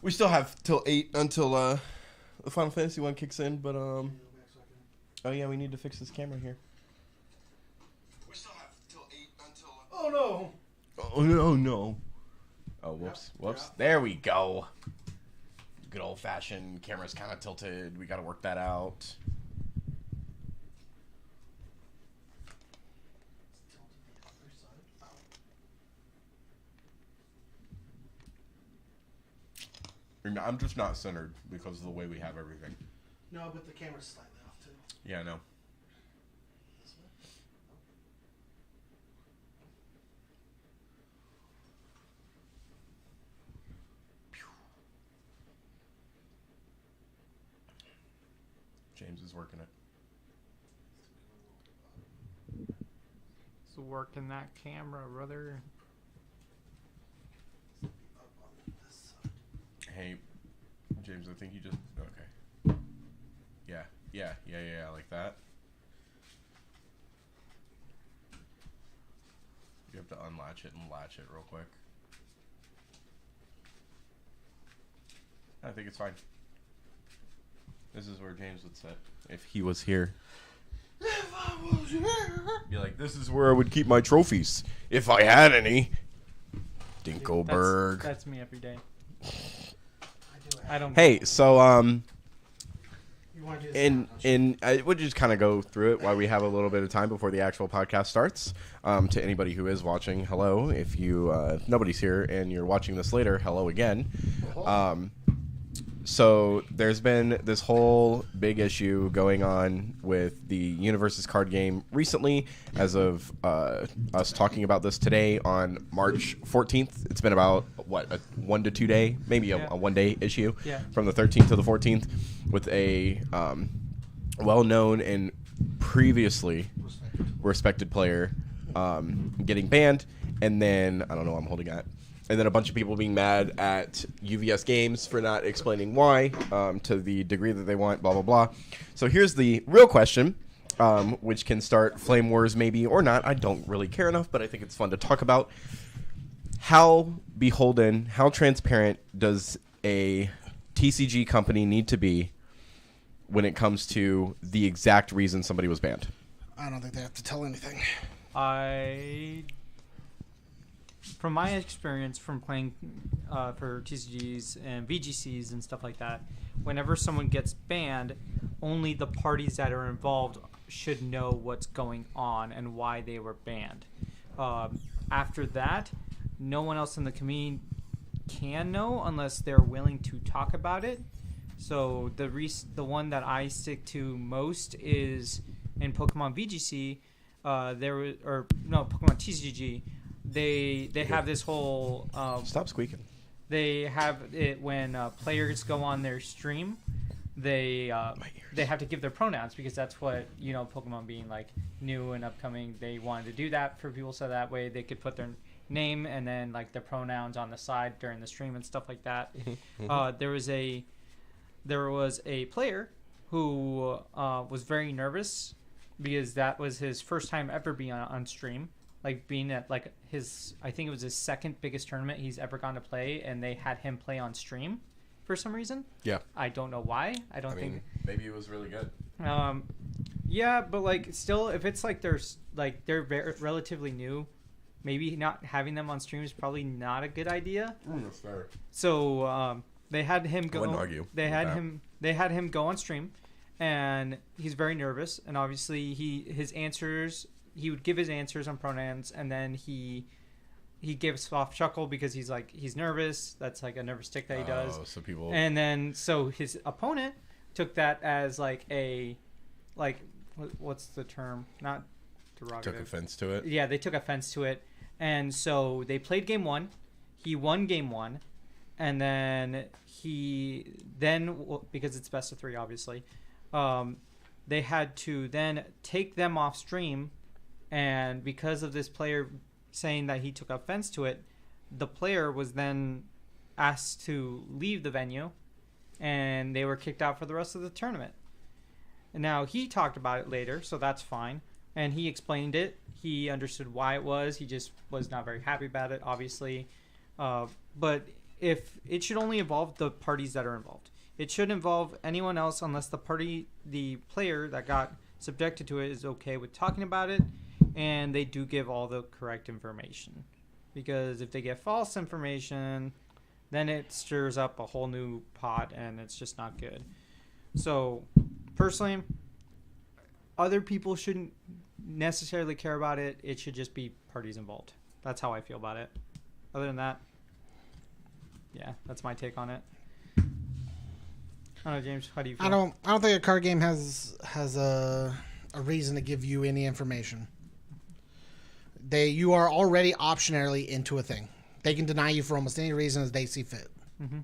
We still have till 8 until the Final Fantasy one kicks in, but oh yeah, we need to fix this camera here. We still have till 8 until. Oh no! Oh no no! Oh whoops whoops! There we go. Good old fashioned camera's kind of tilted. We got to work that out. I'm just not centered because of the way we have everything. No, but the camera's slightly off too. Yeah, I know. James is working it. It's working that camera, brother. Hey, James, I think you just... Okay. Yeah, like that. You have to unlatch it and latch it real quick. I think it's fine. This is where James would sit if he was here. If I was here. Be like, this is where I would keep my trophies if I had any. Dinkelberg. That's me every day. I don't. Hey, so You want to do this we'll just kind of go through it while we have a little bit of time before the actual podcast starts. To anybody who is watching, hello. If nobody's here and you're watching this later, hello again. So there's been this whole big issue going on with the Universes card game recently as of us talking about this today on March 14th. It's been about, a 1 to 2 day, maybe a 1 day issue from the 13th to the 14th with a well-known and previously respected player getting banned. And then, I don't know what I'm holding at. And then a bunch of people being mad at UVS Games for not explaining why to the degree that they want, blah, blah, blah. So here's the real question, which can start flame wars maybe or not. I don't really care enough, but I think it's fun to talk about. How beholden, how transparent does a TCG company need to be when it comes to the exact reason somebody was banned? I don't think they have to tell anything. From my experience from playing for TCGs and VGCs and stuff like that, whenever someone gets banned, only the parties that are involved should know what's going on and why they were banned. After that, no one else in the community can know unless they're willing to talk about it. So the one that I stick to most is in Pokemon VGC. Pokemon TCG. They have this whole Stop squeaking. They have it when players go on their stream. They have to give their pronouns because that's what, Pokemon being like new and upcoming, they wanted to do that for people so that way they could put their name and then like their pronouns on the side during the stream and stuff like that. There was a player who was very nervous because that was his first time ever being on stream. Like being at I think it was his second biggest tournament he's ever gone to play, and they had him play on stream for some reason. Yeah. I don't know why. I think maybe it was really good. Yeah, but still, if it's they're relatively new, maybe not having them on stream is probably not a good idea. That's fair. So they had him go. I wouldn't argue. They had him go on stream, and he's very nervous. And obviously, he would give his answers on pronouns, and then he gave a soft chuckle because he's nervous. That's like a nervous tick that he does. So people. And then so his opponent took that as what's the term? Not derogative. Took offense to it. Yeah, they took offense to it, and so they played game one. He won game one, and then because it's best of three, obviously, they had to then take them off stream. And because of this player saying that he took offense to it, the player was then asked to leave the venue, and they were kicked out for the rest of the tournament. And now he talked about it later, so that's fine. And he explained it. He understood why it was. He just was not very happy about it, obviously. But if it should only involve the parties that are involved. It shouldn't involve anyone else unless the player that got subjected to it is okay with talking about it, and they do give all the correct information. Because if they get false information, then it stirs up a whole new pot, and it's just not good. So, personally, other people shouldn't necessarily care about it. It should just be parties involved. That's how I feel about it. Other than that, yeah, that's my take on it. I don't know, James. How do you feel? I don't think a card game has a reason to give you any information. You are already optionally into a thing. They can deny you for almost any reason as they see fit. Mm-hmm.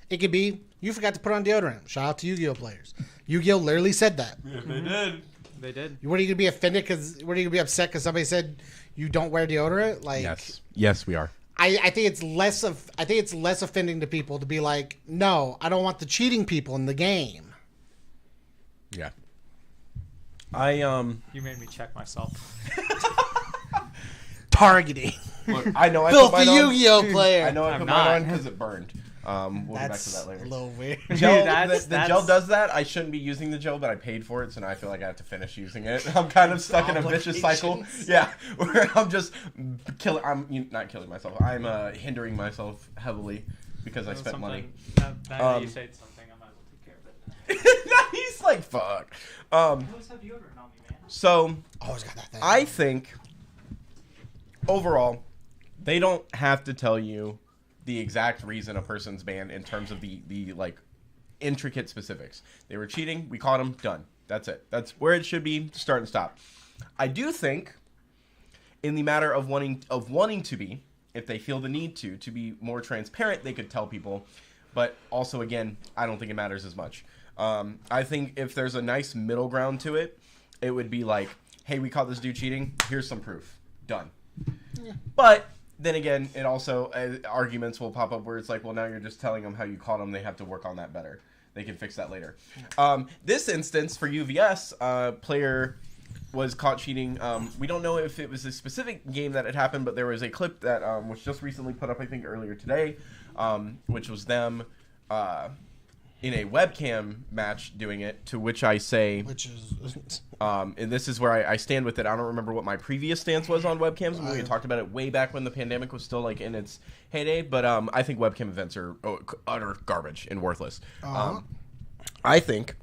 It could be you forgot to put on deodorant. Shout out to Yu-Gi-Oh players. Yu-Gi-Oh literally said that. Yeah, they did. They did. What are you gonna be offended? What are you gonna be upset because somebody said you don't wear deodorant? Yes, we are. I think it's less offending to people to be like, no, I don't want the cheating people in the game. Yeah. You made me check myself. Targeting. Look, I know I Filthy put mine on. Yu-Gi-Oh player. I know I I'm put not. mine on because it burned. We'll get back to that later. A little weird. Gel, Dude, the gel does that. I shouldn't be using the gel, but I paid for it, so now I feel like I have to finish using it. I'm kind of stuck in a vicious cycle. Yeah, where I'm just not killing myself. I'm hindering myself heavily because I spent money. Now you say something, I might as well take care of it. He's like, fuck. I always have deodorant on me, man. So, Always got that thing. I think, overall, they don't have to tell you the exact reason a person's banned in terms of the like intricate specifics. They were cheating, we caught them, done. That's it. That's where it should be, start and stop. I do think, in the matter of wanting to be, if they feel the need to be more transparent, they could tell people. But also, again, I don't think it matters as much. I think if there's a nice middle ground to it, it would be like, hey, we caught this dude cheating. Here's some proof. Done. Yeah. But then again, it also arguments will pop up where it's like, well, now you're just telling them how you caught them. They have to work on that better. They can fix that later. This instance for UVS, player was caught cheating. We don't know if it was a specific game that had happened, but there was a clip that was just recently put up, I think, earlier today, which was them in a webcam match doing it, to which I say... Which is... and this is where I stand with it. I don't remember what my previous stance was on webcams. We had talked about it way back when the pandemic was still like in its heyday, but I think webcam events are utter garbage and worthless. I think...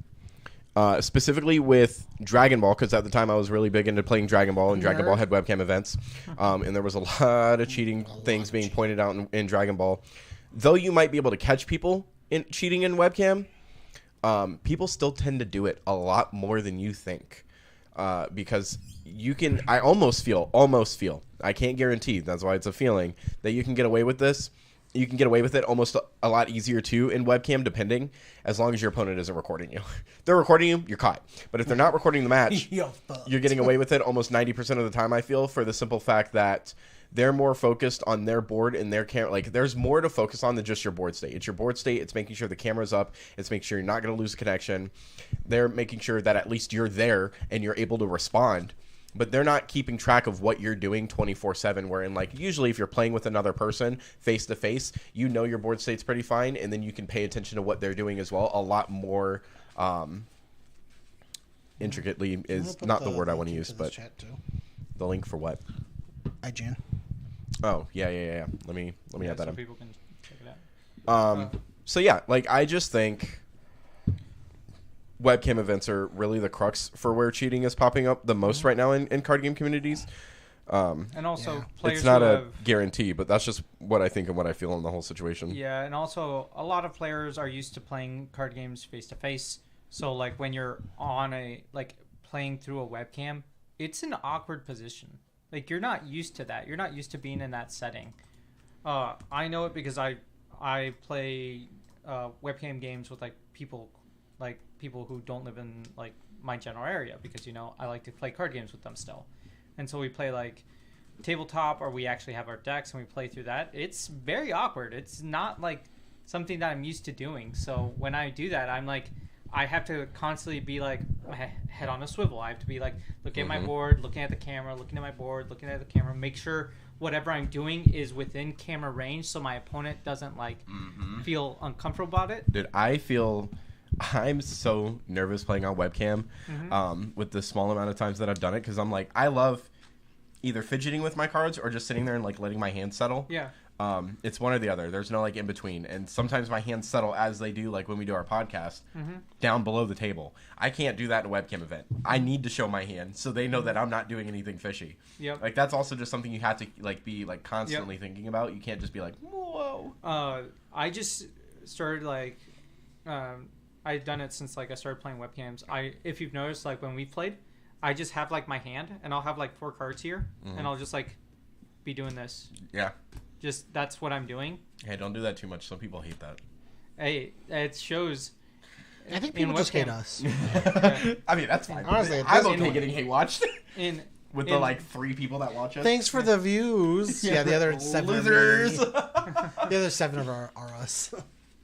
specifically with Dragon Ball, because at the time I was really big into playing Dragon Ball, and Dragon Ball had webcam events, and there was a lot of cheating things being pointed out in Dragon Ball. Though you might be able to catch people in cheating in webcam, people still tend to do it a lot more than you think, because you can. I almost feel. I can't guarantee. That's why it's a feeling that you can get away with this. You can get away with it almost a lot easier, too, in webcam, depending, as long as your opponent isn't recording you. If they're recording you, you're caught. But if they're not recording the match, you're getting away with it almost 90% of the time, I feel, for the simple fact that they're more focused on their board and their camera. Like, there's more to focus on than just your board state. It's your board state. It's making sure the camera's up. It's making sure you're not going to lose a connection. They're making sure that at least you're there and you're able to respond. But they're not keeping track of what you're doing 24/7, wherein, like, usually if you're playing with another person face-to-face, you know your board state's pretty fine, and then you can pay attention to what they're doing as well a lot more intricately is not the word I want to use, but the link for what? IGN. Oh, yeah. Let me add that so in. people can check it out. So, yeah, like, I just think... webcam events are really the crux for where cheating is popping up the most right now in card game communities. And also, players it's not who a have, guarantee, but that's just what I think and what I feel in the whole situation. Yeah, and also, a lot of players are used to playing card games face-to-face. So, like, when you're on playing through a webcam, it's an awkward position. Like, you're not used to that. You're not used to being in that setting. I know it because I play webcam games with, people who don't live in my general area, because I like to play card games with them still, and so we play tabletop, or we actually have our decks and we play through that. It's very awkward. It's not something that I'm used to doing. So when I do that, I'm I have to constantly be like my head on a swivel. I have to be like looking at my board, looking at the camera, looking at my board, looking at the camera, make sure whatever I'm doing is within camera range so my opponent doesn't like feel uncomfortable about it. Dude, I'm so nervous playing on webcam with the small amount of times that I've done it, because I'm like, I love either fidgeting with my cards or just sitting there and like letting my hands settle. Yeah. It's one or the other. There's no like in between. And sometimes my hands settle as they do, like when we do our podcast, down below the table. I can't do that in a webcam event. I need to show my hand so they know that I'm not doing anything fishy. Yep. Like that's also just something you have to like be like constantly thinking about. You can't just be like, whoa. I just started like, I've done it since like I started playing webcams. If you've noticed, like when we've played, I just have like my hand and I'll have like 4 cards here and I'll just like be doing this. Yeah. Just that's what I'm doing. Hey, don't do that too much. Some people hate that. Hey, it shows. I think people just hate us. I mean, that's fine. Honestly, I'm okay getting hate watched. With the like 3 people that watch us. Thanks for the views. Yeah, the other 7 losers. The other 7 are us.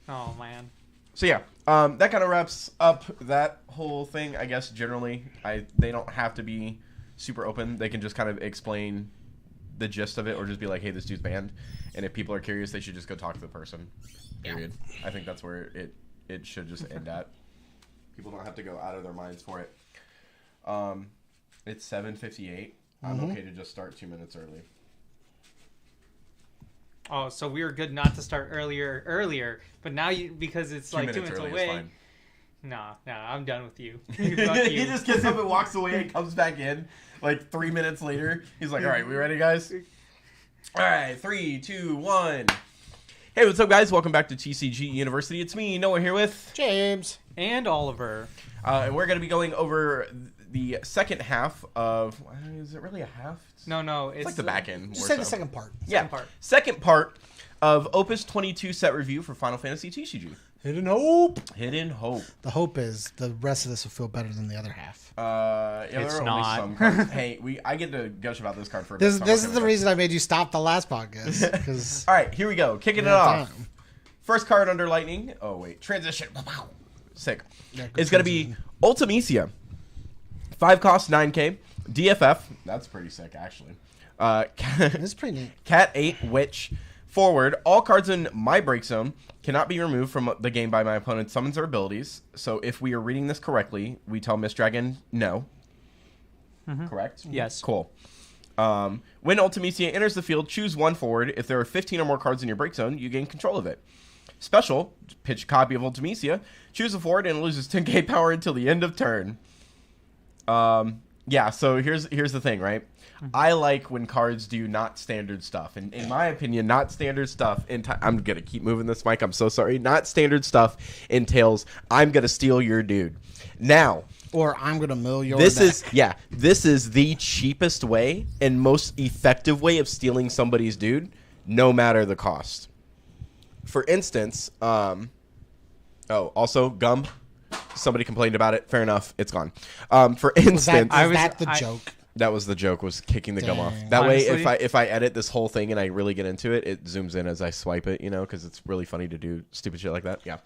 Oh man. So yeah, that kind of wraps up that whole thing. I guess generally, they don't have to be super open. They can just kind of explain the gist of it, or just be like, hey, this dude's banned. And if people are curious, they should just go talk to the person. Period. I think that's where it should just end at. People don't have to go out of their minds for it. It's 7:58. I'm okay to just start 2 minutes early. Oh, so we were good not to start earlier, but now because it's 2 like 2 minutes minutes early is away. fine. Nah, I'm done with you. Fuck He you. just gets up and walks away and comes back in like 3 minutes later. He's like, all right, we ready, guys? All right, 3, 2, 1. Hey, what's up, guys? Welcome back to TCGU University. It's me, Noah, here with James And Oliver. And we're going to be going over the second half of... Is it really a half? No. It's like the back end. Just say the second part. Second part of Opus 22 set review for Final Fantasy TCG. Hidden Hope. Hidden Hope. The hope is the rest of this will feel better than the other half. Yeah, It's there are not. only some cards. Hey, I get to gush about this card for a bit. This so I'm is okay the with reason I made you stop the last podcast. Because All right, here we go. Kicking it off. First card under Lightning. Oh, wait. Transition. Sick. Yeah, good It's going to be Ultimecia. 5 cost, 9K. DFF. That's pretty sick, actually. It's pretty neat. Cat 8 Witch. Forward. All cards in my break zone cannot be removed from the game by my opponent's summons or abilities. So if we are reading this correctly, we tell Miss Dragon no. Correct? Yes. Cool. When Ultimecia enters the field, choose 1 forward. If there are 15 or more cards in your break zone, you gain control of it. Special, pitch a copy of Ultimecia, choose a forward, and it loses 10k power until the end of turn. Yeah, so here's the thing, right? I like when cards do not standard stuff. And in my opinion, not standard stuff... I'm going to keep moving this mic. I'm so sorry. Not standard stuff entails, I'm going to steal your dude. Now... Or I'm going to mill your This neck. is the cheapest way and most effective way of stealing somebody's dude, no matter the cost. For instance, also gum. Somebody complained about it. Fair enough. It's gone. For instance, Was that the joke? that was the joke, was kicking the gum off. Dang. That way, Honestly- if I edit this whole thing and I really get into it, it zooms in as I swipe it, because it's really funny to do stupid shit like that. Yeah.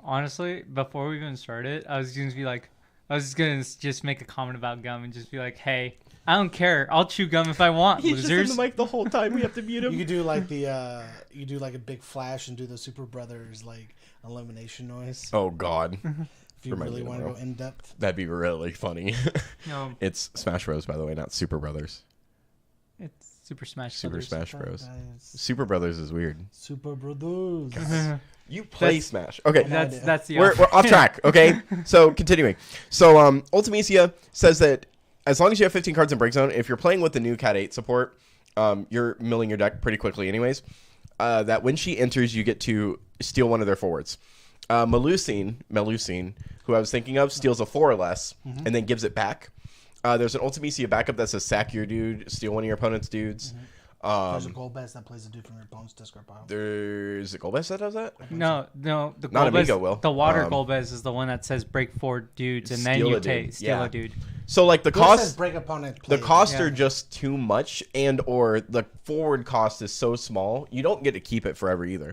Honestly, before we even started, I was going to just make a comment about gum and just be like, hey, I don't care. I'll chew gum if I want, He's losers. just in the mic the whole time. We have to mute him. You could do like you do like a big flash and do the Super Brothers like elimination noise. Oh, God. If you remind really me want to tomorrow. go in depth. That'd be really funny. No, It's Smash Bros, by the way, not Super Brothers. it's Super Smash Super Brothers. Smash Bros. Guys. Super Brothers is weird. Super Brothers. You play Smash. Okay. That's the We're off track, okay? So, continuing. So, Ultimecia says that as long as you have 15 cards in Break Zone, if you're playing with the new Cat 8 support, you're milling your deck pretty quickly anyways. That when she enters, you get to steal one of their forwards. Melusine, who I was thinking of, steals a 4 or less and then gives it back. There's an Ultimecia backup that says sack your dude, steal one of your opponent's dudes. There's a gold best that plays a dude from your opponent's discard pile. There's a Golbez that does that? No, the Not Golbez, Amigo will. The water Golbez is the one that says break 4 dudes and then Steal you a dude. take steal Yeah. a dude. So like the Who says cost, break opponent the play? costs Yeah. are just too much, and or the forward cost is so small, you don't get to keep it forever either.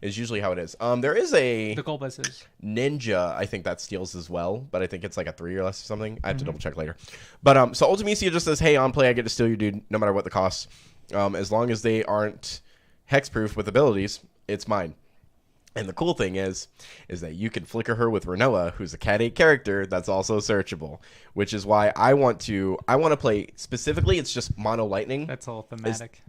Is usually how it is. There is a The goal bases. ninja, I think that steals as well, but I think it's like a 3 or less or something. I have to double check later. But so Ultimisia just says, hey, on play I get to steal your dude no matter what the cost. As long as they aren't hexproof with abilities, it's mine. And the cool thing is that you can flicker her with Renoa, who's a Cat 8 character that's also searchable, which is why I want to play specifically. It's just mono lightning. That's all thematic.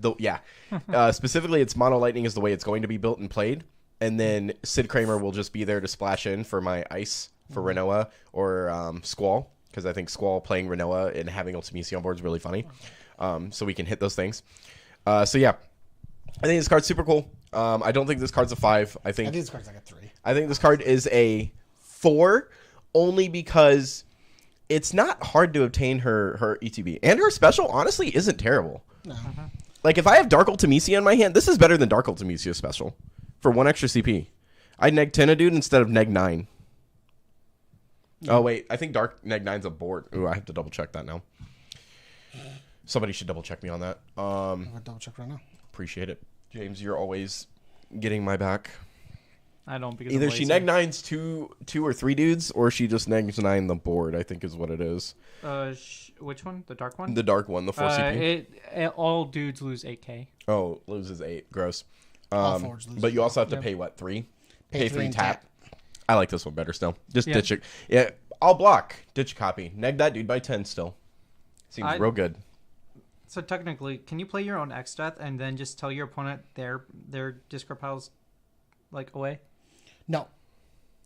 Specifically, it's mono lightning is the way it's going to be built and played, and then Sid Kramer will just be there to splash in for my ice for Renoa or Squall, because I think Squall playing Renoa and having Ultimisia on board is really funny. So we can hit those things. So yeah, I think this card's super cool. I don't think this card's a 5. I think this card's like a 3. I think this card is a 4, only because it's not hard to obtain her ETB. And her special, honestly, isn't terrible. No. Like, if I have Dark Ultimisia in my hand, this is better than Dark Ultimisia special for 1 extra CP. I'd neg 10 a dude instead of neg 9. Oh, wait. I think Dark neg 9's a board. Ooh, I have to double check that now. Somebody should double check me on that. I'm going to double check right now. Appreciate it. James, you're always getting my back. I don't because Either I'm she lazy. neg 9's two or 3 dudes, or she just negs 9 the board, I think is what it is. Which one? The dark one? The dark one, the 4 CP. All dudes lose 8k. Oh, loses 8. Gross. All forwards lose But you also have to Yep. pay, what, 3? Pay 3 and tap. I like this one better still. Just Yeah. ditch it. Yeah, I'll block. Ditch a copy. Neg that dude by 10 still. Seems real good. So technically, can you play your own X death and then just tell your opponent their discard piles like away? No.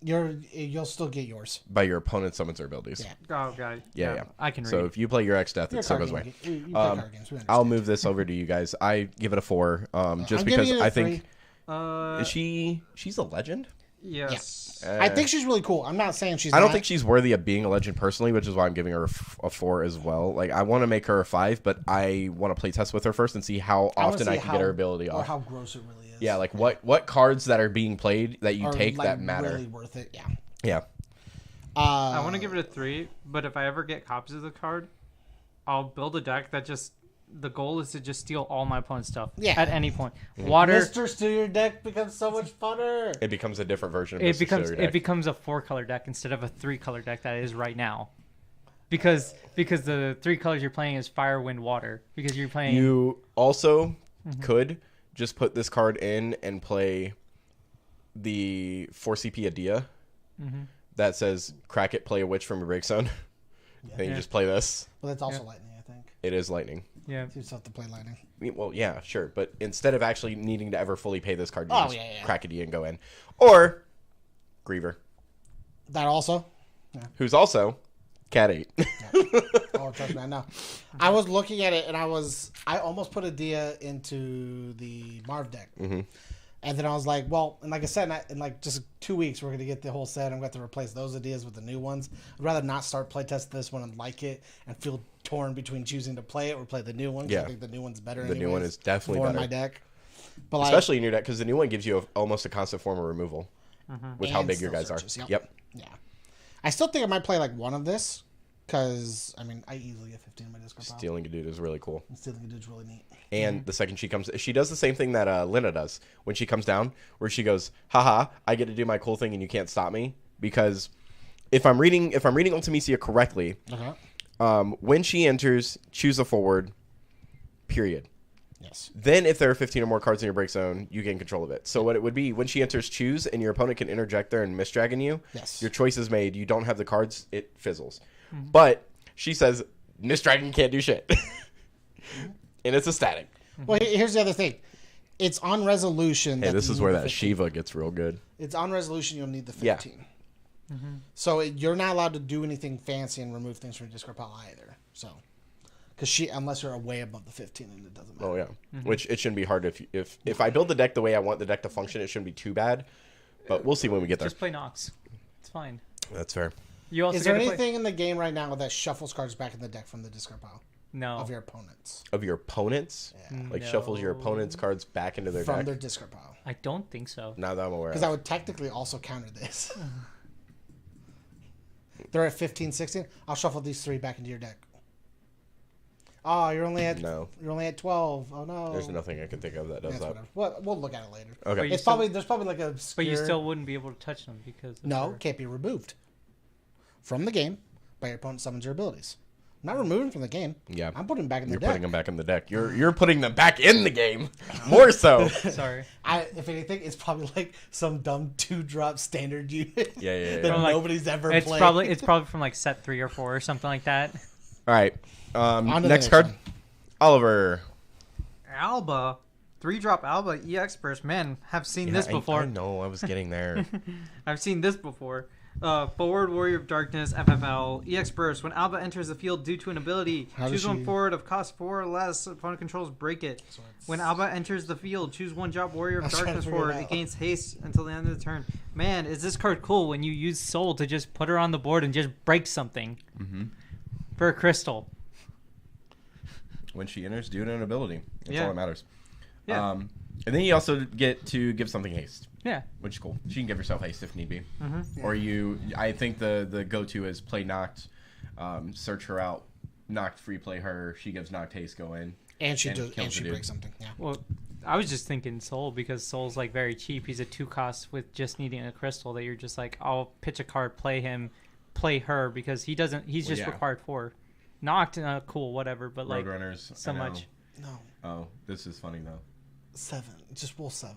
You'll still get yours. By your opponent summons their abilities. Yeah. Oh god. Yeah. I can read. So if you play your X Death, You're it still a goes card away. game. You play card games. We I'll understand. move this over to you guys. I give it a 4, just I'm because giving it a I think 3. is she's a legend. yes. I think she's really cool. I'm not saying she's I don't not. think she's worthy of being a legend personally, which is why I'm giving her a 4 as well. Like, I want to make her a 5, but I want to play test with her first and see how I wanna often see I can get her ability or off. how gross it really is. Yeah, like what cards that are being played that you Are, take like, that matter. really worth it. Yeah. Yeah. I want to give it a 3, but if I ever get copies of the card, I'll build a deck that just the goal is to just steal all my opponent's stuff. Yeah. At any point. Water. Mr. Steal Your Deck becomes so much funner. It becomes a different version of It Mr. becomes Steal Your Deck. a 4-color deck instead of a 3-color deck that is right now. Because the 3 colors you're playing is fire, wind, water. Because you're playing. You also could just put this card in and play the 4 CP Adia that says crack it, play a witch from your break zone. And you just play this. But that's also lightning, I think. It is lightning. Yeah. You just have to play lightning. Well, yeah, sure. But instead of actually needing to ever fully pay this card, you Oh, just yeah. crack Adia and go in. Or Griever, That also. who's also Cat 8. Oh, trust me, I know. I was looking at it and I almost put a Dia into the Marv deck. And then I was like, well, and like I said, in like just 2 weeks, we're going to get the whole set. I'm going to replace those ideas with the new ones. I'd rather not start playtesting this one and like it and feel torn between choosing to play it or play the new one. 'Cause I think the new one's better. The new one is definitely for better. my deck. But like, Especially in your deck, because the new one gives you almost a constant form of removal with how and big your still guys searches, are. yep. Yeah. I still think I might play like one of this because, I mean, I easily get 15 in my discard pile. Stealing a dude is really cool. And stealing a dude's really neat. And the second she comes, she does the same thing that Lina does when she comes down, where she goes, "Haha, I get to do my cool thing, and you can't stop me." Because if I'm reading Ultimisia correctly, when she enters, choose a forward. Period. Yes. Then, if there are 15 or more cards in your break zone, you gain control of it. So what it would be when she enters, choose, and your opponent can interject there and misdragon you. Yes. Your choice is made. You don't have the cards. It fizzles. But she says, misdragon can't do shit. And it's a static. Well, here's the other thing. It's on resolution. Hey, this you is need where the that 15. Shiva gets real good. It's on resolution. You'll need the Yeah. 15. So you're not allowed to do anything fancy and remove things from your discard pile either. So, because unless you're way above the 15, and it doesn't matter. Oh yeah, which it shouldn't be hard if I build the deck the way I want the deck to function, it shouldn't be too bad. But we'll see when we get there. Just play Nox. It's fine. That's fair. You also Is there get to anything in the game right now that shuffles cards back in the deck from the discard pile No. of your opponents? Of your opponents, like shuffles your opponent's cards back into their From deck. their discard pile. I don't think so. Now that I'm aware. Because Of. that would technically also counter this. They're at 15, 16. I'll shuffle these 3 back into your deck. Oh, you're only at 12. Oh no. There's nothing I can think of that does that. Well, we'll look at it later. Okay. There's probably like a obscure... But you still wouldn't be able to touch them because... No, can't be removed from the game by your opponent summons your abilities. I'm not removing from the game. Yeah. I'm putting them back in the deck. You're putting them back in the deck. You're putting them back in the game. More so. Sorry. If anything, it's probably like some dumb 2-drop standard unit Yeah. that Like, nobody's ever it's played. It's probably from like set 3 or 4 or something like that. All right. On to the next card. one. Oliver. Alba. 3-drop Alba EX burst. Man, have seen this before. I know. I was getting there. I've seen this before. Forward Warrior of Darkness, FFL, EX Burst. When Alba enters the field due to an ability, choose one forward of cost 4 or less. Opponent controls break it. When Alba enters the field, choose one drop Warrior of Darkness forward. It gains haste until the end of the turn. Man, is this card cool when you use Soul to just put her on the board and just break something for a crystal. When she enters, do an ability. That's Yeah. all that matters. Yeah. And then you also get to give something haste. Yeah. Which is cool. She can give herself haste if need be. Yeah. Or I think the go-to is play Knocked, search her out, Knocked free play her, she gives Knocked haste, go in. And she kills the dude. breaks something. Yeah. Well, I was just thinking Soul because Soul's like very cheap. He's a 2 cost with just needing a crystal that you're just like, I'll pitch a card, play him, play her because he's just yeah. required 4. Knocked, cool, whatever, but like Roadrunners. so much. No. Oh, this is funny though. 7. Just roll 7.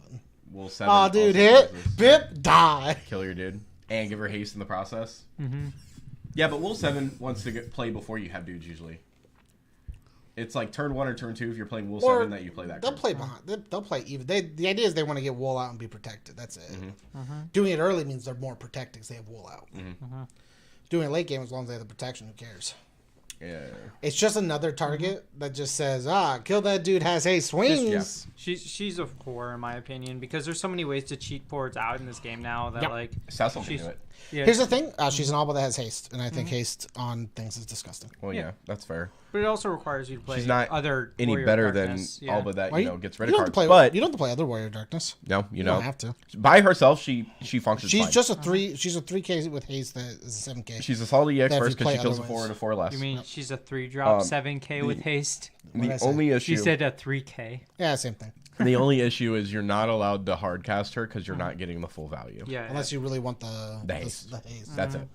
Will 7. Oh, dude, also hit. does this. Bip. Die. Kill your dude. And give her haste in the process. Mm-hmm. Yeah, but Will 7 wants to play before you have dudes usually. It's like turn 1 or turn 2 if you're playing Will 7 that you play that They'll card. play behind. They'll play even. The idea is they want to get wool out and be protected. That's it. Doing it early means they're more protected because they have wool out. Doing it late game, as long as they have the protection, who cares? Yeah. It's just another target that just says, kill that dude, has haste, swings. She's a 4 in my opinion because there's so many ways to cheat forwards out in this game now that like Sassel can do it. yeah. Here's the thing. She's an Alba that has haste, and I think haste on things is disgusting. Well, yeah, that's fair. But it also requires you to play She's not other any Warrior of better Darkness. than Alba that gets rid you of don't have to cards. play, But you don't have to play other Warrior of Darkness. no, You don't have to. By herself, she functions. She's fine. just a 3. She's a 3K with haste that is a 7K. She's a solid EX That if first you because she play kills a otherwise. 4 and a 4 less. You mean she's a 3-drop 7K with haste? The only issue? She said a 3K. Yeah, same thing. The only issue is you're not allowed to hard cast her because you're not getting the full value. Yeah, Unless you really want the haste. haste. That's it.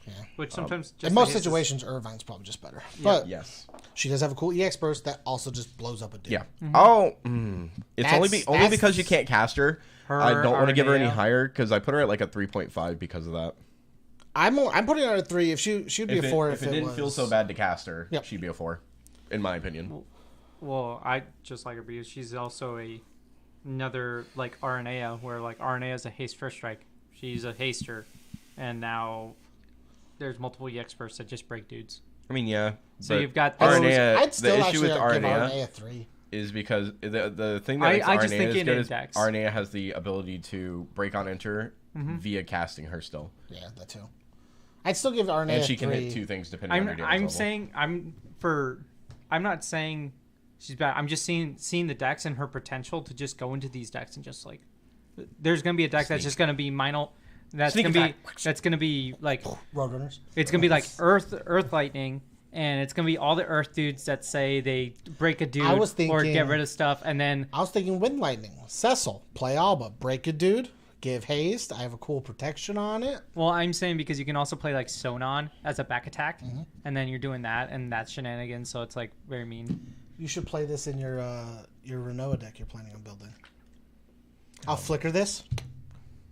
Yeah. which sometimes just In the most haste is- situations, Irvine's probably just better. But Yes. she does have a cool EX burst that also just blows up a dude. Yeah. Oh, it's only That's- because you can't cast her. I don't want to give her any Arnea. higher because I put her at like a 3.5 because of that. I'm putting her at a 3. If she'd be a 4 if it didn't was... feel so bad to cast her, Yep. she'd be a 4, in my opinion. Well, I just like her because she's also another like Arnea where like Arnea is a haste first strike. She's a haster, and now there's multiple EX bursts that just break dudes. I mean, yeah. So but you've got those- Arnea. I'd still The issue actually with give Arnea Arnea a 3. is because the thing that I makes just Arnea think as in good is index. Arnea has the ability to break on enter via casting her still, Yeah, that too. I'd still give Arnea and she a can 3. hit 2 things depending on her damage I'm level. saying I'm not saying she's bad. I'm just seeing the decks and her potential to just go into these decks and just like there's gonna be a deck that's just gonna be minor. That's Sneak gonna be like Roadrunners. it's gonna be like Earth Lightning, and it's gonna be all the Earth dudes that say they break a dude I was or thinking- get rid of stuff, and then I was thinking Wind Lightning. Cecil, play Alba. Break a dude. Give haste. I have a cool protection on it. well, I'm saying because you can also play like Sonon as a back attack, Mm-hmm. and then you're doing that, and that's shenanigans, so it's like very mean. You should play this in your Renoa deck you're planning on building. I'll flicker this.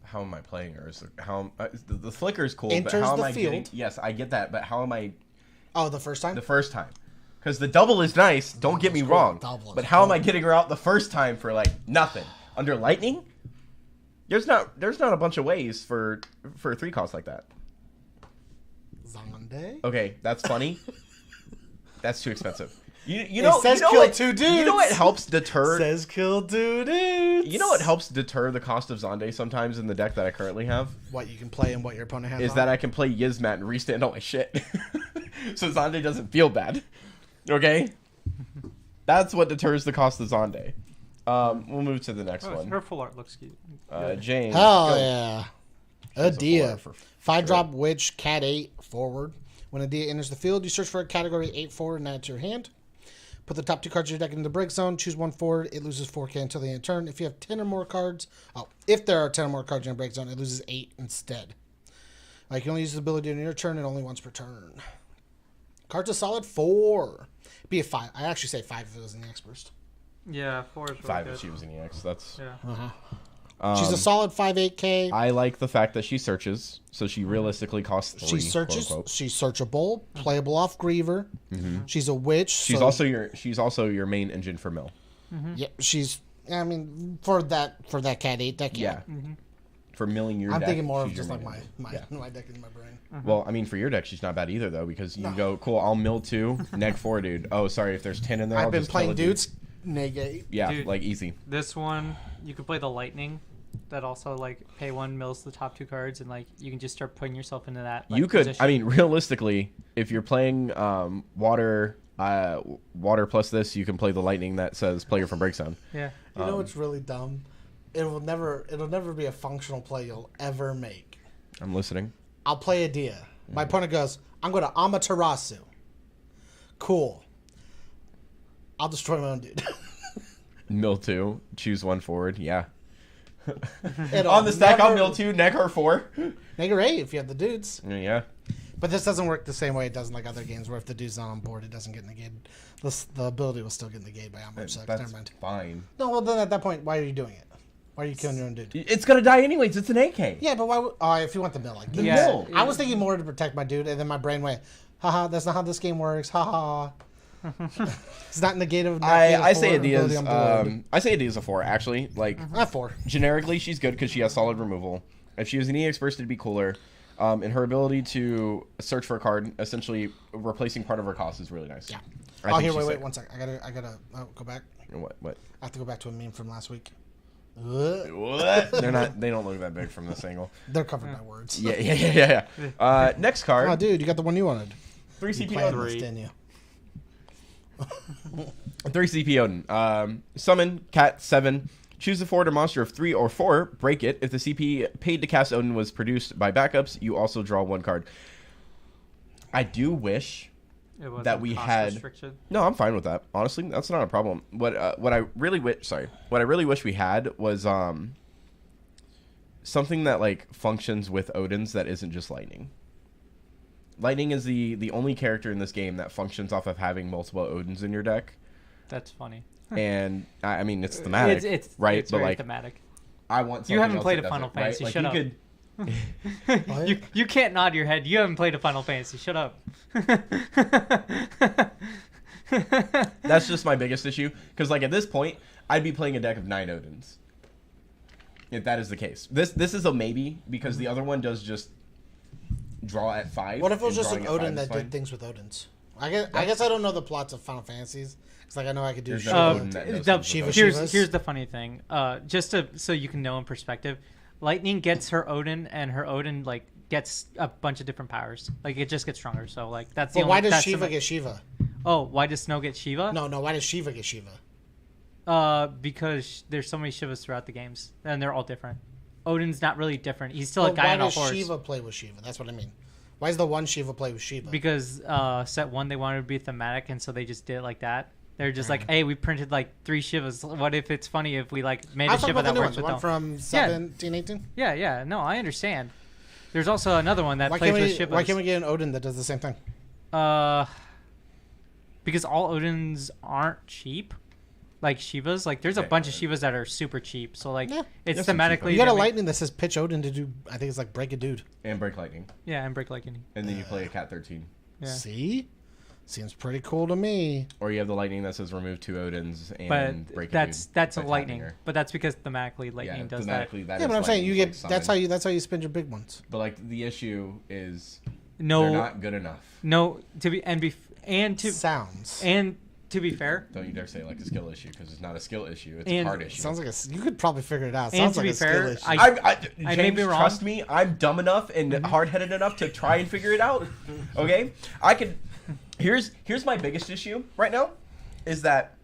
How am I playing her? The flicker is cool, but Enters how am the I getting? field. Yes, I get that, but how am I Oh, the first time? the first time? Because the double is nice. Don't get me cool. wrong. Double is But how am I cool. getting her out the first time for like nothing under lightning? There's not a bunch of ways for 3 costs like that. Zonde. Okay, that's funny. That's too expensive. You It know says you know kill what, 2 You know what dudes. helps deter? Says kill dudes. You know what helps deter the cost of Zonde sometimes in the deck that I currently have What you can play and what your opponent has is on. that I can play Yizmat and restand all my shit, so Zonde doesn't feel bad. Okay, that's what deters the cost of Zonde. We'll move to the next one. Her full art looks cute. James. Hell go. yeah. Adia. 5-drop witch, cat 8, forward. When Adia enters the field, you search for a category 8 forward and add it to your hand. Put the top 2 cards of your deck into the break zone. Choose 1 forward. It loses 4K until the end of the turn. If you have 10 or more cards, if there are 10 or more cards in your break zone, it loses 8 instead. You can only use the ability in your turn and only once per turn. Card's a solid 4. Be a 5. I actually say 5 if it was in the X burst. Yeah, 4 is really 5 good. if she was in EX. That's She's a solid 5/8K. I like the fact that she searches, so she realistically costs 3. She searches. quote, unquote. She's searchable, playable off Griever. She's a witch. She's also your main engine for mill. Yeah, she's. I mean, for that cat 8 deck. Yeah. For milling your I'm deck. thinking more of she's just your like main my engine. my deck in my brain. Well, I mean, for your deck, she's not bad either, though, because you go, cool, I'll mill 2, neg 4, dude. Oh, sorry, if there's 10 in there, I've I'll been just playing kill a dude. dudes. Negate. Yeah, Dude. easy. This one, you could play the lightning. That also pay 1, mills the top 2 cards, and you can just start putting yourself into that. You could, position. I mean, realistically, if you're playing water plus this, you can play the lightning that says player from break zone. Yeah. You know what's really dumb? It'll never be a functional play you'll ever make. I'm listening. I'll play Adia. My opponent goes, I'm going to Amaterasu. Cool. I'll destroy my own dude. Mill 2, choose 1 forward, yeah. It'll On the stack, I'll never- mill 2, neg her 4. Negative 8 if you have the dudes. Yeah. But this doesn't work the same way it does in other games where if the dude's not on board, it doesn't get negated. The ability will still get negated by how much sucks. That's Never mind. fine. No, well, then at that point, why are you doing it? Why are you killing your own dude? It's going to die anyways. It's an AK. Yeah, but why would... Oh, if you want the mill, I guess. Yeah. mill. I was thinking more to protect my dude, and then my brain went, haha, that's not how this game works, haha. It's not negative. I say Adia's. Adia's. I say Adia's a 4, actually. Not 4. Generically, she's good because she has solid removal. If she was an EX burst, it'd be cooler. And her ability to search for a card, essentially replacing part of her cost, is really nice. Yeah. I Oh, think here, she's wait, sick. 1 sec. I gotta go back. What? I have to go back to a meme from last week. What? They don't look that big from this angle. They're covered by words. Yeah. Next card. Oh, dude, you got the one you wanted. 3 You CP planned Odin. this, didn't you? 3 CP Odin. Summon Cat 7. Choose a forward or monster of 3 or 4. Break it. If the CP paid to cast Odin was produced by backups, you also draw 1 card. I do wish It was that we had. restricted. No, I'm fine with that. Honestly, that's not a problem. What I really wish we had was something that functions with Odins that isn't just lightning. Lightning is the only character in this game that functions off of having multiple Odins in your deck. That's funny. And I mean, it's thematic, It's right? It's but very thematic. I want. Something You haven't else played that a Final does it, right? Fantasy. Shut up. What? You can't nod your head. You haven't played a Final Fantasy. Shut up. That's just my biggest issue. Because at this point, I'd be playing a deck of 9 Odins. If that is the case, this is a maybe because the other one does just draw at 5. What if it was and just an drawing at Odin 5 is that fine. did things with Odins? I guess I don't know the plots of Final Fantasies. It's I know I could do There's Shiva. no Odin that does things with Shiva. Odin. Here's the funny thing. So you can know in perspective, Lightning gets her Odin, and her Odin gets a bunch of different powers. It just gets stronger. So that's the But only. why does that's Shiva the- get Shiva? Oh, why does Snow get Shiva? No, why does Shiva get Shiva? Because there's so many Shivas throughout the games, and they're all different. Odin's not really different. He's still a Well, guy why on a does horse. Shiva play with Shiva? That's what I mean. Why does the one Shiva play with Shiva? Because set 1 they wanted to be thematic, and so they just did it like that. They're just hey, we printed 3 Shivas. What if it's funny if we made I a was talking Shiva about the that new works ones. with One them? from 17, 18? Yeah. No, I understand. There's also another one that plays with Shivas. Why can't we get an Odin that does the same thing? Because all Odins aren't cheap. Like Shivas, there's a bunch of Shivas that are super cheap. So Yeah. it's There's some cheap thematically. You got a that lightning that says pitch Odin to do, I think it's break a dude. And break lightning, yeah, and break lightning. and then you play a Cat 13, Yeah. See? Seems pretty cool to me. or you have the lightning that says remove 2 Odins and But break a that's dude a by tapping lightning. her. But that's because thematically lightning Yeah, does that. thematically, that Yeah, is but I'm saying you lightning, get like that's summon. how you spend your big ones. But the issue is they're No, not good enough. no. To be Sounds. and to be fair, Don't you dare say a skill issue because it's not a skill issue; it's And a card issue. Sounds like you could probably figure it out. And Sounds to like be a fair, skill issue. I may James, be wrong. trust me, I'm dumb enough and hard-headed enough to try and figure it out. Okay, I could. Here's my biggest issue right now, is that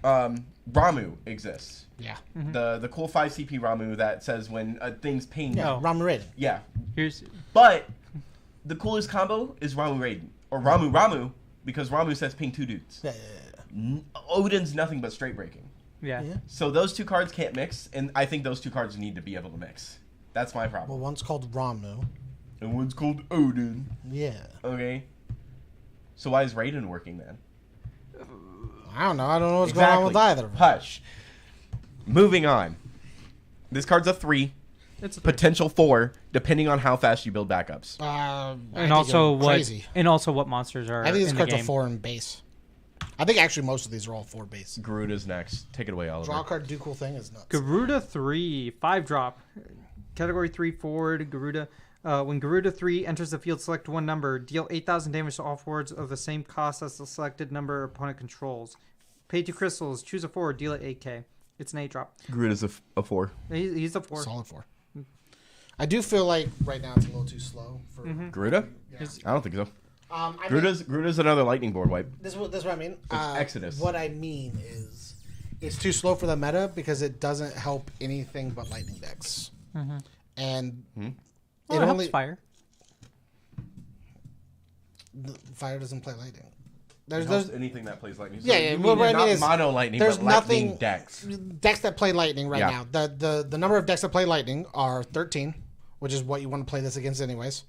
Ramu exists. Yeah. The cool 5 CP Ramu that says when things ping. Yeah. Ramu Raiden. Yeah. Here's But the coolest combo is Ramu Raiden. Or Ramu Ramu, because Ramu says ping 2 dudes. Odin's nothing but straight breaking. yeah. So those 2 cards can't mix, and I think those 2 cards need to be able to mix. That's my problem. Well, one's called Ramu. And one's called Odin. Yeah. Okay. So why is Raiden working then? I don't know. I don't know what's going on with either of them. Hush. Moving on. This card's a 3. It's a Potential 4, depending on how fast you build backups. And also what monsters are. I think this in card's the a game. 4 in base. I think actually most of these are all 4 base. Garuda's next. Take it away, Oliver. Draw a card, do cool thing is nuts. Garuda 3, 5 drop. Category 3 forward, Garuda. When Garuda 3 enters the field, select one number. Deal 8,000 damage to all forwards of the same cost as the selected number opponent controls. Pay 2 crystals. Choose a forward. Deal it 8k. It's an 8 drop. Garuda's a 4. He's a 4. Solid 4. I do feel like right now it's a little too slow for. Garuda? Yeah. I don't think so. I mean, Garuda's another lightning board wipe. this is what I mean. Exodus. What I mean is, it's too slow for the meta because it doesn't help anything but lightning decks. And Well, it helps fire. Fire doesn't play lightning. There's anything that plays lightning. So Yeah, yeah. you Well, mean what I not mean is mono lightning, there's but lightning nothing decks. decks that play lightning right Yeah. now. The number of decks that play lightning are 13, which is what you want to play this against anyways.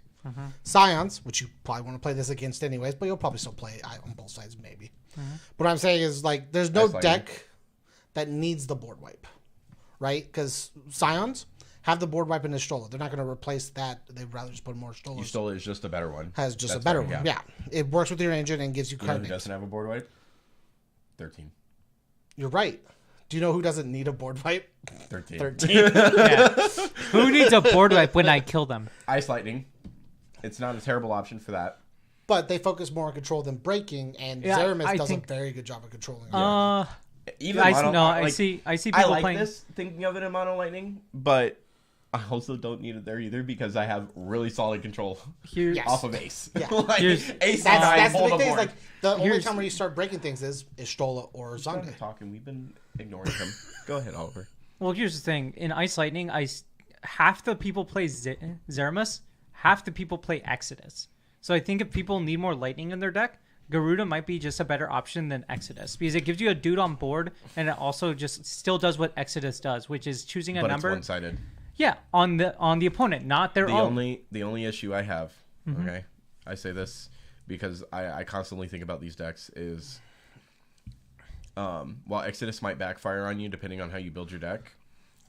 Scions, which you probably want to play this against anyways, but you'll probably still play on both sides maybe. What I'm saying is like there's no That's deck that needs the board wipe, right? Because Scions have the board wipe in Estola. They're not going to replace that. They'd rather just put more Estolas. Estola is just a better one. Has just That's a better fine, one. Yeah. It works with your engine and gives you You know card who names. doesn't have a board wipe? 13. You're right. Do you know who doesn't need a board wipe? 13. 13. Yeah. Who needs a board wipe when I kill them? Ice lightning. It's not a terrible option for that. But they focus more on control than breaking, and Yeah, Zeramis I does think- a very good job of controlling. Even I mono, like, see people I like playing. this thinking of it in mono lightning, but I also don't need it there either because I have really solid control Here's, Yes. off of Ace. Yeah. Like, Here's- Ace and I That's the hold big the thing. Is board. like the only Here's- time where you start breaking things is Stola or We've been Zonde. talking. We've been ignoring him. Go ahead, Oliver. Well, here's the thing. In Ice Lightning, half the people play Zeramus, half the people play Exodus. So I think if people need more lightning in their deck, Garuda might be just a better option than Exodus because it gives you a dude on board and it also just still does what Exodus does, which is choosing a But number. it's one-sided. Yeah, on the opponent, not their own. The only issue I have, okay, I say this because I constantly think about these decks is, while Exodus might backfire on you depending on how you build your deck,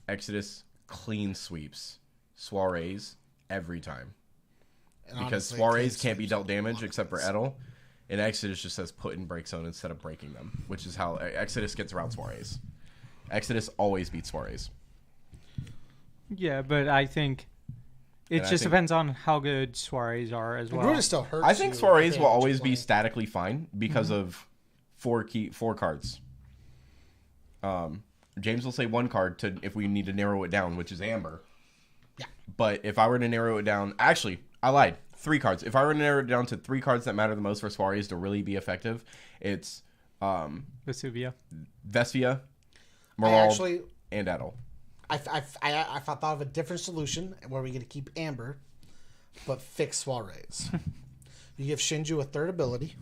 Exodus clean sweeps soirees every time. And Because honestly, soirees Kate can't be sweeps dealt a damage lot of except for things. Edel, and Exodus just says put in break zone instead of breaking them, which is how Exodus gets around soirees. Exodus always beats soirees. Yeah, but I think it And I just think- depends on how good soirees are as well. Garuda still hurts. I think you soirees if will they always have be to statically fine because of four cards. James will say one card to if we need to narrow it down, which is Amber. Yeah. But if I were to narrow it down, actually, I lied. 3 cards. If I were to narrow it down to 3 cards that matter the most for soirees to really be effective, it's Vesuvia. Vesvia, play. I Merald, actually, and Edel. I thought of a different solution where we get to keep Amber, but fix soirees. You give Shinju a third ability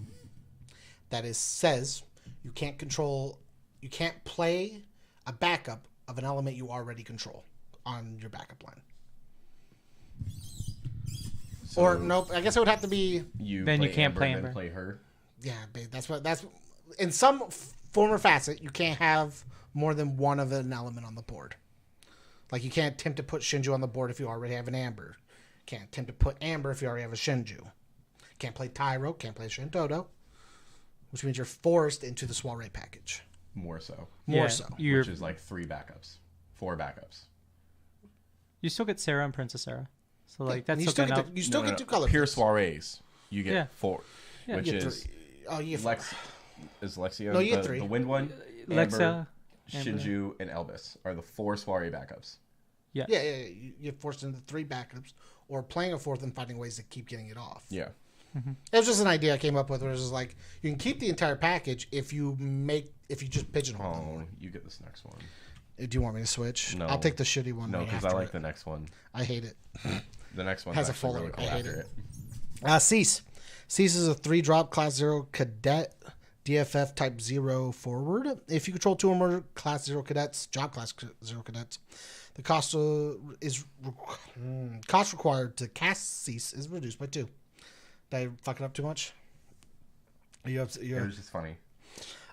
that says you can't play a backup of an element you already control on your backup line. So Or nope, I guess it would have to be Then you can't play and Amber. then play her. yeah. That's in some form or facet you can't have more than one of an element on the board. Like you can't attempt to put Shinju on the board if you already have an Amber. Can't attempt to put Amber if you already have a Shinju. Can't play Tyro. Can't play Shintoto. Which means you're forced into the soiree package. More so. More so. Which is like 3 backups. 4 backups. You still get Sarah and Princess Sarah. So like that's you still still good get enough. you still get 2 colors. Pure soirees. You get Yeah. 4. Yeah. Which You get is 3. Oh, you get 4. is Lexia No, you get the 3. The wind one, Lexa, Amber, Shinju, and Elvis are the 4 soiree backups. Yeah. Yeah. You get forced into 3 backups or playing a 4th and finding ways to keep getting it off. Yeah. It was just an idea I came up with, where it was like you can keep the entire package if you just pigeonhole them. Oh, you get this next one. Do you want me to switch? No. I'll take the shitty one. No, right because I after like it. the next one. I hate it. The next one Has a actually fuller. really cool I hate after it. it. Cease. Cease is a 3-drop Class 0 cadet DFF Type 0 forward. If you control 2 or more Class 0 cadets, job Class 0 cadets, the cost required to cast Cease is reduced by 2. Did I fuck it up too much? It was just funny.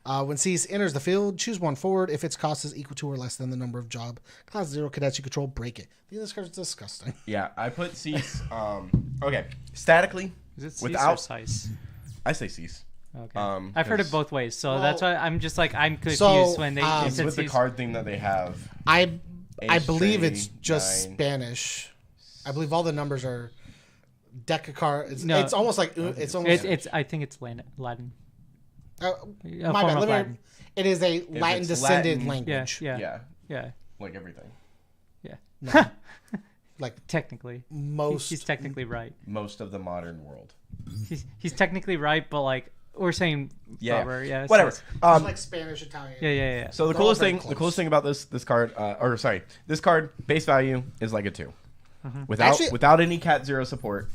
When Cease enters the field, choose one forward. If its cost is equal to or less than the number of job Class 0 cadets you control, break it. I think this card is disgusting. Yeah, I put Cease. Okay, statically. Is it Cease without or Sice? I say Cease. Okay. I've heard it 'cause both ways, so Well, that's why I'm just like I'm confused when they It's said with the Cease. card thing that they have. I believe Ace, it's just 9. Spanish. I believe all the numbers are deck of cards. No. It's almost like it's almost. It's I think it's Latin. My form bad. of Let me. Latin. It is a Latin it's descended Latin- language. Yeah. Like everything. No. Like Technically, most. he's technically right. Most of the modern world. He's technically right, but like we're saying, Yeah. Robert, yeah, Whatever. so Just like Spanish, Italian. yeah. So the They're all coolest very thing, close. about this card, this card base value is like a 2. Without Actually- without any Cat 0 support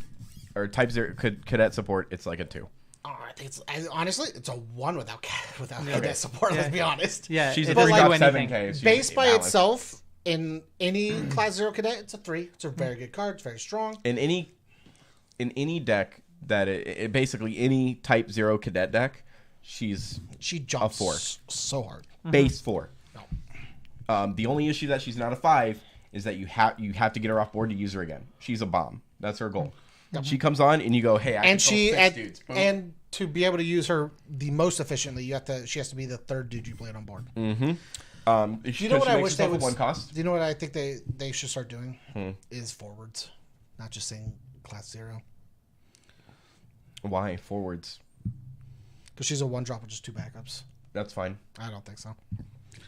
or Type 0 cadet support, it's like a 2. Oh, I think honestly, it's a 1 without cadet support. Yeah. Let's be honest. Yeah, She's a it doesn't do 3.7K. anything. She's Base by balanced. itself in any Class 0 cadet, it's a 3. It's a very good card. It's very strong. In any deck that it basically any Type 0 cadet deck, she jumps 4. So hard. Base 4. No. The only issue that she's not a 5 is that you have to get her off board to use her again. She's a bomb. That's her goal. She comes on and you go, hey, I And control 6 dudes. Boom. and to be able to use her the most efficiently, she has to be the 3rd dude you played on board. Do you know what I wish they would? one cost? Do you know what I think they should start doing? Hmm. Is forwards, not just saying Class 0. Why forwards? Because she's a 1-drop with just 2 backups. That's fine. I don't think so.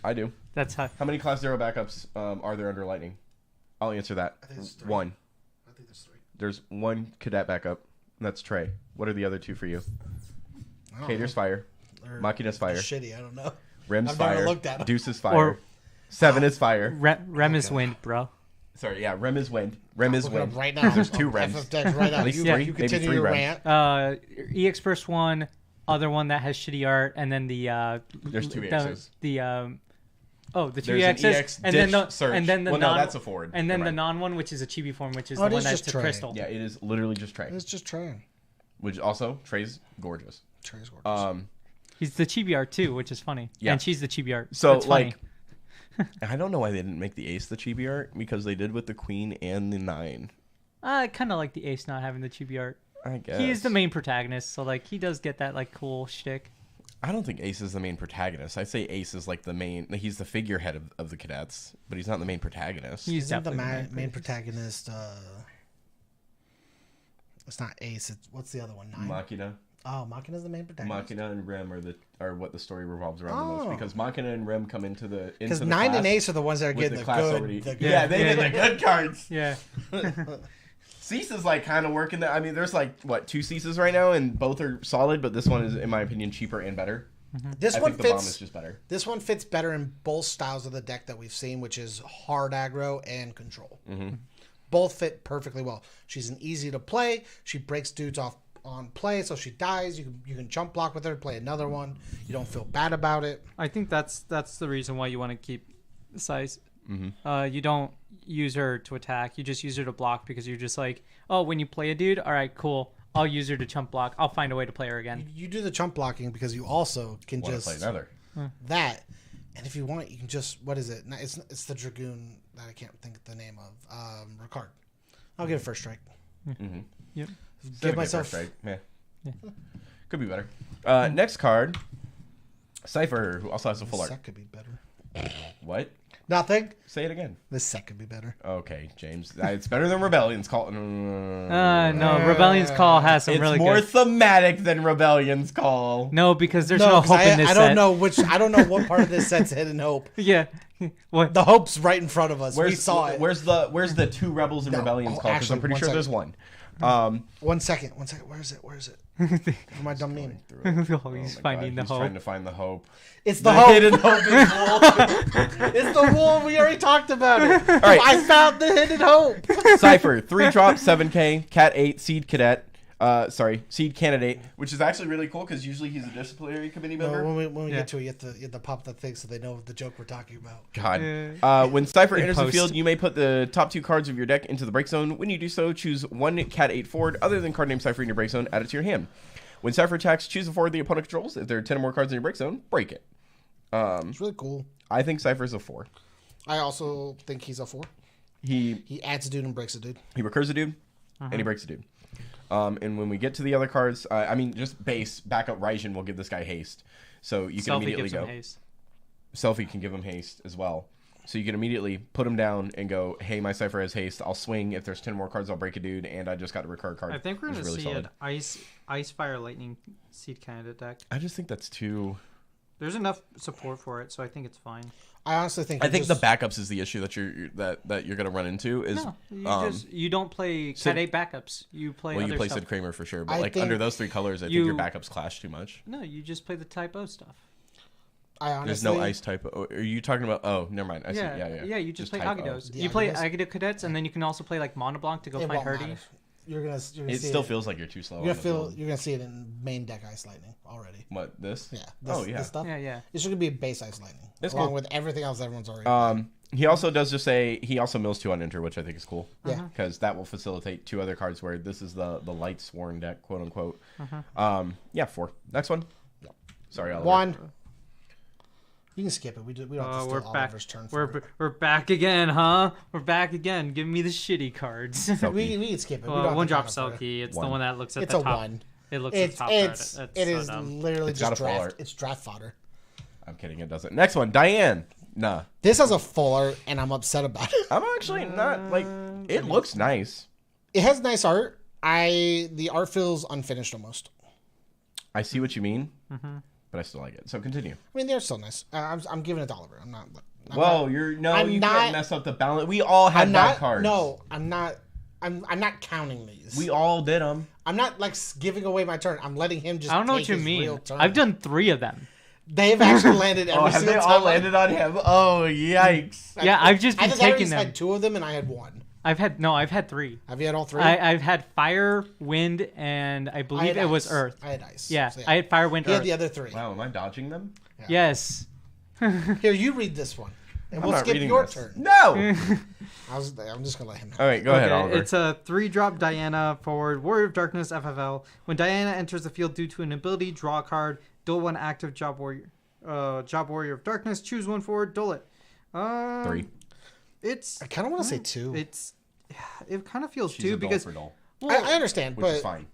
I do. That's how. How many Class 0 backups are there under Lightning? I'll answer that. I think it's 3. 1. I think there's 3. There's 1 cadet backup. That's Trey. What are the other 2 for you? I don't Cater's know. fire. Or Machina's fire. Shitty. I don't know. Rem's I've fire. never looked at 'em. Deuce's fire. Or- 7 is fire. Rem is wind, bro. Sorry, yeah. Rem is wind. Rem is Look it wind. up right now. There's 2 Rems. FFTCG right now. At least you, 3, you maybe continue 3 your Rems. rant. EX Burst one, other one that has shitty art, and then the There's 2 the, EXs. the 2 There's an EXs, EX and then ditch search. and then the Well, no, non, that's a forward. and then Never the mind. non one, which is a chibi form, which is Oh, the it one is that's just to Trey. crystal. Yeah, it is literally just Trey. It's just trying. Which also, Trey's gorgeous. Trey's gorgeous. He's the chibi art too, which is funny. Yeah. And she's the chibi art. So, That's funny. I don't know why they didn't make the ace the chibi art, because they did with the queen and the 9. I kind of like the ace not having the chibi art. I guess. He is the main protagonist, so like he does get that like cool shtick. I don't think Ace is the main protagonist. I say Ace is like the main. He's the figurehead of the cadets, but he's not the main protagonist. He's Isn't the definitely main protagonist? It's not Ace. It's what's the other one? 9. Machina. Oh, Machina's the main protagonist. Machina and Rem are what the story revolves around the Oh. most, because Machina and Rem come into the Because 9 and Ace are the ones that are with getting the the class good. already. The good. Yeah, they Yeah, get yeah. the good cards. Yeah. Cease is like kind of working that. I mean, there's like what 2 Ceases right now, and both are solid, but this one is, in my opinion, cheaper and better. This I one think the bomb is fits. just better. This one fits better in both styles of the deck that we've seen, which is hard aggro and control. Mm-hmm. Both fit perfectly well. She's an easy to play. She breaks dudes off on play, so she dies. You can jump block with her, play another one. You don't feel bad about it. I think that's the reason why you want to keep the size. Mm-hmm. You don't use her to attack. You just use her to block because you're just like, oh, when you play a dude, all right, cool. I'll use her to chump block. I'll find a way to play her again. You do the jump blocking because you also can Want to just play another? that, and if you want, you can just what is it? No, it's the dragoon that I can't think of the name of. Ricard. I'll give it first strike. Mm-hmm. Yep. Give myself. Right? Yeah. Yeah. Could be better. Next card, Cypher, who also has a full This art. set could be better. What? Nothing. Say it again. This set could be better. Okay, James. It's better than Rebellion's Call. No, Rebellion's Call has some It's really more good. thematic than Rebellion's Call. No, because there's no 'cause hope in this I set. don't know which. I don't know what part of this set's hidden hope. Yeah. What? The hope's right in front of us. We saw it. Where's the 2 rebels in No, Rebellion's Call? Because I'm actually, pretty one sure second. there's one. 1 second. Where is it? For my dumb meme. Oh, he's finding the He's hope. trying to find the hope. It's the hope. Hidden hope is It's the wool. We already talked about it. All right. I found the hidden hope. Cypher, 3-drop, 7K, Cat 8, Seed Cadet. Seed Candidate, which is actually really cool because usually he's a disciplinary committee member. When we get to it, you have to pop that thing so they know the joke we're talking about. God. When Cypher enters the post. field, you may put the top 2 cards of your deck into the break zone. When you do so, choose 1 Cat 8 forward other than card named Cypher in your break zone, add it to your hand. When Cypher attacks, choose a forward the opponent controls. If there are 10 or more cards in your break zone, break it. It's really cool. I think Cypher's a 4. I also think he's a 4. He adds a dude and breaks a dude. He recurs a dude, and he breaks a dude. And when we get to the other cards, just base backup Raijin will give this guy haste, so you can immediately go. Selfie can give him haste as well, so you can immediately put him down and go, "Hey, my Cypher has haste. I'll swing. If there's 10 more cards, I'll break a dude, and I just got a recur card." I think we're gonna really see an ice, fire, lightning seed candidate deck. I just think that's too. There's enough support for it, so I think it's fine. I honestly think. I think the backups is the issue that you're gonna run into. Is No, you don't play Cat 8 backups. You play. Well, other you play stuff. Sid Kramer for sure, but I like think under those 3 colors, I think your backups clash too much. No, you just play the Type O stuff. I honestly. There's no ice type. Are you talking about? Oh, never mind. I see. Yeah. You just play type O. Agidos. The You play Agidos? Agido Cadets, and then you can also play like Monoblanc to go It find won't Hardy. matter. You're gonna It see still feels like you're too slow. You're gonna see it in main deck Ice Lightning already. What, this? Yeah. This stuff. Yeah. It's gonna be a base Ice Lightning. It's along cool. with everything else everyone's already. He also does just say he also mills 2 on enter, which I think is cool. Yeah. Because that will facilitate 2 other cards where this is the light sworn deck, quote unquote. 4. Next one. Sorry, Oliver. 1. You can skip it. We don't have to steal We're back. Oliver's turn. For it. We're back again, huh? We're back again. Give me the shitty cards. We can skip it. We don't have One to drop count it for it. Selkie. It's 1. the one that looks at It's the a top. 1. It looks at the top. It is literally It's got just a full draft. art. It's draft fodder. I'm kidding. It doesn't. Next one. Diane. Nah. This has a full art, and I'm upset about it. I'm actually not like. It looks nice. It has nice art. The art feels unfinished almost. I see what you mean, but I still like it. So continue. I mean, they're still nice. I'm giving it to Oliver. I'm not. You can't mess up the balance. We all had bad cards. No, I'm not. I'm not counting these. We all did them. I'm not like giving away my turn. I'm letting him just. I don't know take what you his mean. real turn. I've done 3 of them. They've actually landed every Have single they time. all landed on him? Oh, yikes. Yeah, I've just I been think I already taking them. had 2 of them, and I had 1. I've had 3. Have you had all 3? I've had fire, wind, and I I believe had it was ice. earth. I had ice. Yeah, So, I had fire, wind, He had earth. the other 3. Wow, am I dodging them? Yes. Here, you read this one, and I'm we'll not skip reading your this. turn. No! I'm just gonna let him. All right, go ahead, Oliver. It's a 3-drop Diana forward, Warrior of Darkness FFL. When Diana enters the field due to an ability, draw a card, duel 1 active Job Warrior of Darkness, choose 1 forward, duel it. 3. I kind of want to say 2. It kind of feels She's 2 a because dull for dull, I understand, which but is fine.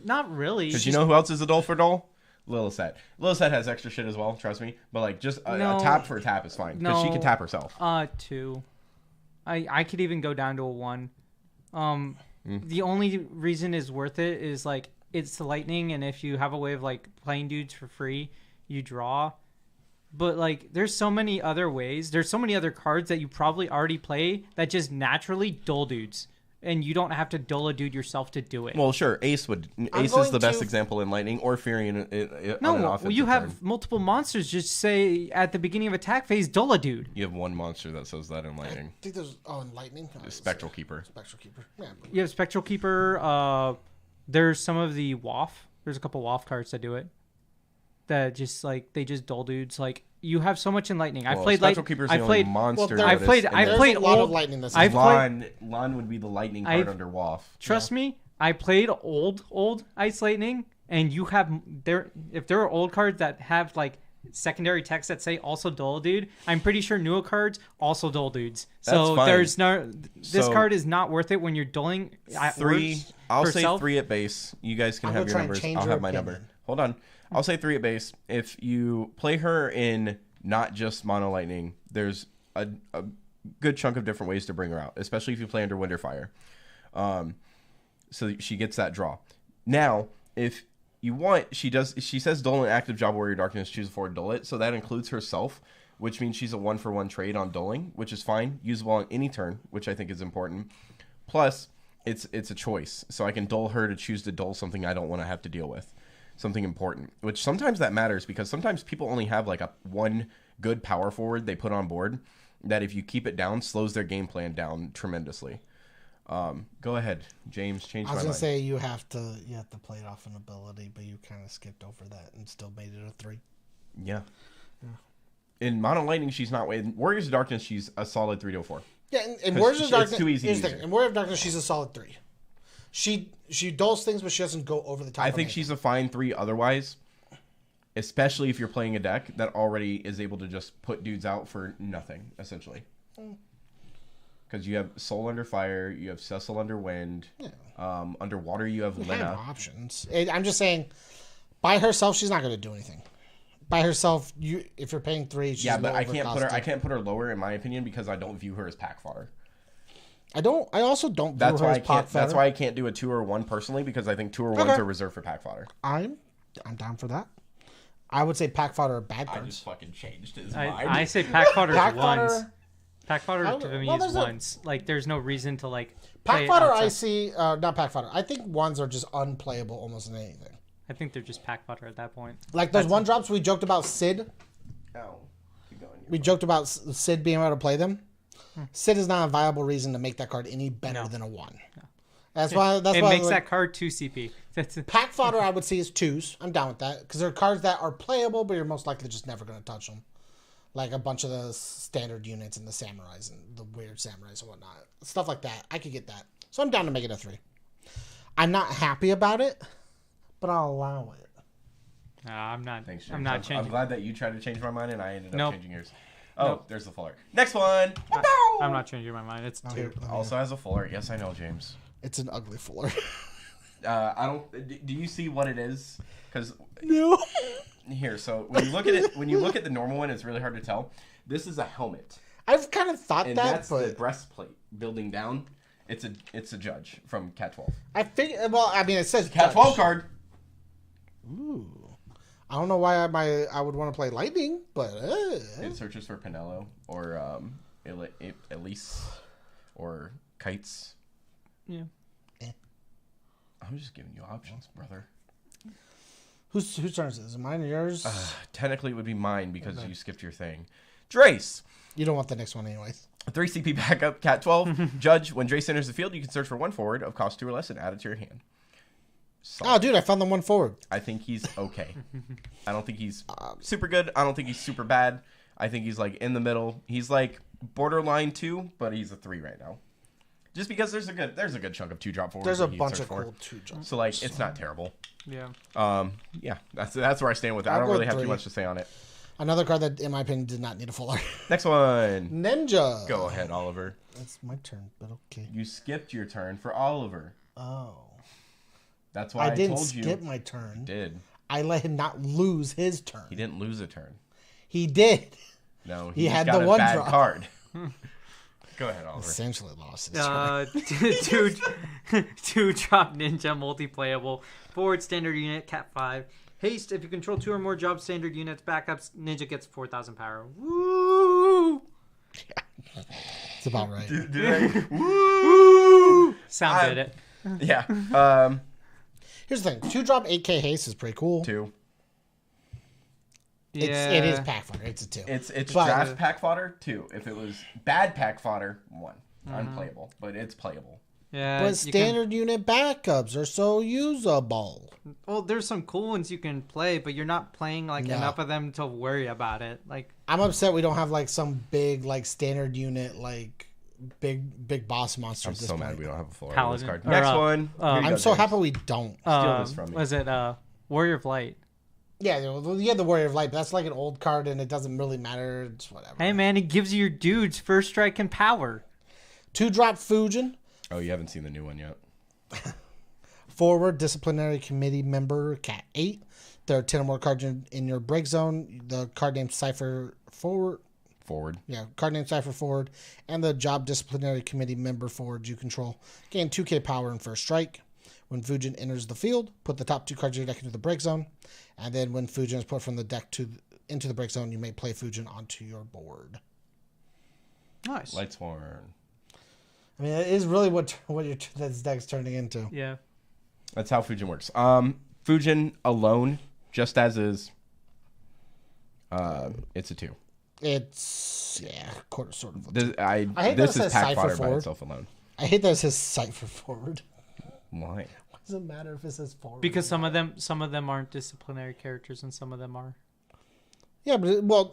Not really. Because you know who else is a dull for dull? Lilithette. Lilithette has extra shit as well, trust me. But like just a tap for a tap is fine. Because she can tap herself. 2. I could even go down to a 1. The only reason is worth it is like it's the lightning, and if you have a way of like playing dudes for free, you draw. But like there's so many other ways. There's so many other cards that you probably already play that just naturally dull dudes. And you don't have to dull a dude yourself to do it. Well, sure. Ace is the best example in lightning, or Fury on an offensive you have turn. multiple monsters. Just say at the beginning of attack phase, dull a dude. You have 1 monster that says that in lightning. I think there's in lightning. Spectral Keeper. Spectral Keeper. Yeah. You have Spectral Keeper. There's some of the WAF. There's a couple WAF cards that do it. That just like they just dull dudes. Like you have so much in lightning. I've played Spectral Keeper's the only monster. Well, I've played a lot old of lightning. This I've season. played- Lon would be the lightning card under WAF. Trust me, I played old Ice Lightning, and you have if there are old cards that have like secondary text that say also dull dude, I'm pretty sure newer cards also dull dudes. So fine. there's no this card is not worth it when you're dulling at 3. worst I'll for say self. 3 at base. You guys can I'm have gonna your try and numbers. change I'll your have my opinion. number. Hold on. I'll say 3 at base. If you play her in not just mono lightning, there's a good chunk of different ways to bring her out, especially if you play under Winterfire. So she gets that draw. Now, if you want, she says dull and active Job Warrior Darkness, choose 4 dull it. So that includes herself, which means she's a 1-for-1 trade on dulling, which is fine. Usable on any turn, which I think is important. Plus, it's a choice. So I can dull her to choose to dull something I don't want to have to deal with, something important. Which sometimes that matters because sometimes people only have like one good power forward they put on board that if you keep it down slows their game plan down tremendously. Go ahead, James. Change my mind. I was gonna say you have to play it off an ability, but you kind of skipped over that and still made it a 3. Yeah. In Mono Lightning, she's not. In Warriors of Darkness, she's a solid 3 to 4. Yeah, in Warriors of Darkness, it's too easy. In Warriors of Darkness, she's a solid 3. She dulls things, but she doesn't go over the top. I think she's a fine 3 otherwise, especially if you're playing a deck that already is able to just put dudes out for nothing, essentially. Because you have Soul Under Fire, you have Cecil Under Wind, Underwater you have Lena. Have options. I'm just saying, by herself, she's not going to do anything. By herself, if you're paying 3, she's but I can't put her lower in my opinion because I don't view her as pack fodder. I also don't view her as pack fodder. That's why I can't do a 2 or 1 personally because I think 2 or 1s are reserved for pack fodder. I'm down for that. I would say pack fodder are bad cards. I just fucking changed his mind. I say pack fodder is 1s. Pack fodder to me is 1s. Like, there's no reason to, like, pack fodder I see... not pack fodder. I think 1s are just unplayable almost in anything. I think they're just pack fodder at that point. Like those 1-drops we joked about Sid. Oh, keep going. We joked about Sid being able to play them. Sid is not a viable reason to make that card any better than a 1. No. That's why it makes that card 2 CP. Pack fodder I would see is 2s. I'm down with that. Because there are cards that are playable, but you're most likely just never going to touch them. Like a bunch of the standard units and the samurais and the weird samurais and whatnot. Stuff like that. I could get that. So I'm down to make it a 3. I'm not happy about it, but I'll allow it. I'm not. Thanks, I'm not changing. I'm glad that you tried to change my mind and I ended up changing yours. Oh, Nope. There's the fuller. Next one. I'm not changing my mind. It's 2. Also has a fuller. Yes, I know, James. It's an ugly fuller. I don't. Do you see what it is? Because No. here, so when you look at the normal one, it's really hard to tell. This is a helmet. I've kind of thought And that, that's but the breastplate building down. It's a judge from Cat 12. I figure. Well, I mean, it says Cat 12 card. Ooh. I don't know why I would want to play Lightning, but It searches for Pinello or Elise or Kites. Yeah. I'm just giving you options, brother. Whose turn is it? Is it mine or yours? Technically, it would be mine because you skipped your thing. Drace. You don't want the next one anyways. 3 CP backup, Cat 12. Judge, when Drace enters the field, you can search for 1 forward of cost 2 or less and add it to your hand. Oh, dude, I found the 1 forward. I think he's okay. I don't think he's super good. I don't think he's super bad. I think he's like in the middle. He's like borderline 2, but he's a 3 right now. Just because there's a good chunk of 2-drop forwards. There's a bunch of cool 2-drops. So like it's not terrible. Yeah. Yeah, that's where I stand with it. I don't really have too much to say on it. Another card that, in my opinion, did not need a fuller. Next one. Ninja. Go ahead, Oliver. That's my turn, but okay. You skipped your turn for Oliver. Oh. That's why I didn't told you. skip my turn. You did. I let him not lose his turn. He didn't lose a turn. He did. No, he just had got the a 1 bad drop. card. Go ahead, Oliver. Essentially lost his turn. 2 drop ninja multiplayable forward standard unit Cat 5 haste. If you control 2 or more job standard units backups, ninja gets 4,000 power. Woo! It's about right. Woo! Sound did it. Yeah. Here's the thing: 2-drop 8K haste is pretty cool. 2. It is pack fodder. It's a 2. It's draft pack fodder 2. If it was bad pack fodder 1, unplayable, but it's playable. Yeah, but standard unit backups are so usable. Well, there's some cool ones you can play, but you're not playing enough of them to worry about it. Like, I'm upset we don't have like some big like standard unit like big boss monster. I'm so mad we don't have a full Paladin. card. Or, Next one. I'm so happy we don't. Steal this from me. Was it Warrior of Light? Yeah, the Warrior of Light, but that's like an old card and it doesn't really matter. It's whatever. Hey man, it gives you your dudes first strike and power. 2-drop Fujin. Oh, you haven't seen the new one yet. Forward disciplinary committee member Cat 8. There are 10 or more cards in your break zone. The card name Cypher Forward. Yeah, card name Cypher Forward. And the job disciplinary committee member forward you control. Gain 2k power in first strike. When Fujin enters the field, put the top 2 cards of your deck into the break zone. And then when Fujin is put from the deck into the break zone, you may play Fujin onto your board. Nice. Lightsworn. I mean, it is really what this deck's turning into. Yeah. That's how Fujin works. Fujin alone, just as is, it's a 2. It's sort of. This hate this that it is says pack Cypher fodder by forward. itself alone. I hate that it says Cypher forward. Why? Why does it matter if it says forward? Because some of them aren't disciplinary characters and some of them are. Yeah, but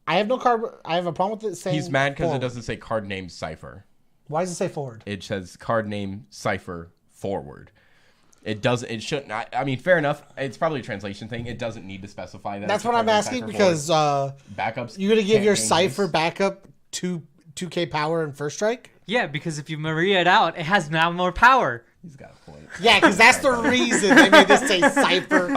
I have no card. I have a problem with it saying. He's mad because it forward. doesn't say card name Cypher. Why does it say forward? It says card name Cypher forward. It doesn't. It shouldn't. I mean, fair enough. It's probably a translation thing. It doesn't need to specify that. That's it's what I'm card name asking Cypher because backups. you're gonna give can't your change Cypher this. backup 2K power and first strike. Yeah, because if you Maria it out, it has now more power. He's got a point. Yeah, because that's the reason they made this say Cypher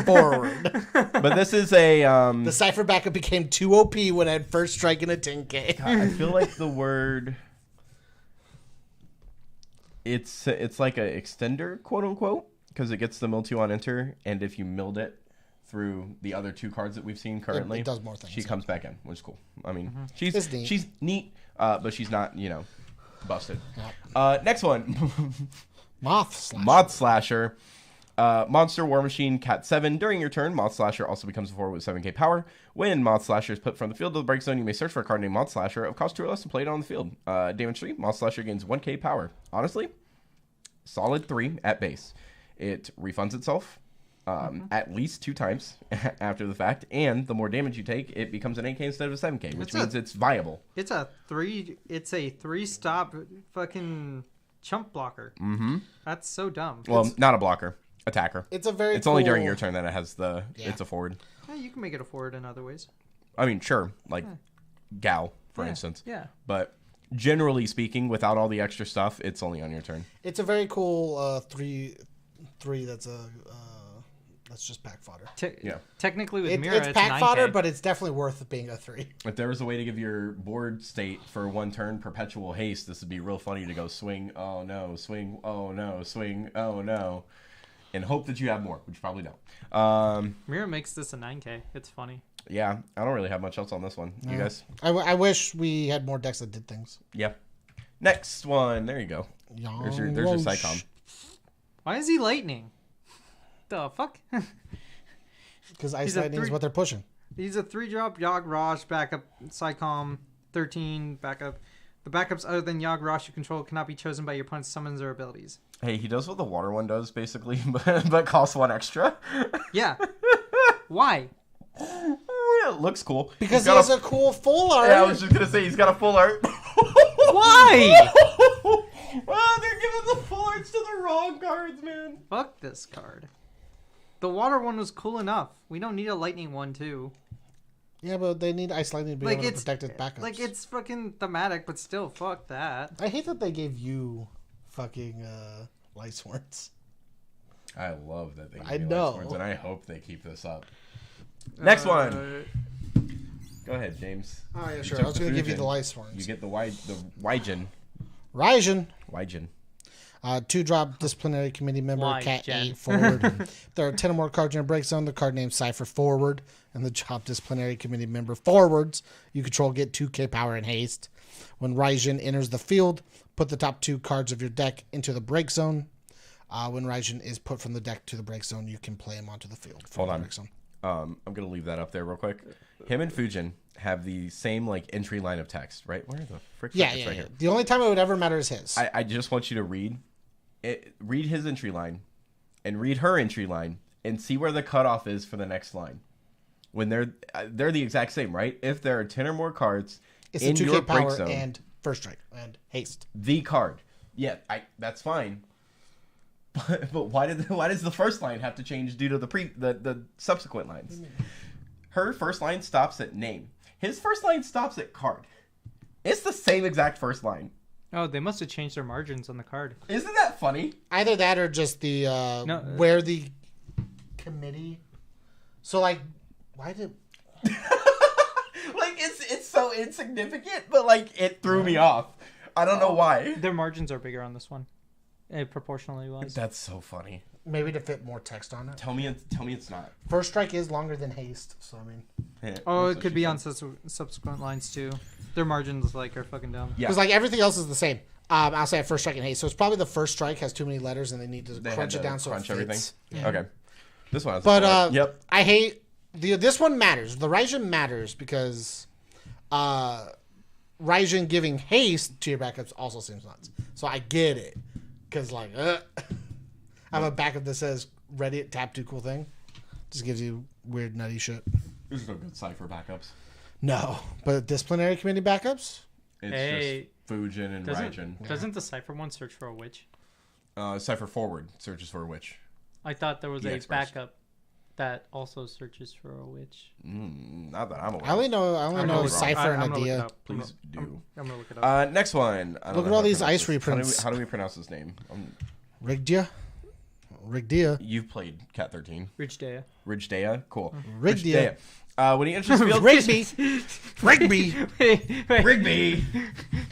forward. But this is a. The Cypher backup became 2 OP when it had first strike in a 10K. I feel like the word. It's like a extender, quote unquote, because it gets the mill 2 on enter, and if you milled it through the other 2 cards that we've seen currently, It does more things. she comes back in, which is cool. I mean, It's neat. she's neat, but she's not, busted. Next one, Moth Slash. Moth Slasher. Monster War Machine Cat 7. During your turn, Moth Slasher also becomes a forward with 7k power. When Moth Slasher is put from the field to the break zone, you may search for a card named Moth Slasher of cost 2 or less and play it on the field. Damage 3, Moth Slasher gains 1k power. Honestly, solid 3 at base. It refunds itself at least 2 times after the fact, and the more damage you take, it becomes an 8k instead of a 7k, which means it's viable. It's a 3-stop fucking chump blocker. Mm-hmm. That's so dumb. Well, not a blocker. Attacker. It's a very. It's only during cool- your turn that it has the. Yeah. It's a forward. Yeah, you can make it a forward in other ways. I mean, sure, like Gal, for instance. Yeah. But generally speaking, without all the extra stuff, it's only on your turn. It's a very cool 3. That's that's just pack fodder. Yeah. Technically, with Mira, It's pack 9K. fodder, but it's definitely worth being a 3. If there was a way to give your board state for 1 turn perpetual haste, this would be real funny to go swing, oh no, swing, oh no, swing, oh no, and hope that you have more, which you probably don't. Mira makes this a 9K. It's funny. Yeah, I don't really have much else on this one. You guys? I wish we had more decks that did things. Yeah. Next one. There you go. There's your Psycom. Why is he lightning? The fuck? Because Ice He's a Lightning is 3 what they're pushing. He's a 3-drop Yogg Rosh backup Psycom 13 backup. The backups other than Yogg Rosh you control cannot be chosen by your opponent's summons or abilities. Hey, he does what the water one does, basically, but costs 1 extra. Yeah. Why? It looks cool. Because He's he got has a cool full art. Yeah, I was just gonna say he's got a full art. Why? Oh, they're giving the full arts to the wrong cards, man. Fuck this card. The water one was cool enough. We don't need a lightning one too. Yeah, but they need Ice Lightning to be able to protect its backups. Like it's fucking thematic, but still, fuck that. I hate that they gave you fucking Light Swords. I love that they. I give me know. Light Swords, and I hope they keep this up. Next one. Go ahead, James. Oh yeah, You sure. took I was the going to give you Fujin. the Light Swords. You get the Wyjin. Raijin. 2-drop Disciplinary Committee member, Why, Cat Jen? 8 forward. There are 10 or more cards in your break zone. The card named Cypher forward, and the job Disciplinary Committee member forwards you control get 2k power and haste. When Raijin enters the field, put the top 2 cards of your deck into the break zone. When Raijin is put from the deck to the break zone, you can play him onto the field. From Hold the on. break zone. I'm gonna leave that up there real quick. Him and Fujin have the same entry line of text, right? Where the frick? Yeah, it's yeah, right yeah. here. The only time it would ever matter is his. I just want you to read his entry line, and read her entry line, and see where the cutoff is for the next line. When they're the exact same, right? If there are 10 or more cards It's in a 2k your break power zone, and first strike and haste. the card. Yeah, that's fine. But why does the first line have to change due to the subsequent lines? Her first line stops at name. His first line stops at card. It's the same exact first line. Oh, they must have changed their margins on the card. Isn't that funny? Either that or just the where the committee. So why did? It's so insignificant, but it threw me off. I don't know why. Their margins are bigger on this one, proportionally wise. That's so funny. Maybe to fit more text on it. Tell me it's not. First strike is longer than haste, so I mean. Yeah, Oh, that's it what could she be said. on subsequent lines too. Their margins are fucking dumb. Yeah. Because everything else is the same. I'll say First Strike and Haste. So it's probably the first strike has too many letters and they need to crunch it down so it fits. Everything. Yeah. Okay. This one has But yep. I hate this one matters. The Raijin matters because Raijin giving haste to your backups also seems nuts. So I get it. Because, like, I have a backup that says ready at tap 2 cool thing. Just gives you weird, nutty shit. There's no good Cypher backups. No. But disciplinary committee backups? It's just Fujin and Raijin. Doesn't the Cypher one search for a witch? Cypher forward searches for a witch. I thought there was a backup that also searches for a witch. Not that I'm aware. I only know Cypher and Adia. Please do. I'm gonna look it up. Next one. Look at all these ice reprints. How do we pronounce his name? Rigdia. You've played Cat 13. Ridgedea. Cool. Rigdia. When he enters the field, Rigby.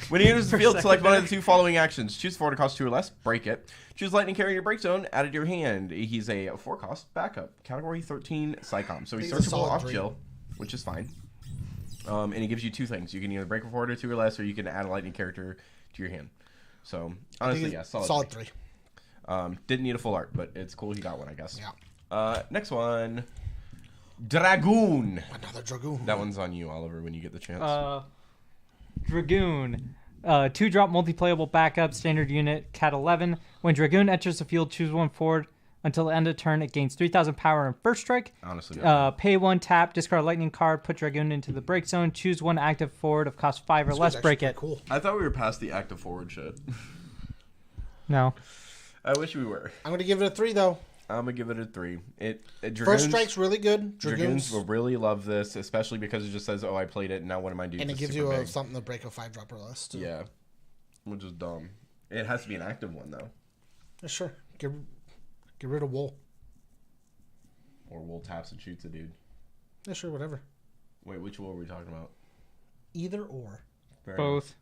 When he enters the field, select one of the 2 following actions. Choose forward to cost 2 or less. Break it. Choose Lightning Carrier Break Zone. Add it to your hand. He's a 4-cost backup. Category 13 Psycom. So he's searchable off Jill, which is fine. And he gives you 2 things. You can either break a forward to 2 or less, or you can add a Lightning Character to your hand. So honestly, yeah, solid 3. Didn't need a full art, but it's cool he got one, I guess. Yeah. Next one. Dragoon. Another Dragoon. That one's on you, Oliver, when you get the chance. Dragoon. 2-drop multiplayable backup, standard unit, Cat 11. When Dragoon enters the field, choose 1 forward. Until the end of turn, it gains 3,000 power and first strike. Honestly. Pay 1 tap, discard a lightning card, put Dragoon into the break zone, choose 1 active forward of cost 5 or less, break it. Cool. I thought we were past the active forward shit. No. I wish we were. I'm going to give it a 3, though. I'm going to give it a 3. First strike's really good. Dragoons will really love this, especially because it just says, oh, I played it, and now what am I doing? And it gives you something to break a 5-drop or less, too. Yeah. Which is dumb. It has to be an active one, though. Yeah, sure. Get rid of Wool. Or Wool taps and shoots a dude. Yeah, sure, whatever. Wait, which Wool are we talking about? Either or. Both.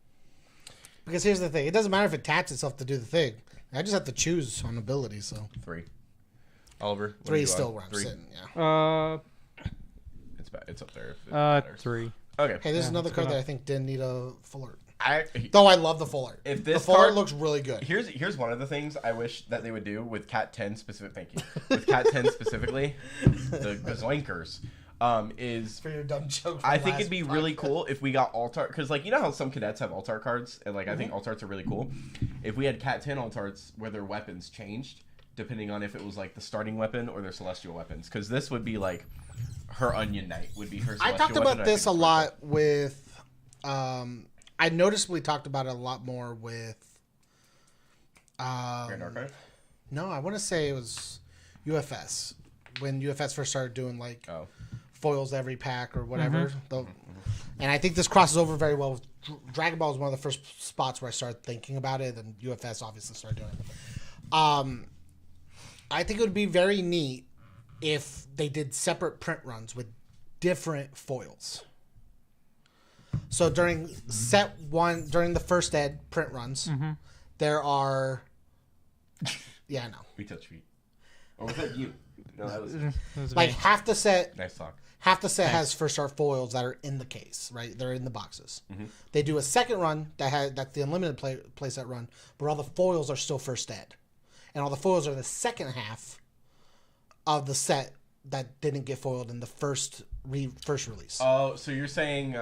Because here's the thing. It doesn't matter if it taps itself to do the thing. I just have to choose on ability, so. 3. Oliver? 3 is still where I'm sitting, yeah. It's up there. 3. Okay. Hey, there's another card that I think didn't need a full art. I love the full art. If this the full art looks really good. Here's one of the things I wish that they would do with Cat 10 specific. Thank you. With Cat 10 specifically, the Zoinkers, is for your dumb joke. I think it'd be really cool if we got alt art, because like you know how some cadets have alt art cards, and like I think alt arts are really cool. If we had Cat 10 alt arts where their weapons changed depending on if it was like the starting weapon or their celestial weapons, because this would be like her Onion Knight would be her. I talked about this a lot with. I noticeably talked about it a lot more with. Grand Archive? No, I want to say it was UFS when UFS first started doing like foils every pack or whatever. And I think this crosses over very well with Dragon Ball. Was one of the first spots where I started thinking about it, and UFS obviously started doing it. I think it would be very neat if they did separate print runs with different foils. So during set 1, during the first ed print runs, there are... Yeah, I know. We touch feet. Or was that you? No, that was like half the set... Nice talk. Half the set has first art foils that are in the case, right? They're in the boxes. They do a second run that's the unlimited playset run, where all the foils are still first ed. And all the foils are the second half of the set that didn't get foiled in the first release. Oh, so you're saying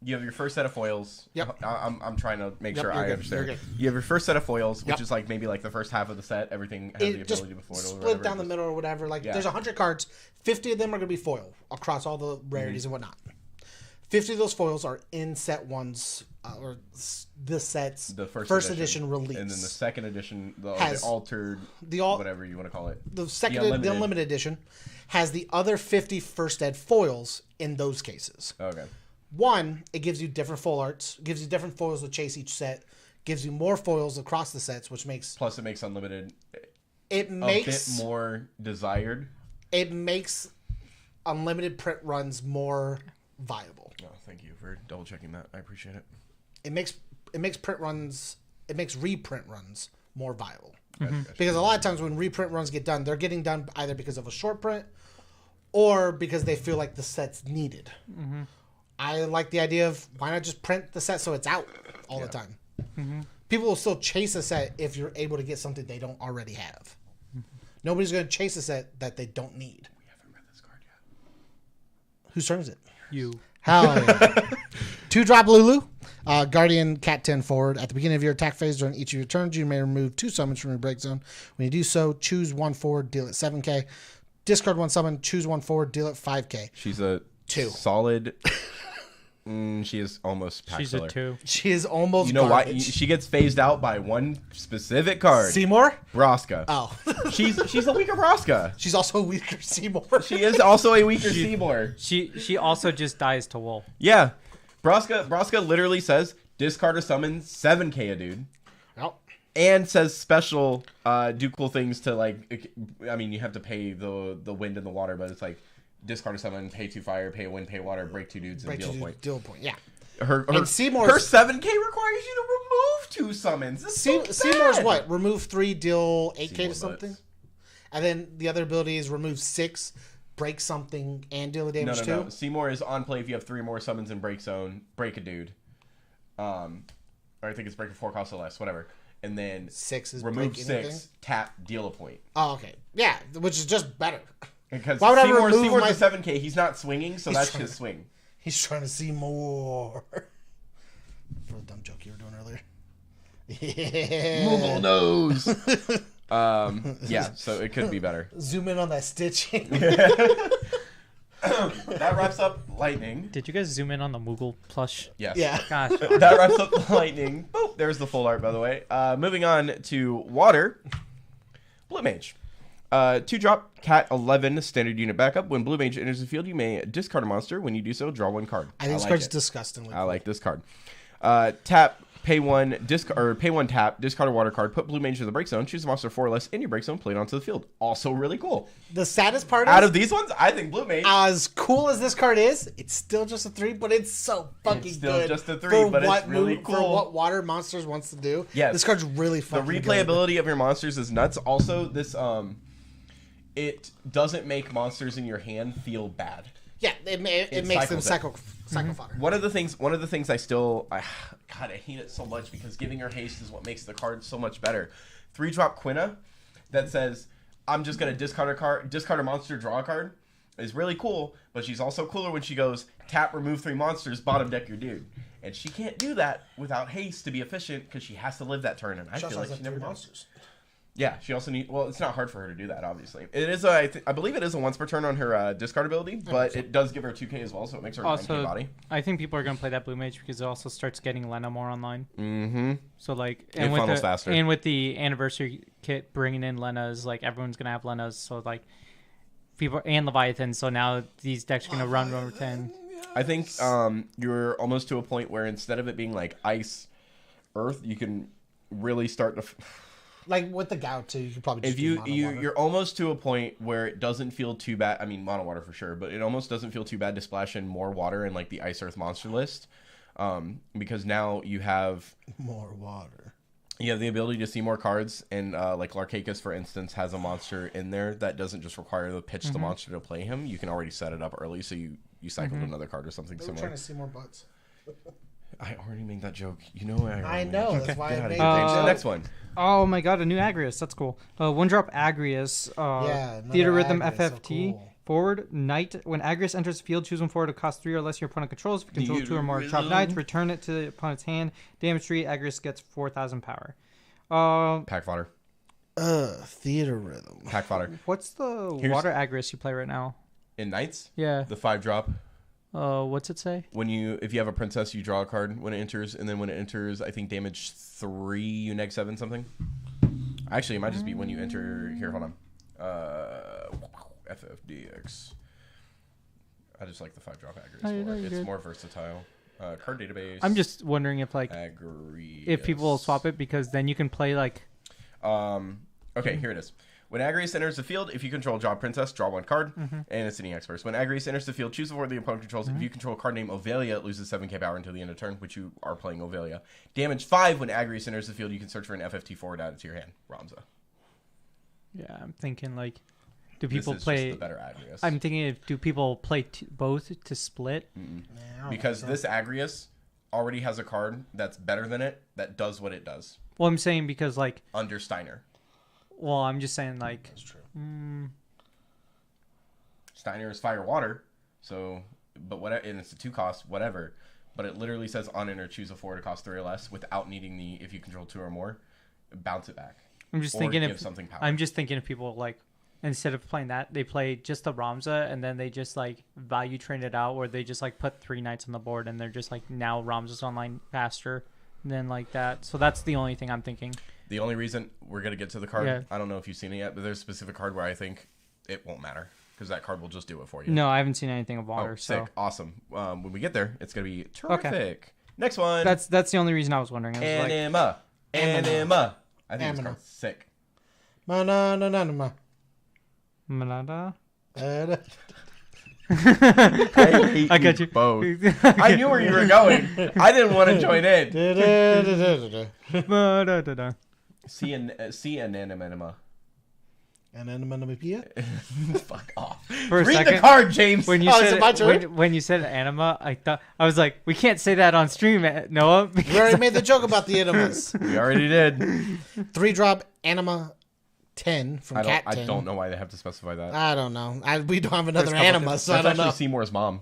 you have your first set of foils. Yep. I'm trying to make sure I understand. You're good. You have your first set of foils, which is like maybe like the first half of the set. Everything has the ability to be foiled. Split down the middle or whatever. Like there's 100 cards. 50 of them are going to be foil across all the rarities and whatnot. 50 of those foils are in set 1's or the set's the first edition release, and then the second edition, the altered, whatever you want to call it. The unlimited edition has the other 50 first ed foils in those cases. Okay. One, it gives you different full arts, gives you different foils to chase each set, gives you more foils across the sets, which makes... Plus it makes unlimited a bit more desired. It makes unlimited print runs more viable. Oh, thank you for double checking that. I appreciate it. It makes print runs... It makes reprint runs more viable. Gotcha. Because a lot of times when reprint runs get done, they're getting done either because of a short print or because they feel like the set's needed. I like the idea of why not just print the set so it's out all the time. People will still chase a set if you're able to get something they don't already have. Nobody's going to chase a set that they don't need. We haven't read this card yet. Whose turn is it? You. Hell yeah. 2-drop Lulu. Guardian Cat 10 forward. At the beginning of your attack phase during each of your turns, you may remove 2 summons from your break zone. When you do so, choose 1 forward, deal it 7k. Discard 1 summon, choose 1 forward, deal it 5k. She's a 2. solid. She is almost pack She's filler. a 2. She is almost You know garbage. why? She gets phased out by one specific card. Seymour? Braska. Oh. She's a weaker Braska. She's also a weaker Seymour. She is also a weaker Seymour. She also just dies to wool. Yeah. Braska literally says discard or summon 7k a dude. Well, And says special do cool things to like. I mean, you have to pay the wind and the water, but it's like discard or summon, pay 2 fire, pay a wind, pay water, break 2 dudes, and break deal a to point. deal a point. Yeah. Her Seymour's- 7k requires you to remove 2 summons. This is so Seymour's bad. what? Remove 3, deal 8k Seymour to something? butts. And then the other ability is remove 6, break something, and deal a damage too? No. Seymour is on play if you have 3 more summons in break zone. Break a dude. Or I think it's break a 4 cost or less, whatever. And then 6 is remove break 6, anything? tap, deal a point. Oh, okay. Yeah, which is just better. Because Why would I remove Seymour's my- a 7k. He's not swinging, so He's that's trying his to- swing. He's trying to see more. For the dumb joke you were doing earlier. Yeah. Moogle knows. Yeah, so it could be better. Zoom in on that stitching. That wraps up Lightning. Did you guys zoom in on the Moogle plush? Yes. Yeah. Gosh. That wraps up Lightning. Boop, there's the full art, by the way. Moving on to Water. Blue Mage. 2-drop Cat 11 standard unit backup. When Blue Mage enters the field, you may discard a monster. When you do so, draw 1 card. I think this like card's it. disgustingly I like this card. Tap, pay 1, pay 1 tap, discard a water card, put Blue Mage in the break zone, choose a monster 4 or less in your break zone, play it onto the field. Also really cool. The saddest part is, Out of these ones, I think Blue Mage. as cool as this card is, it's still just a 3, but it's so fucking It's still good. just a 3, for but it's what really For cool. what Water Monsters wants to do. Yes. This card's really The fucking good. replayability of your monsters is nuts. Also, this it doesn't make monsters in your hand feel bad. Yeah, it makes them cycles cycle fodder. One of the things God, I hate it so much because giving her haste is what makes the card so much better. 3-drop Quina that says, I'm just gonna discard a monster, draw a card, is really cool, but she's also cooler when she goes, tap, remove 3 monsters, bottom deck your dude. And she can't do that without haste to be efficient because she has to live that turn, and I feel like she never does. monsters. Yeah, she also needs. Well, it's not hard for her to do that. Obviously, it is. I believe it is a once per turn on her discard ability, but it does give her 2k as well, so it makes her a 9k Also, body. I think people are gonna play that Blue Mage because it also starts getting Lena more online. Mm-hmm. So like, It funnels faster. And with the anniversary kit bringing in Lenas, like everyone's gonna have Lenas. So like, people and Leviathan. So now these decks are gonna run over 10. I think you're almost to a point where instead of it being like ice, earth, you can really start to. Like with the Gout too, you could probably just If do mono water. you're almost to a point where it doesn't feel too bad. I mean, mono water for sure, but it almost doesn't feel too bad to splash in more water in like the ice earth monster list, because now you have more water. You have the ability to see more cards, and like Larcacus, for instance, has a monster in there that doesn't just require the pitch the monster to play him. You can already set it up early, so you cycle to another card or something They were similar. trying to see more butts. I already made that joke. You know I know. That's why Get I out of made here. that The joke. next one. Oh my god, a new Agrius. That's cool. 1-drop Agrius. Yeah, another Theater Rhythm Agrius, so FFT. cool. Forward, Knight. When Agrius enters the field, choose 1 forward to cost 3 or less your opponent controls. If you control 2 or more drop Knights, return it to the opponent's hand. Damage 3, Agrius gets 4,000 power. Pack fodder. Theater Rhythm. Pack fodder. What's the Here's- water Agrius you play right now? In Knights, Yeah. the 5-drop. What's it say? If you have a princess, you draw a card when it enters, and then when it enters, I think damage 3, you neg 7 something. Actually, it might just be when you enter. Here, hold on. FFDX. I just like the 5-drop Agrius Oh, more. you're It's good. more versatile. Card database. I'm just wondering if like Agrius. if people will swap it because then you can play like Okay, here it is. When Agrius enters the field, if you control Draw Princess, draw 1 card, and it's any experts. When Agrius enters the field, choose a word the opponent controls. If you control a card named Ovelia, it loses 7k power until the end of turn, which you are playing Ovelia. Damage 5 when Agrius enters the field, you can search for an FFT forward added to your hand. Ramza. yeah. I'm thinking like, do This people is play? just the better Agrius. I'm thinking if do people play both to split? Because this Agrius already has a card that's better than it that does what it does. Well, I'm saying because like under Steiner. Well, I'm just saying like. That's true. Steiner is fire water, so but what and it's a 2 cost whatever, but it literally says on enter choose a forward to cost 3 or less without needing the if you control 2 or more, bounce it back. I'm just or thinking give if something power. I'm just thinking if people like instead of playing that they play just the Ramza and then they just like value train it out where they just like put 3 knights on the board and they're just like now Ramza's online faster than like that. So that's the only thing I'm thinking. The only reason we're gonna get to the card, Yeah. I don't know if you've seen it yet, but there's a specific card where I think it won't matter because that card will just do it for you. No, I haven't seen anything of water. Oh, so sick, awesome. When we get there, it's gonna be terrific. Okay. Next one. That's the only reason I was wondering. I was Anima. Anima. I think this card's sick. Manada. Manada. I got you both. I knew where you were going. I didn't want to join in. See an anima. Fuck off. For a Read second, the card, James. When you said anima, I was like, we can't say that on stream, Noah. We already made the joke about the animas. We already did. 3-drop anima 10 from Cat 10. I don't know why they have to specify that. I don't know. We don't have another anima, so I don't know. That's actually Seymour's mom.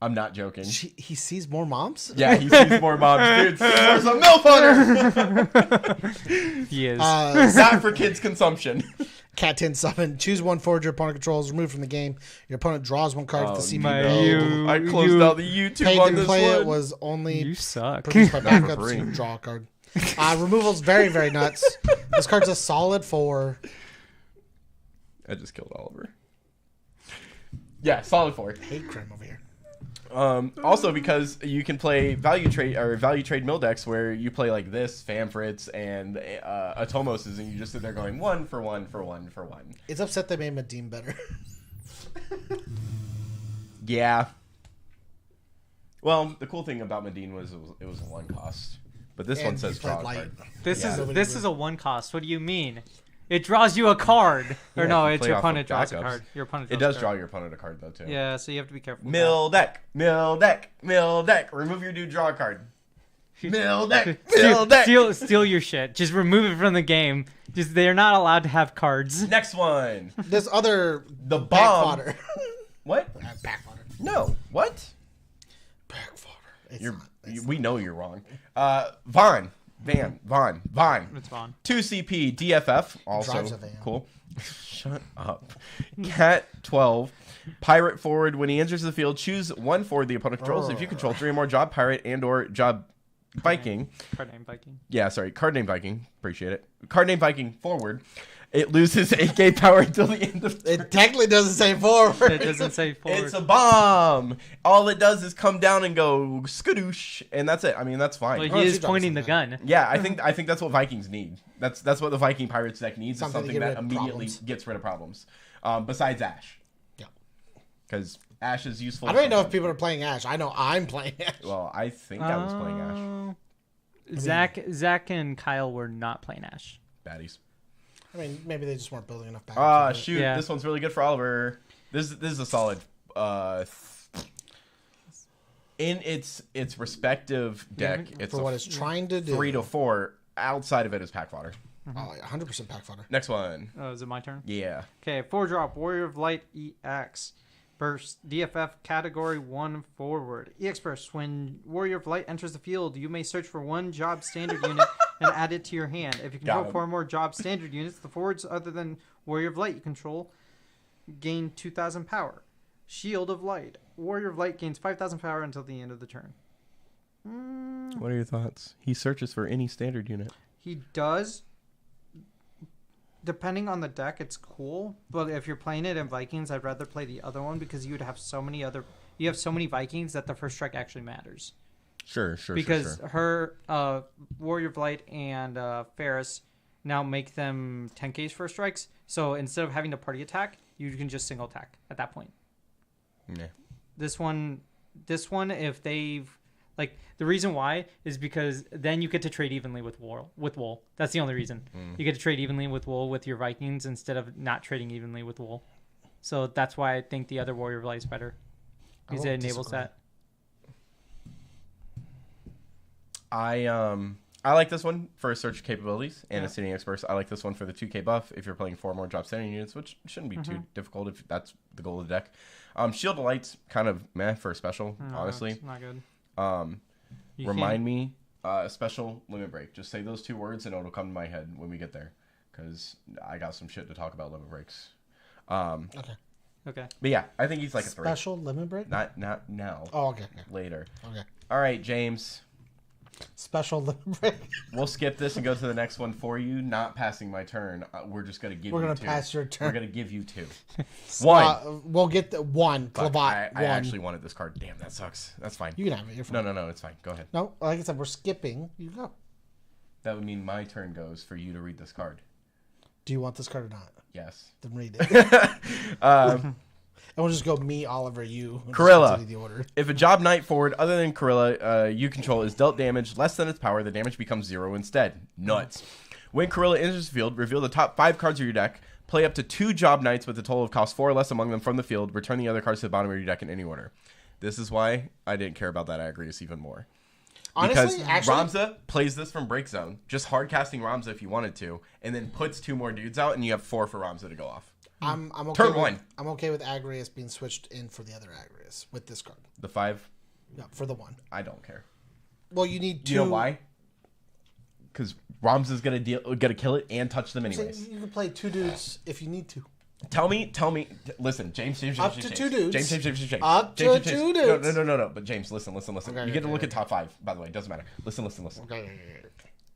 I'm not joking. He sees more moms? Yeah, he sees more moms. Dude, Seymour's a MILF hunter! He is. Not for kids' consumption. Cat 10 summon. Choose one forward your opponent controls. Removed from the game. Your opponent draws one card with the CP. I closed out the YouTube Paid on to this play one. it was only You suck. produced by backups. free. You draw a card. Removal's very, very nuts. This card's a solid 4. I just killed Oliver. Yeah, solid 4. Hate crime over here. Also, because you can play value trade mill decks where you play like this, Famfritz and Atomoses, and you just sit there going 1 for 1 for 1 for 1. It's upset they made Medine better. Yeah. Well, the cool thing about Medine was it was a 1 cost, but this one says draw a card. This is a 1 cost. What do you mean? It draws you a card. Or no, it's your opponent draws a card. Your opponent draws it does a draw card. your opponent a card though too. Yeah, so you have to be careful. Mill deck. Remove your dude, draw a card. Mill deck. Steal your shit. Just remove it from the game. Just they're not allowed to have cards. Next one. This other The bomb. fodder. What? Back fodder. No. What? Back fodder. We know you're wrong. Vaughn. It's Vaughn. 2 CP DFF. Also Drives a van. cool. Shut up. Cat 12. Pirate forward. When he enters the field, choose one forward the opponent controls. If you control 3 or more, job pirate and or job Viking. Card name Viking. Yeah, sorry. Card name Viking. Appreciate it. Card name Viking forward. It loses 8k power until the end of the turn. It technically doesn't say forward. It doesn't say forward. It's a bomb. All it does is come down and go skadoosh, and that's it. I mean, that's fine. Well, he is pointing the gun. Yeah, I think that's what Vikings need. That's what the Viking Pirates deck needs. Is something that immediately gets rid of problems. Besides Ash. Yeah. Because Ash is useful. I don't even know if people are playing Ash. I know I'm playing Ash. Well, I think I was playing Ash. Zach and Kyle were not playing Ash. Baddies. I mean, maybe they just weren't building enough back. Shoot. Yeah. This one's really good for Oliver. This is a solid. In its respective deck, it's for what it's trying to do. 3 to 4. Outside of it is pack fodder. Oh, 100% pack fodder. Next one. Oh, is it my turn? Yeah. Okay, 4-drop Warrior of Light EX. Burst DFF category 1 forward. EX burst. When Warrior of Light enters the field, you may search for one job standard unit and add it to your hand. If you control 4 more job standard units, the forwards other than Warrior of Light you control gain 2,000 power. Shield of Light. Warrior of Light gains 5,000 power until the end of the turn. What are your thoughts? He searches for any standard unit. He does. Depending on the deck, it's cool. But if you're playing it in Vikings, I'd rather play the other one because you would have so many you have so many Vikings that the first strike actually matters. Sure. Because her Warrior of Light and Ferris now make them 10Ks first strikes. So instead of having to party attack, you can just single attack at that point. Yeah. This one, if they've the reason why is because then you get to trade evenly with Wool. That's the only reason. You get to trade evenly with Wool with your Vikings instead of not trading evenly with Wool. So that's why I think the other Warrior of Light is better. Because it enables that. I I like this one for search capabilities and ascending experts. I like this one for the 2k buff if you're playing 4 more drop standing units, which shouldn't be too difficult if that's the goal of the deck. Shield of Light's kind of meh for a special, honestly. It's not good. Remind me, special limit break. Just say those 2 words and it'll come to my head when we get there, because I got some shit to talk about limit breaks. Okay. But yeah, I think he's like a 3. Special limit break? Not now. Oh, okay. Later. Okay. All right, James. Special limit break. We'll skip this and go to the next one for you. Not passing my turn. We're just going to give you 2. We're going to pass your turn. We're going to give you 2. 1. We'll get the 1. Fuck, I one. actually wanted this card. Damn, that sucks. That's fine. You can have it. You're fine. No, it's fine. Go ahead. No, like I said, we're skipping. You go. That would mean my turn goes for you to read this card. Do you want this card or not? Yes. Then read it. And we'll just go me, Oliver, you. Corilla. The order. If a job knight forward other than Corilla you control is dealt damage less than its power, the damage becomes 0 instead. Nuts. When Corilla enters the field, reveal the top 5 cards of your deck. Play up to 2 job knights with a total of cost 4 or less among them from the field. Return the other cards to the bottom of your deck in any order. This is why I didn't care about that Agrius even more. Honestly, because Ramza plays this from Break Zone, just hard casting Ramza if you wanted to, and then puts 2 more dudes out, and you have 4 for Ramza to go off. I'm okay Turn 1. I'm okay with Agrius being switched in for the other Agrius with this card. The 5? Yeah, for the 1. I don't care. Well, you need 2. You know why? Because Ramza's gonna kill it and touch them anyways. You can play 2 dudes if you need to. Tell me. Listen, James. Up to 2 dudes. James. Up to 2 dudes. No. But James, listen. Okay, You get to look at top 5. By the way, it doesn't matter. Listen. Okay.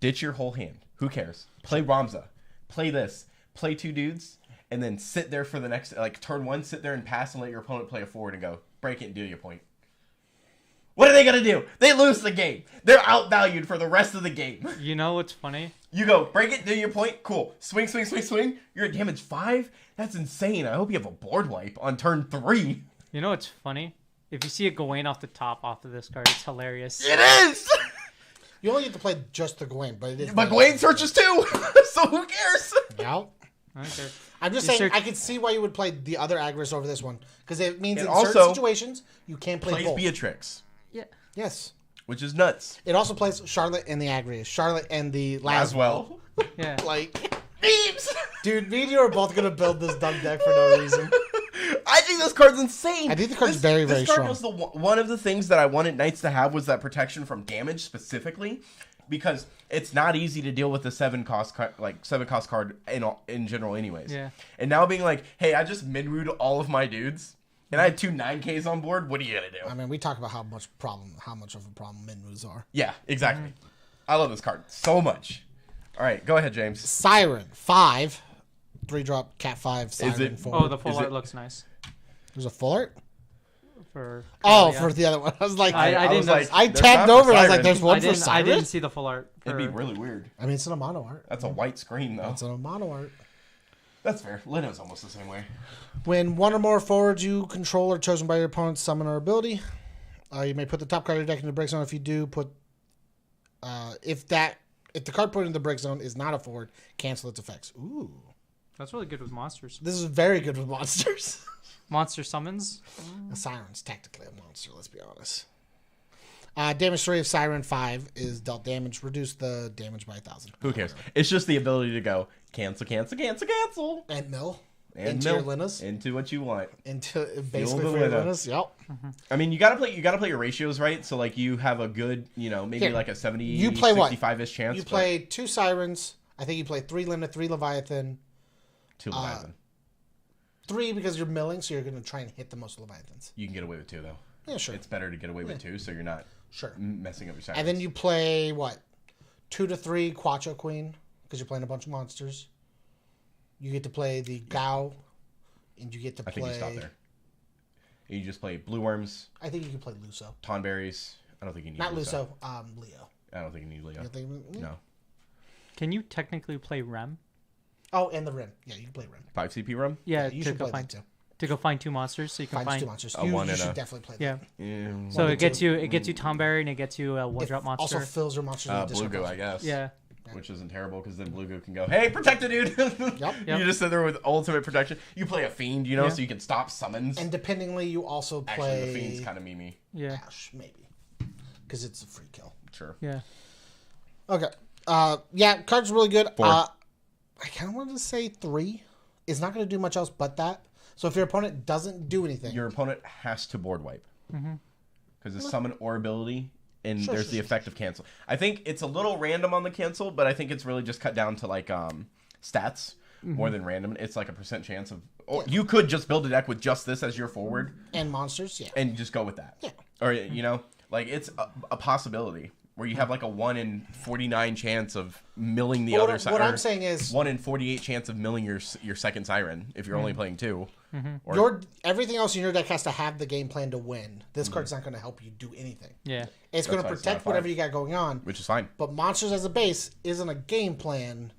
Ditch your whole hand. Who cares? Play Ramza. Play this. Play 2 dudes. And then sit there for the next, like, turn 1, sit there and pass and let your opponent play a forward and go, break it and deal your point. What are they going to do? They lose the game. They're outvalued for the rest of the game. You know what's funny? You go, break it, do your point, cool. Swing. You're at damage 5? That's insane. I hope you have a board wipe on turn 3. You know what's funny? If you see a Gawain off the top off of this card, it's hilarious. It is! You only get to play just the Gawain, but it is. But Gawain searches too, so who cares? Yeah. Okay. I'm just saying, I could see why you would play the other Agrius over this one. Because it means in also certain situations, you can't play plays both. Beatrix. Yeah. Yes. Which is nuts. It also plays Charlotte and the Agrius. Charlotte and the Laswell. Yeah. Like, Memes! dude, me and you are both going to build this dumb deck for no reason. I think this card's insane. I think the card's very, very strong. This card was one of the things that I wanted Knights to have was that protection from damage specifically. Because it's not easy to deal with the 7 cost card in general anyways. Yeah. And now being like, hey, I just mid-root all of my dudes, and I had 2 9Ks on board, what are you going to do? I mean, we talk about how much of a problem min-moves are. Yeah, exactly. I love this card so much. All right, go ahead, James. Siren, 5. 3-drop, Cat 5, Siren, it- 4. Oh, the full art looks nice. There's a full art? For for the other one. I was like, I didn't was know- like, I there's tabbed not for over and I was like, Siren. there's one I for didn't, Siren? I didn't see the full art. For, It'd be really weird. I mean, it's in a mono art. That's a white screen, though. It's in a mono art. That's fair. Lino's almost the same way. When 1 or more forwards you control are chosen by your opponent's summon or ability, you may put the top card of your deck into the break zone. If you do, put if the card put in the break zone is not a forward, cancel its effects. Ooh, That's really good with monsters. this is very good with monsters. Monster summons. A Siren's technically a monster. Let's be honest. Damage 3 of Siren 5 is dealt damage. Reduce the damage by 1,000. Who cares? It's just the ability to go cancel. And mill. And into your Linus. Into what you want. Into basically the for your Lina. Linus. Yep. I mean, you gotta play your ratios right. So like you have a good, maybe Here, like a 70, you play what? 65-ish chance. You play 2 Sirens. I think you play 3 Lina, 3 Leviathan. 2 Leviathan. 3 because you're milling, so you're going to try and hit the most Leviathans. You can get away with 2 though. Yeah, sure. It's better to get away with 2, so you're not messing up your sirens. And then you play, 2 to 3 Quattro Queen, because you're playing a bunch of monsters. You get to play the Gao, and you get to play... I think you stop there. You just play Blue Worms. I think you can play Luso. Tonberries. I don't think you need Not Luso. Luso, Leo. I don't think you need Leo. No. Can you technically play Rem? Oh, and the Rim. Yeah, you can play Rim. 5 CP Rum? Yeah, you to should go play find that too. to go find 2 monsters, so you can Find find 2 monsters. a You, one you and should a- definitely play Yeah. that. Yeah. So One it and gets 2. you Tomberry and it gets you a 1-drop monster. Also fills your monsters with Blue additional Goo, cost. I guess. Yeah. Which isn't terrible because then Blue Goo can go, hey, protect a dude. Yep. You just sit there with ultimate protection. You play a fiend, Yeah. so you can stop summons. And dependingly, you also play... Actually, the fiend's kind of memey. Yeah. Ash, maybe. Because it's a free kill. Sure. Yeah. Okay. Yeah, card's really good. 4. I kind of wanted to say 3. It's not going to do much else but that. So if your opponent doesn't do anything, Your opponent has to board wipe. Because it's summon or ability, and there's the effect of cancel. I think it's a little random on the cancel, but I think it's really just cut down to like stats more than random. It's like a % chance of. Or you could just build a deck with just this as your forward and monsters, yeah, and just go with that. Yeah. Or like it's a possibility where you have like a 1 in 49 chance of milling the other side. What I'm saying is 1 in 48 chance of milling your second siren if you're only playing 2. Or everything else in your deck has to have the game plan to win. This card's not going to help you do anything. Yeah. It's going to protect whatever you got going on, which is fine. But monsters as a base isn't a game plan.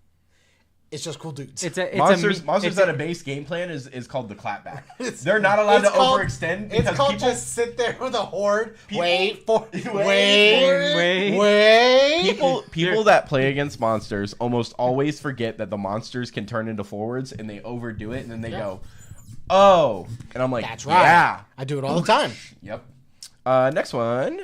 It's just cool dudes. Monsters at a base game plan is called the clapback. They're not allowed to overextend. It's called just sit there with a horde. Wait. People that play against monsters almost always forget that the monsters can turn into forwards, and they overdo it, and then they go, "Oh," and I'm like, "That's right." Yeah, I do it all the time. Yep. Next one.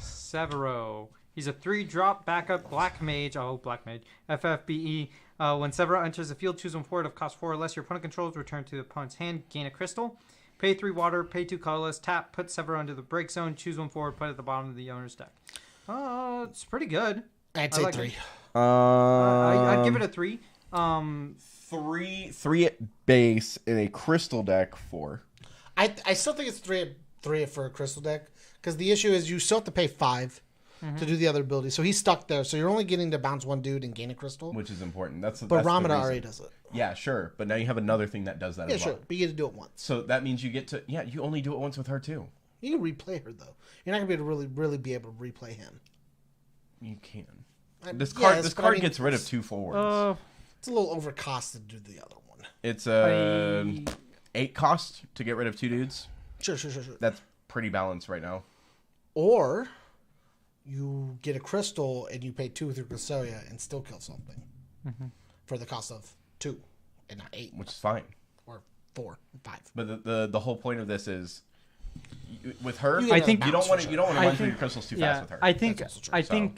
Severo. He's a 3-drop backup black mage. Oh, black mage. FFBE. When Severo enters the field, choose one forward of cost 4 or less. Your opponent controls, return to the opponent's hand, gain a crystal. Pay 3 water, pay 2 colorless, tap, put Severo into the break zone, choose one forward, put it at the bottom of the owner's deck. It's pretty good. I'd say like 3. I'd give it a 3. 3 at base in a crystal deck 4. I still think it's 3 for a crystal deck because the issue is you still have to pay 5. To do the other ability. So he's stuck there. So you're only getting to bounce one dude and gain a crystal. Which is important. But Ramada already does it. Yeah, sure. But now you have another thing that does that as well. Yeah, sure. But you get to do it once. So that means you get to... Yeah, you only do it once with her, too. You can replay her, though. You're not going to be able to really be able to replay him. You can. This card gets rid of 2 forwards. It's a little overcost to do the other one. It's 8 cost to get rid of 2 dudes. Sure. That's pretty balanced right now. Or... you get a crystal and you pay 2 through Custodian and still kill something for the cost of 2 and not 8, which is fine, or 4, 5. But the whole point of this is with her. I think you don't want to run through your crystals too fast with her. I think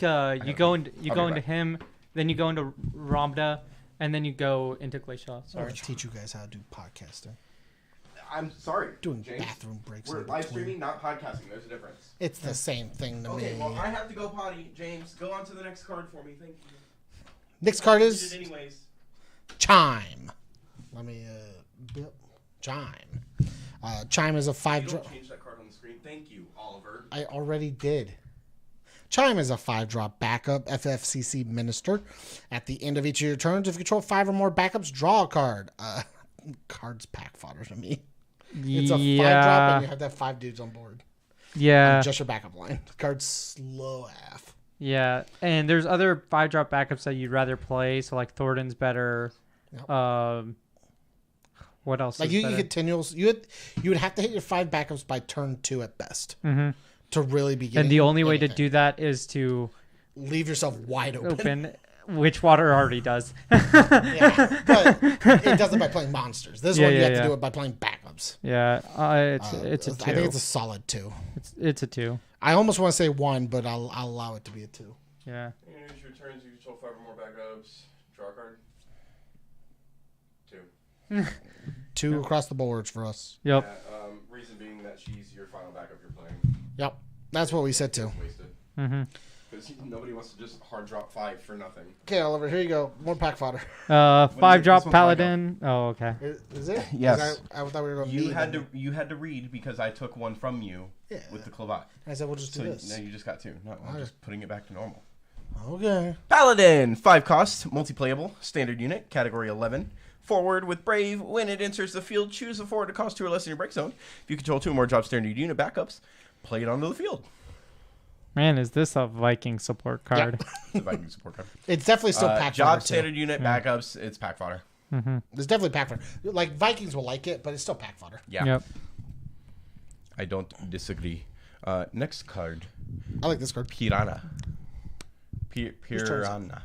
you go into him, then you go into Ramda, and then you go into Glacial. Sorry, I'll teach you guys how to do podcasting. I'm sorry. Doing James, bathroom breaks. We're live streaming, not podcasting. There's a difference. It's the same thing to me. Okay, well, I have to go potty. James, go on to the next card for me. Thank you. Next card is anyways. Chime. Let me Chime. Chime is a 5-drop. Change that card on the screen. Thank you, Oliver. I already did. Chime is a 5-drop backup FFCC minister. At the end of each of your turns, if you control 5 or more backups, draw a card. Card's pack fodder to me. It's a 5-drop and you have to have 5 dudes on board. Yeah. Just your backup line. The card's slow AF. Yeah, and there's other 5-drop backups that you'd rather play. So like Thornton's better. Yep. What else? Like you continuals. You would have to hit your 5 backups by turn 2 at best to really be. And the only way to do that is to leave yourself wide open. Which water already does. Yeah, but it does it by playing monsters. This one you have to do it by playing backups. Yeah, it's a 2. I think it's a solid 2. It's a 2. I almost want to say 1, but I'll allow it to be a 2. Yeah. Use your turns. You control 5 or more backups. Draw a card. 2. 2 across the boards for us. Yep. Yeah, reason being that she's your final backup you're playing. Yep. That's what we said too. Wasted. Because nobody wants to just hard drop 5 for nothing. Okay, Oliver, here you go. More pack fodder. 5-drop paladin. Oh, okay. Is it? Yes. I thought we were going. You had to read because I took one from you with the clavat. I said we'll just do this. No, you just got 2. No, I'm just putting it back to normal. Okay. Paladin, 5 cost, multi-playable, standard unit, category 11. Forward with Brave. When it enters the field, choose a forward to cost 2 or less in your break zone. If you control 2 or more drop standard unit backups, play it onto the field. Man, is this a Viking support card? Yeah. It's a Viking support card. It's definitely still pack fodder. Job standard unit backups, it's pack fodder. It's definitely pack fodder. Like, Vikings will like it, but it's still pack fodder. Yeah. Yep. I don't disagree. Next card. I like this card. Piranha. Piranha?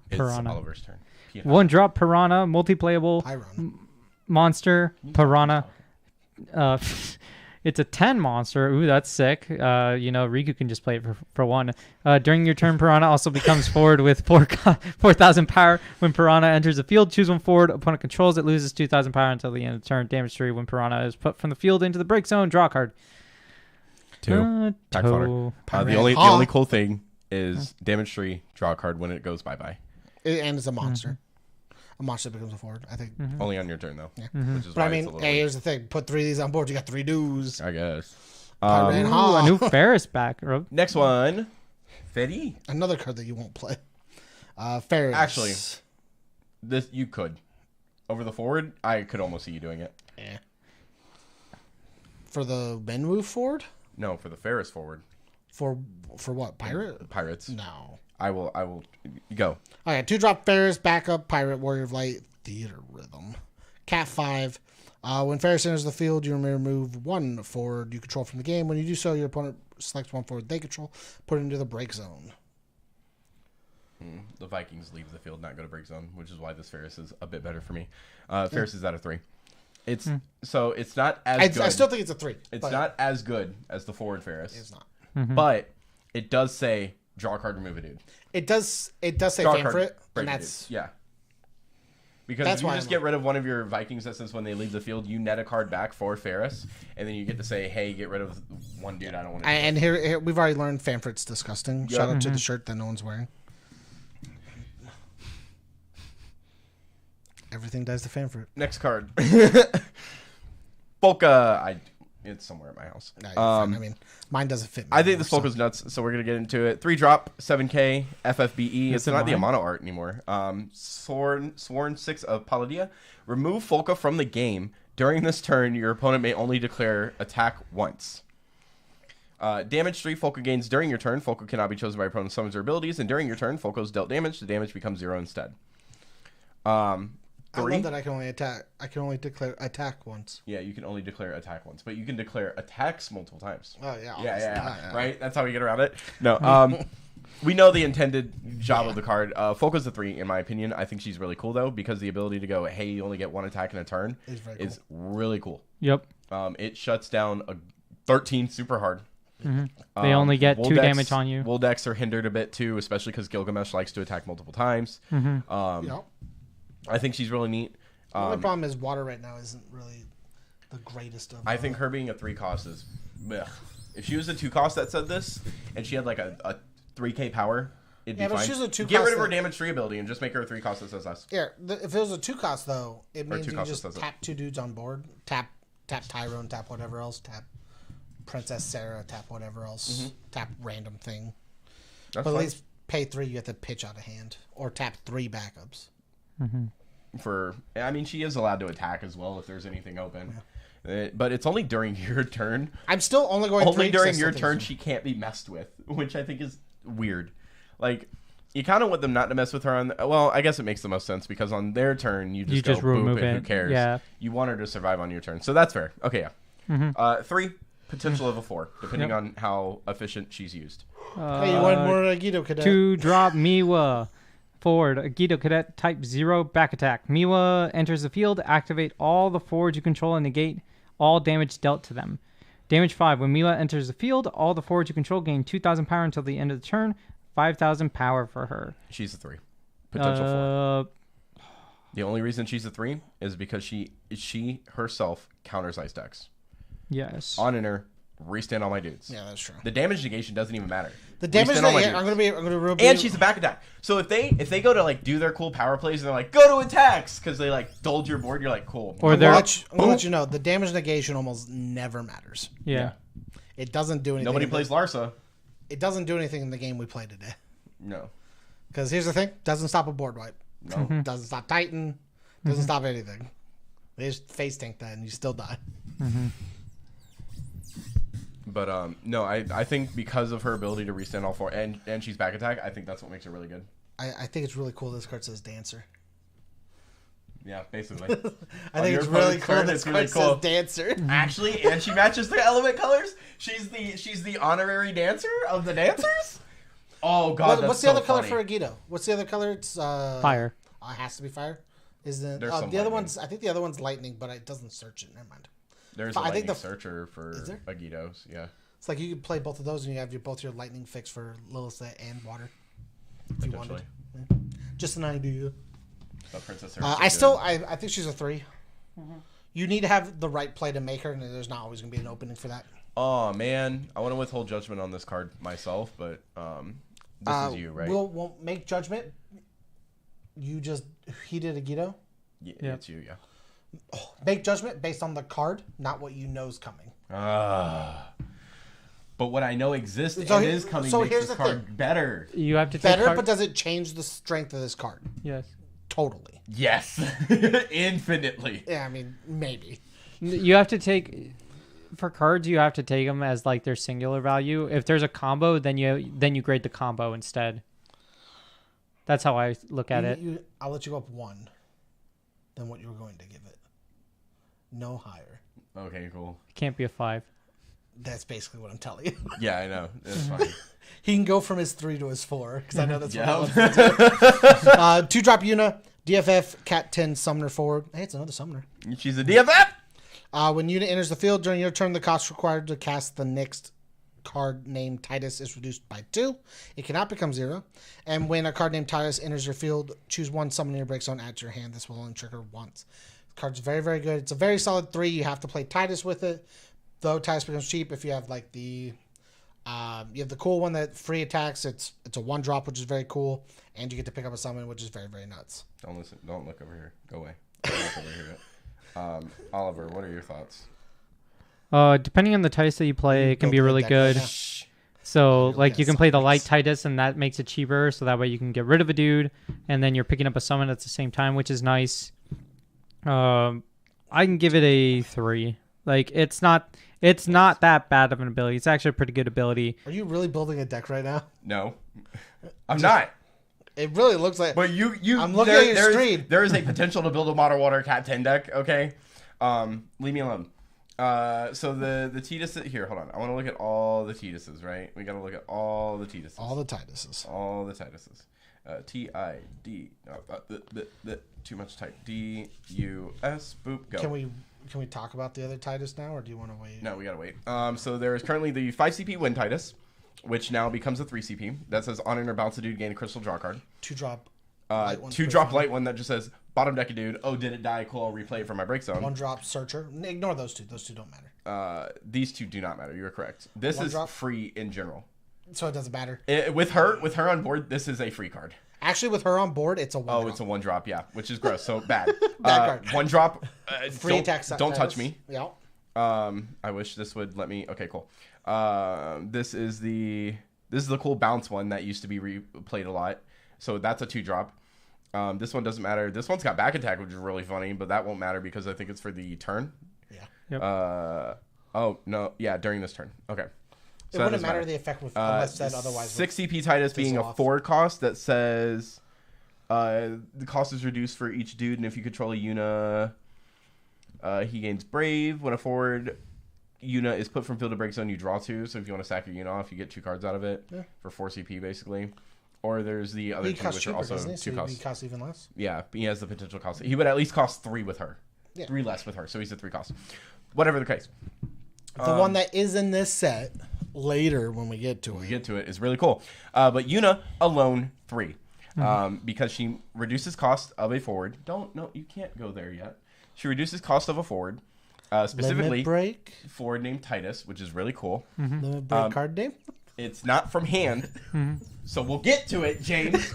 It's Oliver's turn. Piranha. 1-drop Piranha, multi-playable Piranha. monster Piranha. It's a 10 monster. Ooh, that's sick. Riku can just play it for 1. During your turn, Piranha also becomes forward with 4,000 power. When Piranha enters the field, choose one forward. Opponent controls it, loses 2,000 power until the end of the turn. Damage 3 when Piranha is put from the field into the break zone. Draw a card. 2. Pack fodder. The only cool thing is damage 3, draw a card when it goes bye-bye. And it's a monster. A monster becomes a forward, I think. Only on your turn, though. Yeah. Which is But I mean, here's the thing. Put 3 of these on board, you got 3 dudes. I guess. A new Ferris back. Next one. Fetty. Another card that you won't play. Ferris. Actually, this you could. Over the forward, I could almost see you doing it. Yeah. For the Benwu forward? No, for the Ferris forward. For what? Pirates. No. I will go. All right, 2-drop Ferris, backup, Pirate, Warrior of Light, Theater Rhythm. Cat 5. When Ferris enters the field, you may remove 1 forward you control from the game. When you do so, your opponent selects 1 forward they control, put it into the break zone. The Vikings leave the field, not go to break zone, which is why this Ferris is a bit better for me. Ferris is out of 3. It's so it's not as good. I still think it's a 3. It's not as good as the forward Ferris. It's not. But it does say draw a card, remove a dude. It does say favorite, and that's yeah. Because if you just get rid of one of your Vikings that says when they leave the field, you net a card back for Ferris, and then you get to say, hey, get rid of one dude I don't want to. And here we've already learned Fanfrit's disgusting. Yep. Shout out to the shirt that no one's wearing. Everything dies to Fanfrit. Next card. Polka. It's somewhere at my house. No, I mean, mine doesn't fit me. I think this Polka's nuts, so we're going to get into it. 3-drop, 7K, FFBE. It's not the Amano art anymore. Sworn 6 of Palladia. Remove Folka from the game. During this turn, your opponent may only declare attack once. Damage 3, Folka gains during your turn. Folka cannot be chosen by your opponent's summons or abilities, and during your turn, Folka's dealt damage. The damage becomes 0 instead. 3. I love that I can only attack. I can only declare attack once. Yeah, you can only declare attack once, but you can declare attacks multiple times. Oh yeah. Yeah. Right? That's how we get around it. No. We know the intended job of the card. Folka's a 3, in my opinion. I think she's really cool though, because the ability to go, hey, you only get 1 attack in a turn is really cool. Yep. It shuts down a 13 super hard. They only get 2 damage on you. Wool decks are hindered a bit too, especially because Gilgamesh likes to attack multiple times. Yep. I think she's really neat. The only problem is water right now isn't really the greatest of. I think her being a 3 cost is. Ugh. If she was a 2 cost that said this, and she had like a 3K power, it'd be fine. She's a 2 Get rid of her damage 3 ability and just make her a 3 cost that says us. Yeah, if it was a 2 cost though, it means you just tap 2 dudes on board, tap Tyrone, tap whatever else, tap Princess Sarah, tap whatever else, tap random thing. But at least pay 3, you have to pitch out a hand, or tap 3 backups. I mean, she is allowed to attack as well if there's anything open. But it's only during your turn. I'm still only going 3 during your turn. She can't be messed with, which I think is weird. Like, you kind of want them not to mess with her on. Well, I guess it makes the most sense because on their turn you just remove it. Who cares? Yeah. You want her to survive on your turn, so that's fair. Okay, yeah. 3, potential of a 4, depending on how efficient she's used. Hey, you want more Agito Cadet? 2-drop Miwa. Forward, Agito Cadet, type 0, back attack. Miwa enters the field, activate all the forwards you control and negate all damage dealt to them. Damage 5, when Miwa enters the field, all the forwards you control gain 2,000 power until the end of the turn, 5,000 power for her. She's a 3. Potential 4. The only reason she's a 3 is because she herself counters ice decks. Yes. On enter, restand all my dudes. Yeah, that's true. The damage negation doesn't even matter. The damage negation, I'm gonna and she's a back attack. So if they go to like do their cool power plays and they're like go to attacks because they like doled your board, you're like cool. Or I'm gonna let you know the damage negation almost never matters. Yeah. It doesn't do anything. Nobody plays Larsa. It doesn't do anything in the game we play today. No. Because here's the thing: doesn't stop a board wipe. No. Doesn't stop Titan. Doesn't stop anything. They just face tank that and you still die. But no, I think because of her ability to restand all 4 and she's back attack, I think that's what makes her really good. I think it's really cool this card says Dancer. Yeah, basically. I think it's really cool this card says Dancer. Actually, and she matches the element colors. She's the honorary dancer of the dancers. Oh god, what's the other color for Agito? What's the other color? It's fire. It has to be fire. Is the the other one's? I think the other one's lightning, but it doesn't search it. Never mind. There's a I think lightning searcher for Is there? Agitos. Yeah. It's like you can play both of those, and you have both your lightning fix for Lilith and water. If you wanted. Yeah. Just an idea. But Princess I think she's a 3. Mm-hmm. You need to have the right play to make her, and there's not always going to be an opening for that. Oh man, I want to withhold judgment on this card myself, but this is you, right? We'll make judgment. You just heated a Gito. Yeah, it's you, yeah. Make judgment based on the card, not what you know's coming. But what I know exists So and is coming makes here's this the card thing. better. You have to take Better, but does it change the strength of this card? Yes. Totally. Yes, infinitely. Yeah, I mean, maybe. You have to take for cards. You have to take them as like their singular value. If there's a combo, then you grade the combo instead. That's how I look at it. I'll let you go up 1 than what you were going to give it. No higher. Okay, cool. It can't be a 5. That's basically what I'm telling you. Yeah, I know. That's funny. He can go from his 3 to his 4 because I know that's what Yeah. he wants to do. 2-drop Yuna, DFF, Cat 10, Summoner forward. Hey, it's another Summoner. She's a DFF. When Yuna enters the field during your turn, the cost required to cast the next card named Titus is reduced by 2. It cannot become 0. And when a card named Titus enters your field, choose 1 summon your break zone, add to your hand. This will only trigger once. The card's very, very good. It's a very solid 3. You have to play Titus with it. Though Titus becomes cheap if you have like the you have the cool one that free attacks. It's a 1-drop, which is very cool, and you get to pick up a summon, which is very, very nuts. Don't listen. Don't look over here. Go away. Don't look over here. Oliver, what are your thoughts? Depending on the Titus that you play, it can be really good. Right So, like, you can play the light Titus, and that makes it cheaper. So that way you can get rid of a dude, and then you're picking up a summon at the same time, which is nice. I can give it a 3. Like, it's not that bad of an ability. It's actually a pretty good ability. Are you really building a deck right now? No, I'm not. It really looks like. But you. I'm looking at your screen. There is a potential to build a Modern Water Cat 10 deck. Okay, leave me alone. So the Tituses here. Hold on. I want to look at all the Tituses. Right. We got to look at all the Tituses. All the Tituses. All the Tituses. TID. Too much type. DUS. Boop. Go. Can we talk about the other Titus now, or do you want to wait? No, we gotta wait. So there is currently the 5 CP Wind Titus, which now becomes a 3 CP. That says on enter bounce a dude, gain a crystal, draw a card. 2-drop. 2-drop light one that just says bottom deck a dude. Oh, did it die? Cool. I'll replay it from my break zone. 1-drop searcher. Ignore those 2. Those 2 don't matter. These 2 do not matter. You're correct. This is free in general. So it doesn't matter. With her on board, this is a free card. Actually, with her on board, it's a 1-drop. Oh, it's a 1-drop, yeah, which is gross. So bad. Bad card. 1-drop. Free attack. Don't touch me. Yeah. I wish this would let me. Okay, cool. This is the cool bounce one that used to be replayed a lot. So that's a 2-drop. This one doesn't matter. This one's got back attack, which is really funny, but that won't matter because I think it's for the turn. Yeah. Yep. Oh no, yeah, during this turn. Okay. So it wouldn't matter the effect with unless said otherwise. 6 CP Titus being a 4 cost that says the cost is reduced for each dude, and if you control a Yuna, he gains Brave. When a forward Yuna is put from field to break zone, you draw 2. So if you want to sack your Yuna off, you get 2 cards out of it for 4 CP basically. Or there's the other 2, which are also 2 costs. He costs even less. Yeah, he has the potential cost. He would at least cost 3 with her. Yeah. 3 less with her, so he's a 3 cost. Whatever the case. The one that is in this set later when we get to it is really cool. But Yuna alone 3. Because she reduces cost of a forward. You can't go there yet. She reduces cost of a forward. Specifically, Limit break forward named Titus, which is really cool. Limit break card name. It's not from hand, so we'll get to it, James.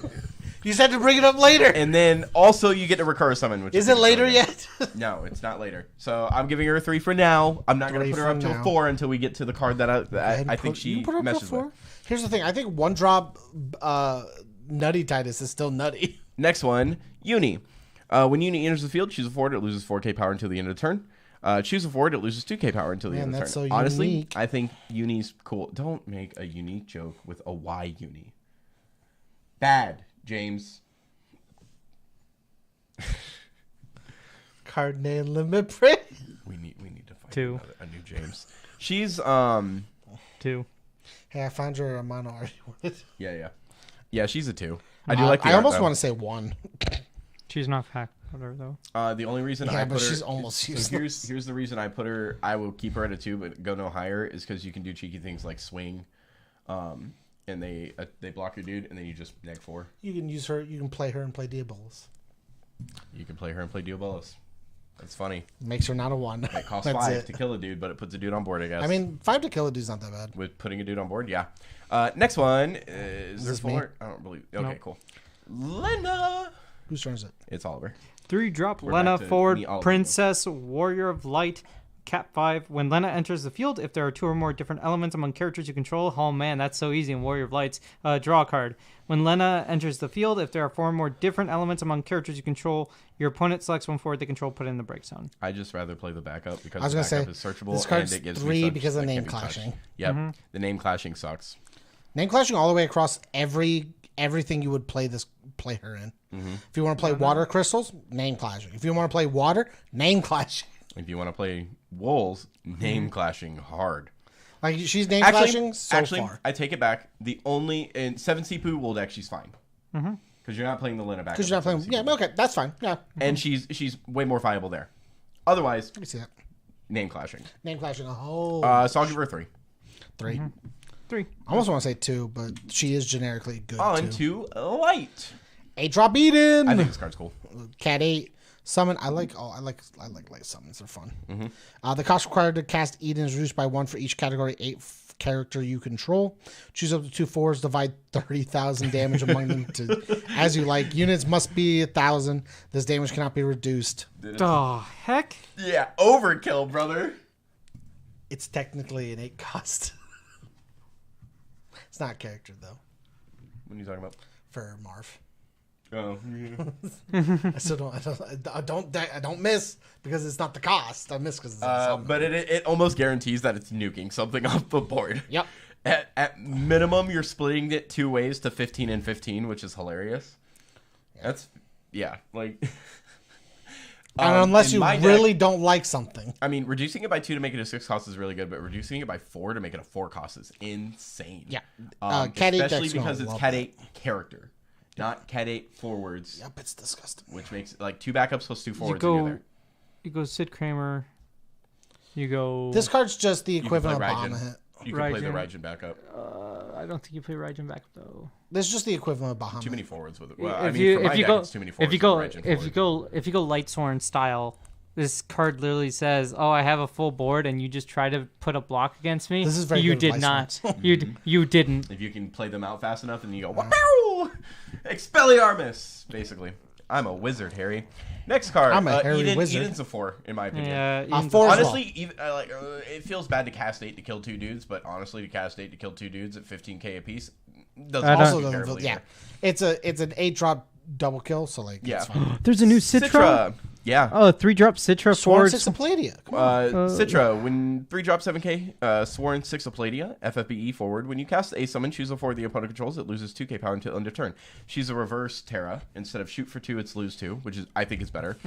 You said to bring it up later. And then also you get to recur summon, which is it later yet? No, it's not later. So I'm giving her a 3 for now. I'm not going to put her up to a 4 until we get to the card that I think she meshes with. Here's the thing. I think 1-drop Nutty Titus is still nutty. Next one, Uni. When Uni enters the field, choose a forward. It loses 4k power until the end of the turn. Choose a forward. It loses 2k power until the end of the turn. So honestly, unique. I think Uni's cool. Don't make a unique joke with a Y Uni. Bad, James. Card name limit break. We need to find 2. a new James. She's 2. Hey, I found your mono already. Yeah, she's a 2. I do like. I almost want to say 1. She's not put her though. The only reason I Yeah, put but her, she's almost so useless. here's the reason I put her. I will keep her at a 2, but go no higher. Is because you can do cheeky things like swing, and they block your dude, and then you just neg 4. You can use her. You can play her and play Diabolos. You can play her and play Diabolos. That's funny. Makes her not a 1. It costs That's 5 to kill a dude, but it puts a dude on board, I guess. I mean, 5 to kill a dude's not that bad. With putting a dude on board, yeah. Next one is this me? I don't believe. Okay, Nope. cool. Lena. Whose turn is it? It's Oliver. 3-drop We're Lena back to forward, me, all of you. Princess, Warrior of Light, Cap 5. When Lena enters the field, if there are 2 or more different elements among characters you control, oh man, that's so easy in Warrior of Lights, draw a card. When Lena enters the field, if there are 4 or more different elements among characters you control, your opponent selects one forward they control, put it in the break zone. I just rather play the backup because I was the gonna say, backup is searchable this card's and it gives 3 me such because of that name can't be touched. clashing. Yep, the name clashing sucks. Name clashing all the way across everything you would play her in. If you want to play water crystals, name clashing. If you want to play water, name clashing. If you want to play wolves, name clashing hard. Like she's name clashing so far. I take it back. The only in 7 Sipu Wool deck, she's fine. Because you're not playing the Lena backup. Because you're not playing. in 7 Yeah, Sipu. okay, that's fine. Yeah, And she's way more viable there. Otherwise, let me see that. name clashing. Name clashing a whole So I'll give her a 3. 3. 3. I almost want to say 2, but she is generically good. On too. to light. 8-drop Eden. I think this card's cool. Cat 8 summon. I like light summons. They're fun. The cost required to cast Eden is reduced by 1 for each category 8 character you control. Choose up to 2 4s. Divide 30,000 damage among them to as you like. Units must be 1,000. This damage cannot be reduced. Oh, heck? Yeah, overkill, brother. It's technically an 8 cost. It's not a character though. What are you talking about? For Marv. Oh, I still don't. I don't miss because it's not the cost. I miss because it's not something. but it almost guarantees that it's nuking something off the board. Yep. At minimum, you're splitting it 2 ways to 15 and 15, which is hilarious. That's like. And unless you in my really deck, don't like something. I mean, reducing it by 2 to make it a 6 cost is really good, but reducing it by 4 to make it a 4 cost is insane. Yeah. Especially Cat 8 deck's gonna because it's love Cat that. 8 character, not Cat 8 forwards, Yep, it's disgusting. which makes like 2 backups plus 2 forwards. You and go, you're there. you go Sid Kramer. You go. This card's just the You can play equivalent of Raijin. Bahamut hit. You can play the Raijin. Raijin backup. I don't think you play Raijin back though. This is just the equivalent of Bahamut. Too many forwards with it. Well, If I mean, you for my if you deck, go it's too many forwards. if you go with Raijin if you forward. go if you go Lightsworn style, this card literally says, "Oh, I have a full board," and you just try to put a block against me. This is very You good did not. Lightsworns. You didn't. If you can play them out fast enough, and you go, wow, Expelliarmus, basically. I'm a wizard, Harry. Next card. I'm a hairy wizard. Eden's a 4, in my opinion. Yeah. Ian's- 4 as well. Honestly, it feels bad to cast 8 to kill 2 dudes, but honestly, to cast 8 to kill 2 dudes at 15k apiece doesn't I don't- Also also doesn't feel, yeah. It's an 8-drop double kill, so like Yeah. it's fine. There's a new Citra. Citra. Yeah. Oh, 3-drop Citra Sworn forward. 6 of Palladia. Come on. Citra, when 3 drop 7k, Sworn 6 of Palladia, FFBE forward. When you cast a summon, choose a forward the opponent controls, it loses 2k power until end of turn. She's a reverse Terra. Instead of shoot for 2, it's lose 2, which is I think is better.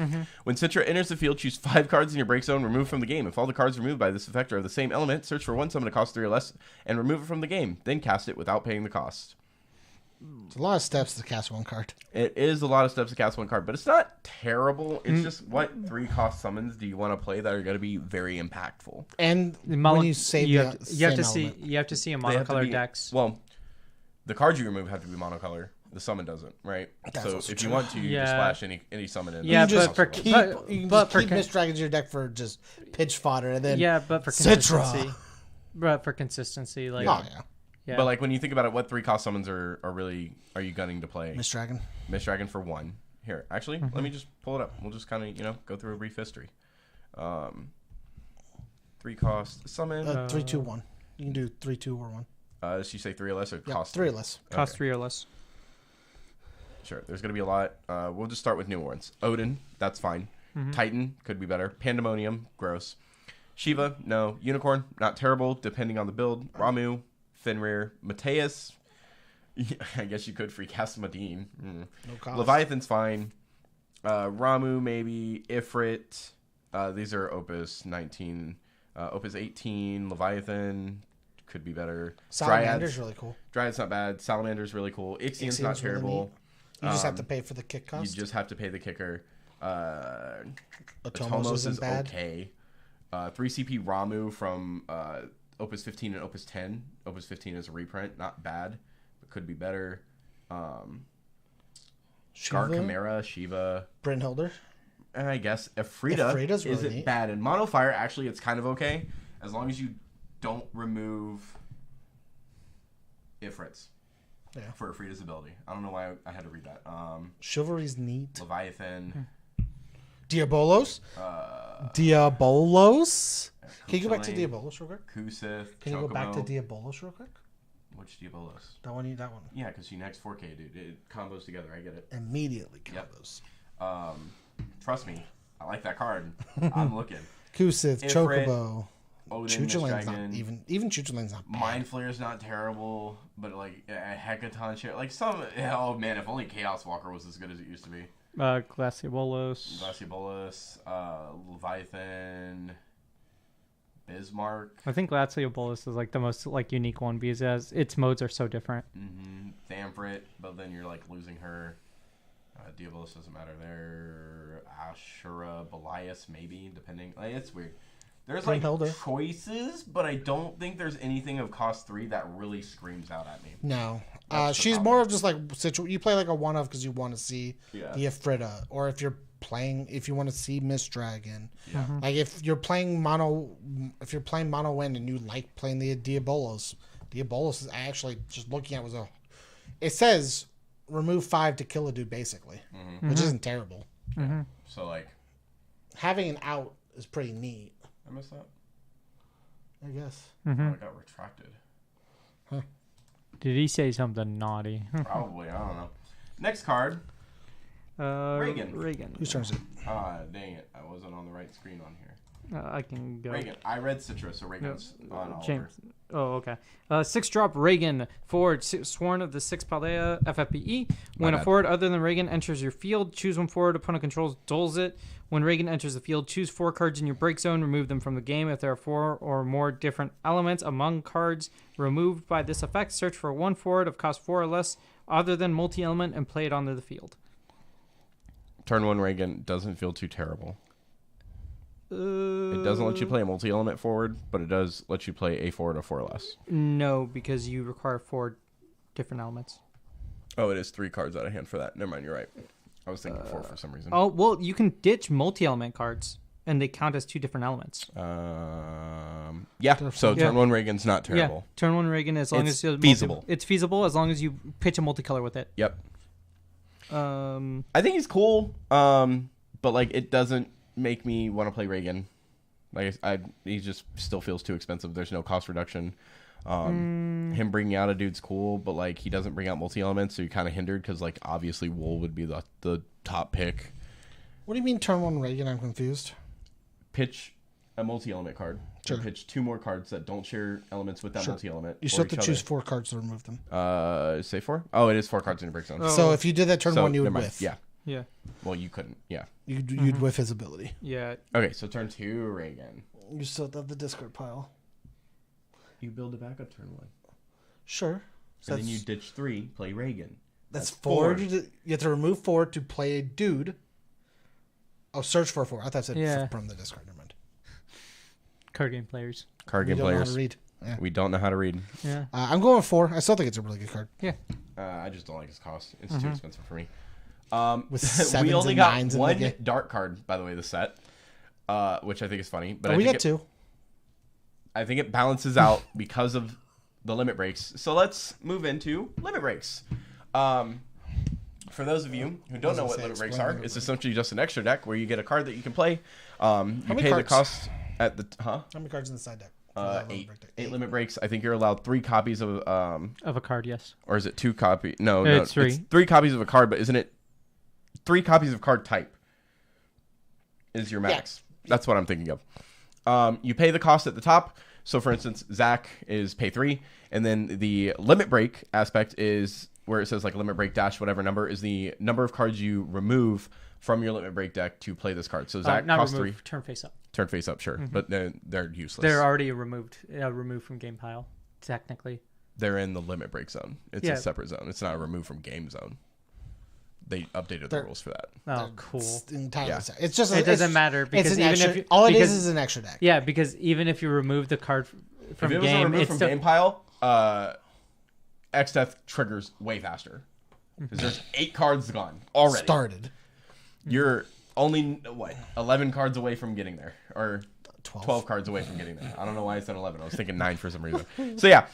When Citra enters the field, choose 5 cards in your break zone, remove from the game. If all the cards removed by this effect are of the same element, search for one summon to cost 3 or less, and remove it from the game. Then cast it without paying the cost. It's a lot of steps to cast one card. It is a lot of steps to cast one card, but it's not terrible. It's just what 3 cost summons do you want to play that are going to be very impactful? And Mono- when you save you the have to, you have to same see element. you have to see a They have to monocolor be- decks. Well, the cards you remove have to be monocolor. The summon doesn't, right? That's So also if you true. want to, you Yeah. just splash any summon in. Yeah, you can just but for- keep, but- you can but just for keep con- Mist Dragons in your deck for just pitch fodder, and then Yeah, but for Citra. consistency. But for consistency, like oh yeah, yeah. But like when you think about it, what 3 cost summons are you gunning to play? Mist Dragon. Mist Dragon for 1. Here, actually, let me just pull it up. We'll just kind of go through a brief history. 3 cost summon. 3, 2, 1. You can do 3, 2, or 1. Does she say 3 or less or Yeah, cost 3 or less. cost Okay. 3 or less. Sure. There's going to be a lot. We'll just start with new ones. Odin, that's fine. Titan, could be better. Pandemonium, gross. Shiva, no. Unicorn, not terrible, depending on the build. Ramu, Fenrir. Mateus, I guess you could free cast Madine. No cost. Leviathan's fine. Ramu, maybe. Ifrit. These are Opus 19. Opus 18. Leviathan, could be better. Salamander's really cool. Dryad's not bad. Salamander's really cool. Ixian's not Ixian's really terrible. neat. You just have to pay for the kick You cost. just have to pay the kicker. Atomos isn't bad. okay. 3CP Ramu from Opus 15 and Opus 10. Opus 15 is a reprint, not bad, but could be better. Scar Chimera, Shiva. Brynhilder. And I guess Ifrita's really isn't neat. Bad. In Mono Fire, actually, it's kind of okay, as long as you don't remove Ifrits. Yeah. For Ifrita's ability. I don't know why I had to read that. Chivalry's neat. Leviathan. Diabolos? Diabolos? Can you go back to Diabolos real quick? Kusith. Can you go back to Diabolos real quick? Which Diabolos? That one. Yeah, because you next 4K, dude. It combos together. I get it. Immediately combos. Yep. Trust me. I like that card. I'm looking. Kusith, Chocobo. Chuchulane's not even Chuchulane's not bad. Mind Flare's not terrible, but like a Hecaton shit. Like some, oh man, if only Chaos Walker was as good as it used to be. Glaciabolos, Leviathan, Bismarck. I think Glaciabolos is like the most like unique one because its modes are so different. Thamfrit, but then you're like losing her. Diabolos doesn't matter there. Ashura, Belias, maybe, depending. Like, it's weird. There's like choices, but I don't think there's anything of cost 3 that really screams out at me. No. She's more of just like you play like a one of because you want to see the Ifrita, or if you want to see Mist Dragon. Yeah. Like if you're playing mono wind and you like playing the Diabolos is actually just looking at it says remove 5 to kill a dude basically, which isn't terrible. Yeah. So like having an out is pretty neat. I missed that. I guess. Oh, it got retracted. Huh. Did he say something naughty? Probably. I don't know. Next card. Reagan. Whose turn is it? Dang it. I wasn't on the right screen on here. I can go. Reagan. I read Citrus, so Reagan's on Oliver. James. Oh, okay. 6-drop Reagan. Forward, Sworn of the 6 Paldea, FFPE. When a forward other than Reagan enters your field, choose one forward opponent controls, dulls it. When Reagan enters the field, choose 4 cards in your break zone, remove them from the game. If there are 4 or more different elements among cards removed by this effect, search for one forward of cost 4 or less other than multi-element and play it onto the field. Turn 1 Reagan doesn't feel too terrible. It doesn't let you play a multi-element forward, but it does let you play a forward of 4 or less. No, because you require 4 different elements. Oh, it is 3 cards out of hand for that. Never mind, you're right. I was thinking 4 for some reason. Oh, well, you can ditch multi-element cards, and they count as 2 different elements. Yeah, so turn 1 Reagan's not terrible. Yeah, turn 1 Reagan as long as it's feasible. It's feasible as long as you pitch a multicolor with it. Yep. I think he's cool, but like it doesn't make me want to play Reagan. Like he just still feels too expensive. There's no cost reduction. Him bringing out a dude's cool, but like he doesn't bring out multi-elements, so you're kind of hindered because like obviously Wool would be the top pick. What do you mean turn 1 Reagan? I'm confused. Pitch a multi-element card. Sure. Or pitch 2 more cards that don't share elements with that multi-element. You still have to choose 4 cards to remove them. Say 4? Oh, it is 4 cards in your break zone. Oh. So if you did that turn 1, you would whiff. Yeah. Yeah. Well, you couldn't. Yeah. You'd whiff his ability. Yeah. Okay, so turn 2 Reagan. You still have the discard pile. You build a backup turn 1. Sure. So then you ditch 3, play Reagan. That's 4. You have to remove 4 to play a dude. Oh, search for 4. I thought it said from the discard. Never mind. Card game players. Card game players. Know how to read. Yeah. We don't know how to read. Yeah. I'm going 4. I still think it's a really good card. Yeah. I just don't like his cost. It's too expensive for me. With 7s we only and got 9s in one the game. dark card, by the way, the set, which I think is funny. But we got 2. I think it balances out because of the limit breaks. So let's move into limit breaks. For those of you who don't know what limit breaks are, it's essentially just an extra deck where you get a card that you can play. You pay the cost at the How many cards in the side deck? 8 limit breaks. I think you're allowed 3 copies of a card. Yes. Or is it 2 copies? No, it's 3. It's 3 copies of a card, but isn't it 3 copies of card type? Is your max? Yeah. That's what I'm thinking of. You pay the cost at the top. So, for instance, Zach is pay 3, and then the limit break aspect is where it says like limit break dash whatever number is the number of cards you remove from your limit break deck to play this card. So Zach costs 3. Turn face up. Turn face up, sure, but they're useless. They're already removed from game pile. Technically, they're in the limit break zone. It's a separate zone. It's not a remove from game zone. They updated the rules for that. Oh, cool. Entirely Yeah. separate. It's just It doesn't matter because it's an even extra, if you, all it because, is an extra deck. yeah, because even if you remove the card from If it was game, removed it's from still, game pile, X-Death triggers way faster. Because there's 8 cards gone already. Started. You're only, 11 cards away from getting there. Or 12 cards away from getting there. I don't know why I said 11. I was thinking 9 for some reason. So yeah,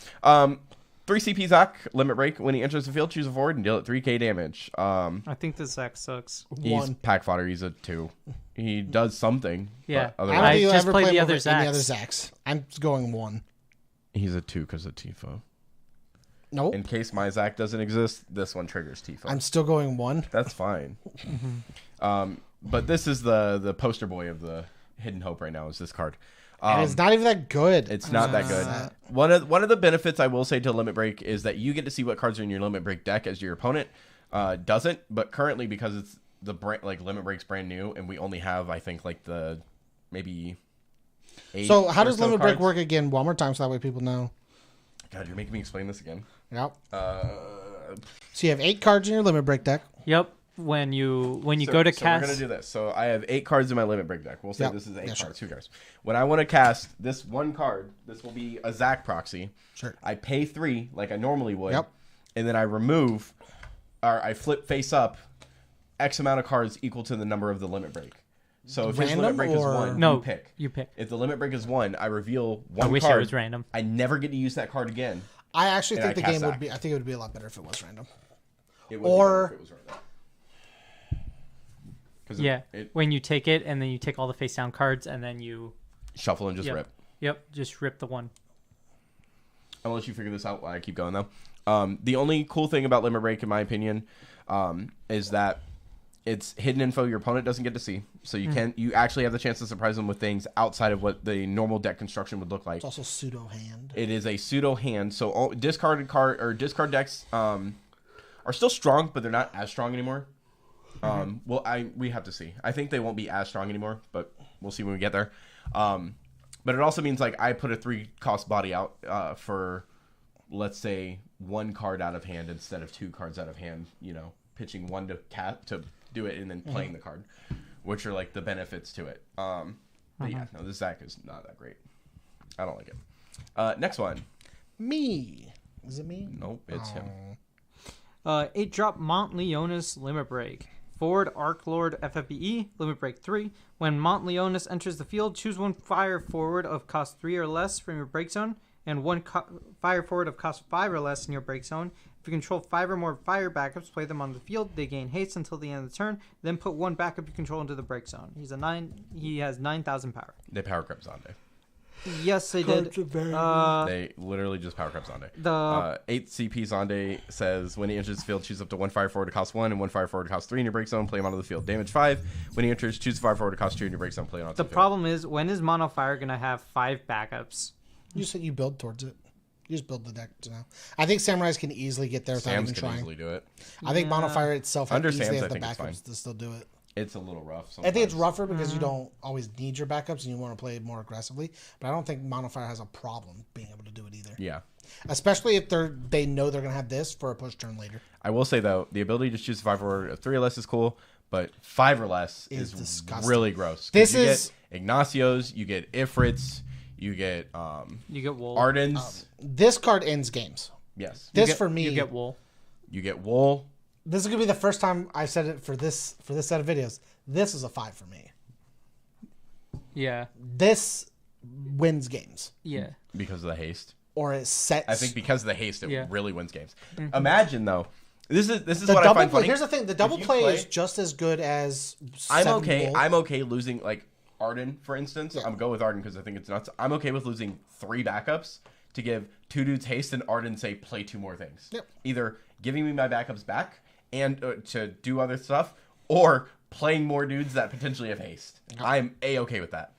3 CP Zach, limit break. When he enters the field, choose a forward and deal it 3k damage. I think the Zach sucks. He's 1. pack fodder. He's a 2. He does something. Yeah. But I don't otherwise, think you just ever played play the him other over any other Zax. Zax. I'm going 1. he's a 2 because of Tifo. Nope. In case my Zach doesn't exist, this one triggers Tifo. I'm still going 1. That's fine. But this is the poster boy of the Hidden Hope right now is this card. And it's not even that good. It's not that good. One of the benefits I will say to Limit Break is that you get to see what cards are in your Limit Break deck as your opponent doesn't. But currently, because it's the brand, like Limit Break's brand new, and we only have I think like the maybe 8. So how does or so Limit Break cards. work again? One more time, so that way people know. God, you're making me explain this again. Yep. So So you have 8 cards in your Limit Break deck. Yep. When you go to so cast, we're gonna do this. So I have 8 cards in my Limit Break deck. We'll say Yep. this is 8 Yeah, cards. sure. Who cares? When I want to cast this one card, this will be a Zach proxy. Sure. I pay 3 like I normally would. Yep. And then I remove, or I flip face up, X amount of cards equal to the number of the Limit Break. So if his Random Limit Break is or- 1, no, you pick. You pick. If the Limit Break is 1, I reveal one I wish card. it was random. I never get to use that card again. I actually And think I the cast game Zach. would be. I think it would be a lot better if it was random. It would Or- be better if it was random. 'Cause Yeah. it When you take it and then you take all the face down cards and then you shuffle and just Yep. rip. Yep, just rip the one. I'll let you figure this out while I keep going, though. The only cool thing about Limit Break, in my opinion, is that it's hidden info your opponent doesn't get to see. So you actually have the chance to surprise them with things outside of what the normal deck construction would look like. It's also pseudo hand. It is a pseudo hand. So discard decks are still strong, but they're not as strong anymore. We have to see. I think they won't be as strong anymore, but we'll see when we get there. But it also means like I put a 3-cost body out for, let's say, 1 card out of hand instead of 2 cards out of hand. You know, pitching 1 to do it and then playing the card, which are like the benefits to it. But yeah, no, this Zach is not that great. I don't like it. Next one. Me. Is it me? Nope, it's him. 8-drop Mont Leonis Limit Break. Forward Arc Lord FFBE Limit Break 3. When Mont Leonis enters the field, choose 1 fire forward of cost 3 or less from your break zone, and 1 fire forward of cost 5 or less in your break zone. If you control 5 or more fire backups, play them on the field. They gain haste until the end of the turn. Then put 1 backup you control into the break zone. He has 9,000 power. They power crept Zonde. Yes, they did. They literally just power crept Zonde. The 8 CP Zonde says when he enters the field, choose up to 1 fire forward to cost 1 and 1 fire forward to cost 3 in your break zone. Play him onto the field. Damage 5. When he enters, choose a fire forward to cost 2 in your break zone. Play him onto the field. problem is, when is Mono Fire gonna have 5 backups? You said you build towards it. You just build the deck now. I think Samurais can easily get there without Sam's even can trying. easily do it. I think Monofire itself Under easily Sam's, has I the think it's fine. backups to still do it. It's a little rough. I think it's sometimes. rougher because you don't always need your backups and you want to play more aggressively. But I don't think Monofire has a problem being able to do it either. Yeah. Especially if they know they're gonna have this for a push turn later. I will say though, the ability to choose 5 or 3 or less is cool, but 5 or less Is is disgusting. really gross. 'Cause This you is- get Ignacios, you get Ifrits, you get You get Wool. Ardens. This card ends games. Yes. For me, You get Wool. You get Wool. this is gonna be the first time I said it for this set of videos. This is a 5 for me. Yeah. This wins games, Yeah. Because of the haste. or it sets. I think because of the haste, it Yeah. really wins games. Imagine though, this is the what I double find play. funny. Here's the thing: the double you play, play- is just as good as. I'm 7 okay. wool. I'm okay losing like Arden, for instance. Yeah. I'm going with Arden because I think it's nuts. I'm okay with losing 3 backups to give 2 dudes haste and Arden say play 2 more things. Yep. Either giving me my backups back and to do other stuff, or playing more dudes that potentially have haste. I'm okay with that.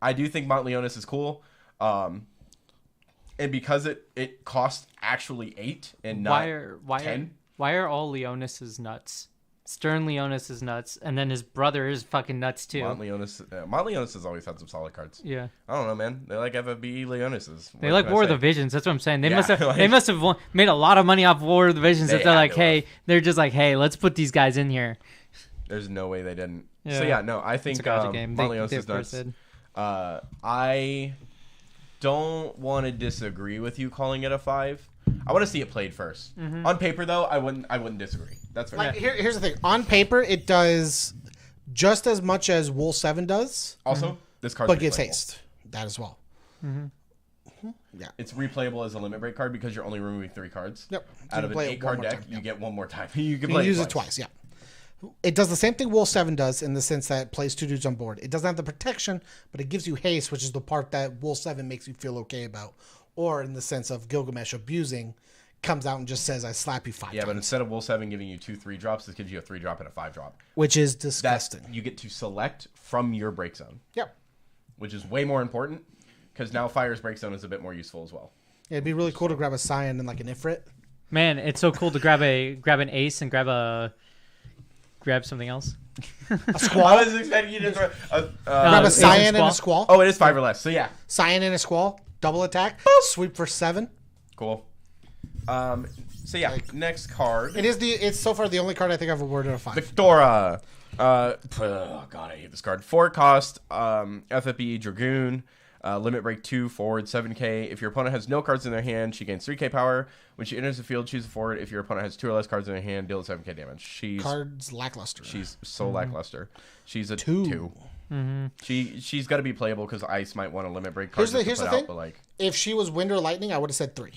I do think Mont Leonis is cool. And because it costs actually 8 and not 10. Why are all Leonis's nuts? Stern Leonis is nuts, and then his brother is fucking nuts too. Mont Leonis has always had some solid cards. Yeah, I don't know, man. They like FFB Leonises. they like War of the Visions. That's what I'm saying. They Yeah, must have made a lot of money off War of the Visions. That they're like, they're just like, hey, let's put these guys in here. There's no way they didn't. Yeah. So yeah, no, I think Mont Leonis is nuts. I don't want to disagree with you calling it a 5. I want to see it played first. Mm-hmm. On paper, though, I wouldn't disagree. That's fair. Like, here's the thing. On paper, it does just as much as Wool 7 does. Also, this card but gets haste. That as well. Mm-hmm. Yeah. It's replayable as a limit break card because you're only removing 3 cards. Yep. Out of an 8-card deck, you get one more time. You can use it twice, yeah. It does the same thing Wool 7 does in the sense that it plays 2 dudes on board. It doesn't have the protection, but it gives you haste, which is the part that Wool 7 makes you feel okay about. Or in the sense of Gilgamesh abusing, comes out and just says, I slap you 5 times. Yeah, but instead of Wool 7 giving you 2 3-drops, this gives you a 3-drop and a 5-drop. Which is disgusting. You get to select from your break zone. Yep. Which is way more important, because now Fire's break zone is a bit more useful as well. Yeah, it'd be really cool to grab a Scion and like an Ifrit. Man, it's so cool to grab an ace and grab something else. A Squall. I was expecting you to throw grab a Scion and a Squall. Oh, it is 5 or less, so yeah. Scion and a Squall. Double attack. Sweep for 7. Cool. So yeah, next card. It's so far the only card I think I've awarded a 5. Victora. Oh god, I hate this card. 4 cost, FFB Dragoon, limit break 2, forward 7k. If your opponent has no cards in their hand, she gains 3k power. When she enters the field, choose a forward. If your opponent has 2 or less cards in their hand, deal 7k damage. Cards lackluster. She's so lackluster. She's a 2. Mm-hmm. She's got to be playable because Ice might want to limit break cards. Here's the thing. If she was Wind or Lightning, I would have said 3.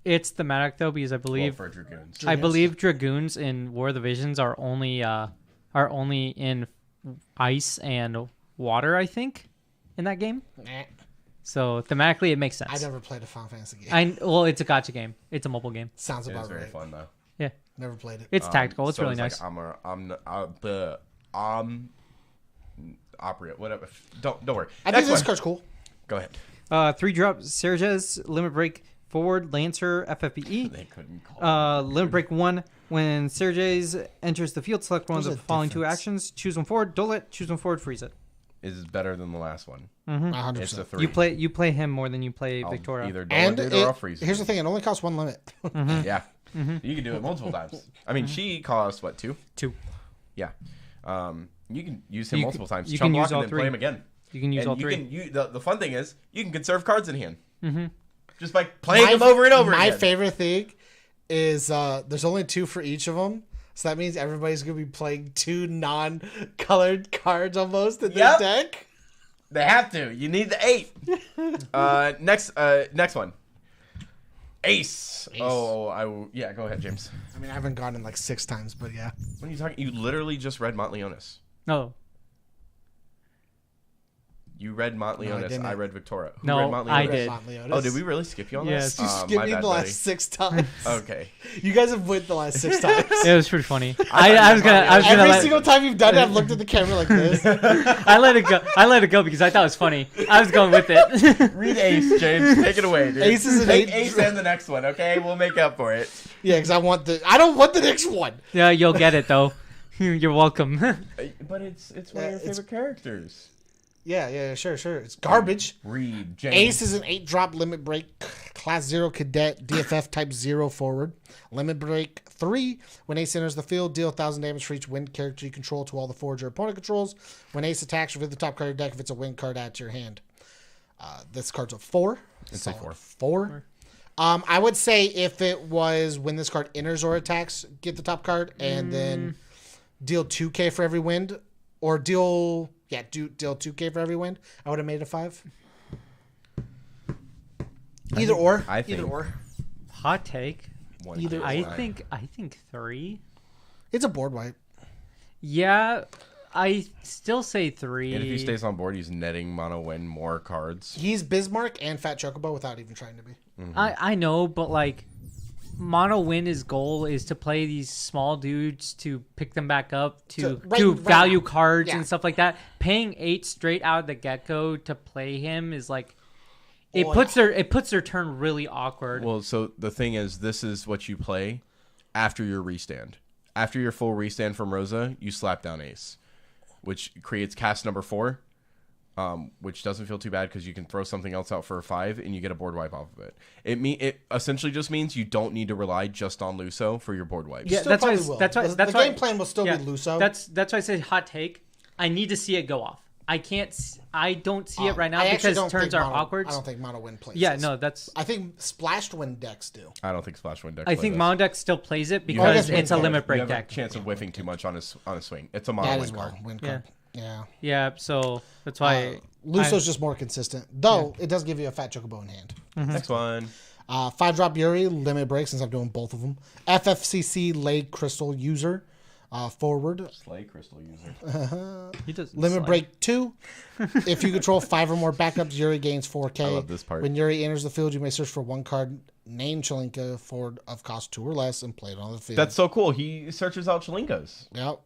It's thematic though because I believe for Dragoons. I believe Dragoons in War of the Visions are only in ice and water. I think in that game. Nah. So thematically, it makes sense. I never played a Final Fantasy game. It's a gacha game. It's a mobile game. Sounds about right. It's very fun though. Yeah. Never played it. It's tactical. It's really nice. Operate, whatever. Don't worry. I think this card's cool. Go ahead. 3-drop Serges, limit break forward, Lancer, FFBE. They couldn't call limit break 1. When Serges enters the field, select one of the following 2 actions. Choose one forward, dole it. Choose one forward, freeze it. Is better than the last one. 100%. It's a 3. You play him more than you play I'll Victoria. either dole it or I'll freeze it. Here's the thing. It only costs 1 limit. Yeah. You can do it multiple times. I mean, she costs, what, 2? 2. Yeah. You can use him multiple times. You Chump can block use all and then 3. play him again. You can use all 3. The fun thing is, you can conserve cards in hand. Mm-hmm. Just by playing them over and over again. My favorite thing is there's only 2 for each of them. So that means everybody's going to be playing 2 non-colored cards almost in their deck. They have to. You need the 8. Next one. Ace. Go ahead, James. I mean, I haven't gone in like 6 times, but yeah. What are you talking? You literally just read Mont Leonis. No. You read Mont Leonis. No, I read Victoria. Who No, read Mont Leonis? I did. Oh, did we really skip you on Yes. this? You skipped me the last 6 times. Okay. You guys have went the last 6 times. It was pretty funny. I was gonna Every let, single time you've done it, I've looked at the camera like this. I let it go because I thought it was funny. I was going with it. Read Ace, James. Take it away, dude. Ace is an Take 8. Ace and the next one, okay? We'll make up for it. Yeah, because I don't want the next one. Yeah, you'll get it though. You're welcome. But it's one of your favorite characters. Yeah, sure. It's garbage. Read, James. Ace is an 8-drop limit break, class 0 cadet, DFF type 0 forward. Limit break 3. When Ace enters the field, deal 1,000 damage for each wind character you control to all the forwards your opponent controls. When Ace attacks, reveal the top card of your deck if it's a wind card, add to your hand. This card's a 4. It's a 4. 4. I would say if it was when this card enters or attacks, get the top card and then deal 2k for every wind, or deal 2k for every wind. I would have made it a 5. Either or. Hot take. Either I think 3. It's a board wipe. Yeah, I still say 3. And if he stays on board, he's netting mono win more cards. He's Bismarck and Fat Chocobo without even trying to be. Mm-hmm. I know, but like Mono Win, his goal is to play these small dudes to pick them back up to value cards and stuff like that. Paying 8 straight out of the get-go to play him is like it puts their turn really awkward. Well, so the thing is, this is what you play after your restand. After your full restand from Rosa, you slap down Ace, which creates cast number 4, which doesn't feel too bad because you can throw something else out for a 5 and you get a board wipe off of it. It essentially just means you don't need to rely just on Luso for your board wipes. Yeah, that's why. The game plan will still be Luso. That's why I say hot take. I need to see it go off. I don't see it right now because turns are awkward. I don't think Mono Wind plays. Yeah, no, that's. I think Splashed Wind decks do. I don't think Splash Wind deck. I think Mono deck still plays it because it's a limit break deck. Chance of whiffing too much on a swing. It's a Mono Wind card. Wind card. Yeah. Yeah, so that's why Luso's just more consistent, though. It does give you a fat chocobo in hand. Next one. 5-drop Yuri limit break since I'm doing both of them. FFCC Lay Crystal user. Forward. Slay Crystal user. he does limit break 2. If you control 5 or more backups, Yuri gains 4K. I love this part. When Yuri enters the field, you may search for one card named Chelinka forward of cost 2 or less and play it on the field. That's so cool. He searches out Chelinkas. Yep.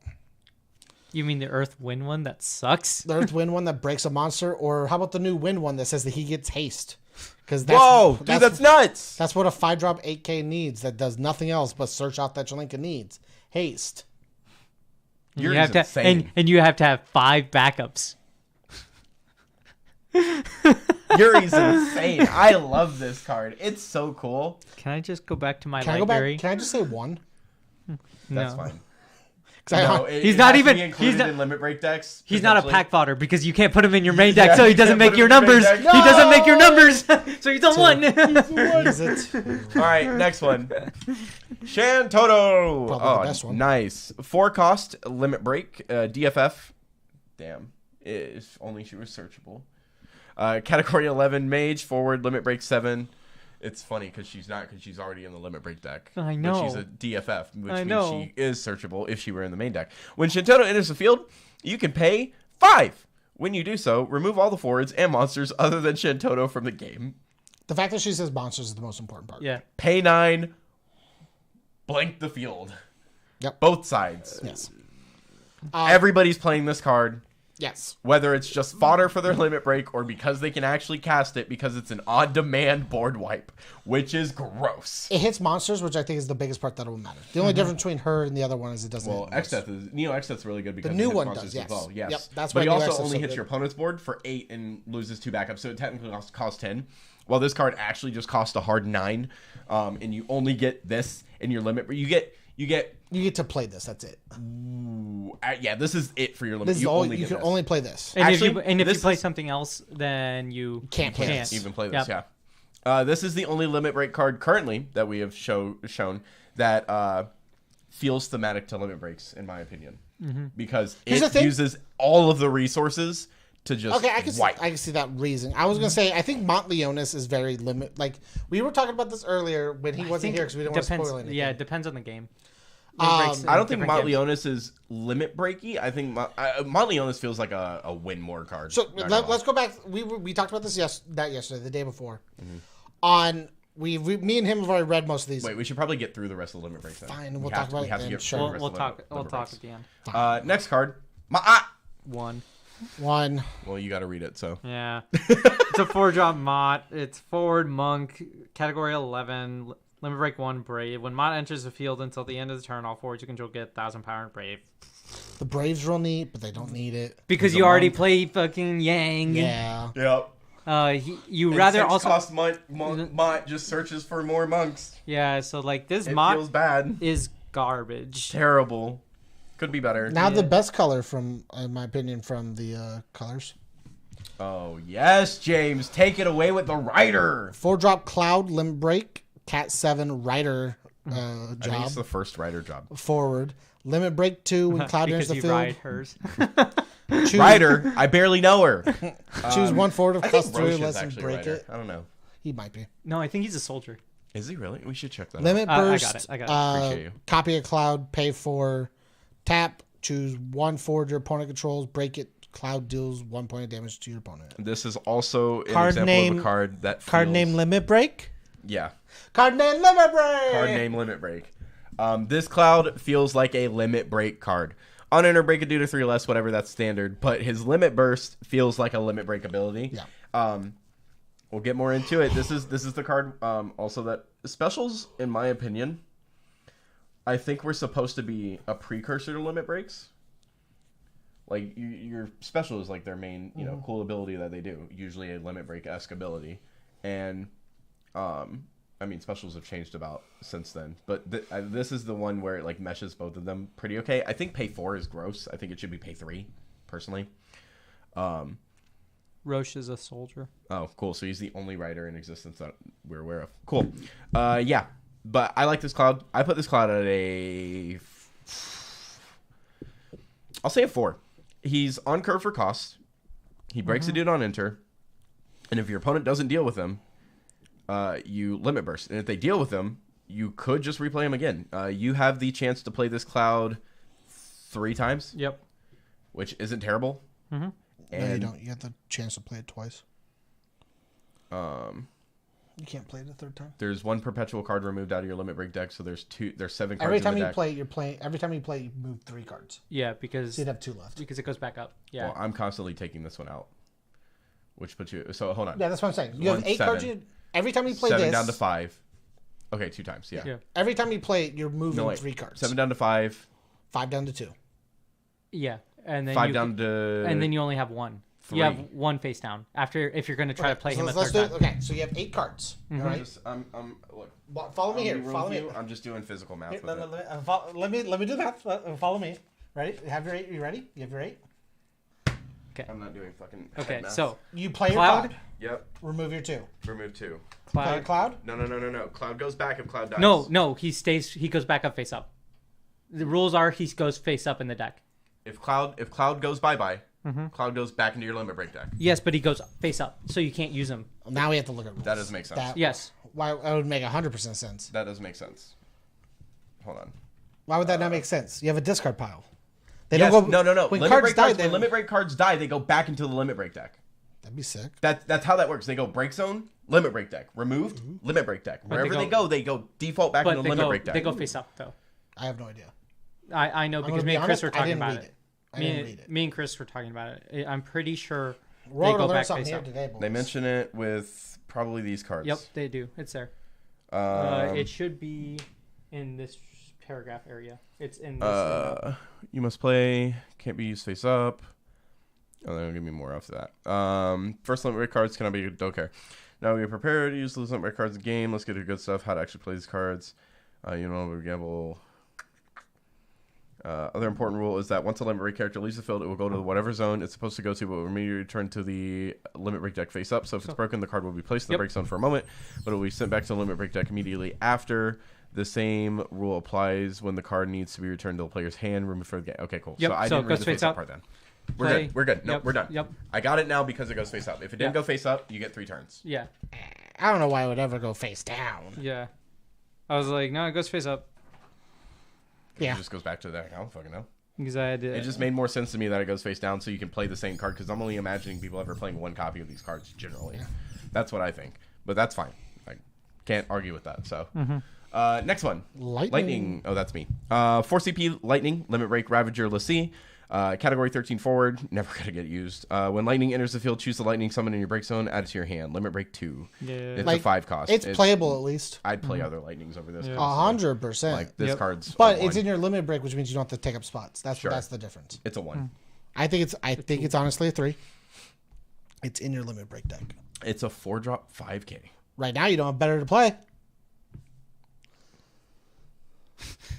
You mean the Earth Wind one that sucks? The Earth Wind one that breaks a monster, or how about the new Wind one that says that he gets haste? Because that's nuts. That's what a 5-drop 8K needs. That does nothing else but search out that Chelinka needs. Haste. You have insane. And you have to have 5 backups. Yuri's insane. I love this card. It's so cool. Can I just go back to my Can I go back? Can I just say 1? That's fine. No, he's not even included in limit break decks. He's not a pack fodder because you can't put him in your main deck, so he doesn't make your numbers. He doesn't make your numbers, so he's on 1. Use it. All right, next one. Shantoto. Probably the best one. Nice. 4 cost limit break. DFF. Damn. If only she was searchable. Category 11 mage forward limit break 7. It's funny because she's not, because she's already in the limit break deck. I know. But she's a DFF, which means she is searchable if she were in the main deck. When Shantoto enters the field, you can pay 5. When you do so, remove all the forwards and monsters other than Shantoto from the game. The fact that she says monsters is the most important part. Yeah. Pay 9. Blank the field. Yep. Both sides. Yes. Everybody's playing this card. Yes. Whether it's just fodder for their limit break or because they can actually cast it because it's an on-demand board wipe, which is gross. It hits monsters, which I think is the biggest part that will matter. The only difference between her and the other one is it doesn't. Well, X-Death is X-Death's really good because the new it hits one monsters does. Yes. as well. Yes. Yep. That's but why he also X-Death's only so hits good. your opponent's board for 8 and loses 2 backups, so it technically costs 10. While this card actually just costs a hard 9, and you only get this in your limit. You get to play this. That's it. Yeah, this is it for your limit. This is all you can only play this. And if you play something else, then you can't play this. Even play this. Yep. Yeah. This is the only limit break card currently that we have shown that feels thematic to limit breaks, in my opinion, because it uses all of the resources to just wipe. I can see that reason. I was gonna say I think Montleonis is very limit. Like we were talking about this earlier when he wasn't here because we didn't want to spoil anything. Yeah, it depends on the game. I don't think Montleonis is limit breaky. I think Montleonis feels like a win more card. So let's go back. We talked about this yesterday, the day before. On me and him have already read most of these. Wait, we should probably get through the rest of the limit breaks. Then. Fine, we'll talk about it then. Sure. We'll talk at the end. Next card. 1. Well, you got to read it, so. Yeah. It's a 4-drop Mott. It's forward monk, category 11, limit break 1, brave. When Mott enters the field until the end of the turn, all forwards you control get 1,000 power and brave. The Brave's real neat, but they don't need it. Because you already play fucking Yang. Yeah. Yep. You rather also cost Mott just searches for more monks. Yeah, so like this Mott feels bad. Is garbage. Terrible. Could be better. Now the best color from, in my opinion, from the colors. Oh yes, James, take it away with the Rider. 4-drop Cloud limit break, Cat 7 Rider job. I think it's the first Rider job. Forward limit break 2 when Cloud enters the field. Ride hers. Rider, I barely know her. Choose 1 forward of cost 3 or Roche less and break it. I don't know. He might be. No, I think he's a soldier. Is he really? We should check that. Limit burst. I got it. Appreciate you. Copy of Cloud. Pay for. Tap. Choose 1 forward your opponent controls. Break it. Cloud deals 1 point of damage to your opponent. This is also an example of a card that feels... Card name limit break? Yeah. Card name limit break! Card name limit break. This Cloud feels like a limit break card. On enter break it due to 3 or less, whatever, that's standard. But his limit burst feels like a limit break ability. Yeah. We'll get more into it. This is the card also that specials, in my opinion, I think we're supposed to be a precursor to limit breaks. Like, your special is like their main, cool ability that they do. Usually a limit break-esque ability. And, specials have changed about since then. But this is the one where it, like, meshes both of them pretty okay. I think pay 4 is gross. I think it should be pay 3, personally. Roche is a soldier. Oh, cool. So he's the only rider in existence that we're aware of. Cool. Yeah. But I like this Cloud. I put this Cloud at I'll say a 4. He's on curve for cost. He breaks a dude on enter. And if your opponent doesn't deal with him, you limit burst. And if they deal with him, you could just replay him again. You have the chance to play this Cloud 3 times. Yep. Which isn't terrible. No, you don't. You have the chance to play it twice. You can't play it a third time. There's 1 perpetual card removed out of your limit break deck, so there's 7 cards every time in the you deck. play, every time you play, you move 3 cards. Yeah, because So you'd have 2 left. because it goes back up. Yeah. Well, I'm constantly taking this one out, which puts you. So hold on. Yeah, that's what I'm saying. You have 1, 8 cards. Every time you play 7 this, down to 5. Okay, 2 times. Yeah. Yeah. every time you play it, you're moving No, wait. 3 cards. 7 down to 5. 5 down to 2. Yeah. And then 5 you down to. and then you only have 1. 3. You have 1 face down after if you're going to try to play him a let's third do time. Okay, so you have 8 cards. All right. Look. Follow me here. I'll be Follow me. with you. I'm just doing physical math. Here, with it. let me do that. Follow me. Ready? Have your 8. You ready? You have your 8. I'm not doing fucking. Okay, math. so You play your Cloud? card. Yep. Remove your 2. Remove 2. Play Cloud. Cloud. No. Cloud goes back if Cloud dies. No, he stays. He goes back up face up. The rules are he goes face up in the deck. If Cloud goes bye, Cloud goes back into your limit break deck. Yes, but he goes face up, so you can't use him. Now we have to look at rules. That doesn't make sense. Yes. Why that would make 100% sense. That doesn't make sense. Hold on. Why would that not make sense? You have a discard pile. They Yes, don't go. no. When Limit cards break die, cards, they when limit break cards die, they go back into the limit break deck. That'd be sick. That's how that works. They go break zone, limit break deck, removed, limit break deck. Wherever they go default back into the limit break deck. They go face up though. I have no idea. I know because me and Chris were talking about it. I didn't read it. Me and Chris were talking about it. I'm pretty sure We're they all go gonna learn back something face here up. today, boys. They mention it with probably these cards. Yep, they do. It's there. It should be in this paragraph area. It's in this. You must play. Can't be used face up. Oh, they'll give me more after that. First limit break cards cannot be. Don't care. Now we are prepared to use those limit break cards in the game. Let's get to good stuff. How to actually play these cards. We gamble. Other important rule is that once a limit break character leaves the field, it will go to whatever zone it's supposed to go to, but will immediately return to the limit break deck face up. So if it's broken, the card will be placed in the break zone for a moment, but it will be sent back to the limit break deck immediately after. The same rule applies when the card needs to be returned to the player's hand. Remove for the game. Okay, cool. Yep, So I so didn't it read goes the face face up up. part then. Play. We're good. No, Yep, we're done. yep. I got it now because it goes face up. If it didn't go face up, you get 3 turns. Yeah. I don't know why it would ever go face down. Yeah. I was like, no, it goes face up Yeah. It just goes back to the deck. I don't fucking know. because I had to. It just made more sense to me that it goes face down so you can play the same card because I'm only imagining people ever playing 1 copy of these cards generally. That's what I think. But that's fine. I can't argue with that. So next one. Lightning. Oh, that's me. 4 CP Lightning, Limit Break, Ravager, Lassie. Category 13 forward, never going to get used. When Lightning enters the field, choose the Lightning summon in your break zone, add it to your hand. Limit Break 2. Yeah. It's Like, a 5 cost. It's playable at least. I'd play other Lightnings over this. Yeah. 100%. Like, this Yep. card's But a it's 1. in your limit break, which means you don't have to take up spots. That's Sure. that's the difference. It's a 1. I think it's honestly a 3. It's in your limit break deck. It's a 4-drop 5K. Right now, you don't have better to play.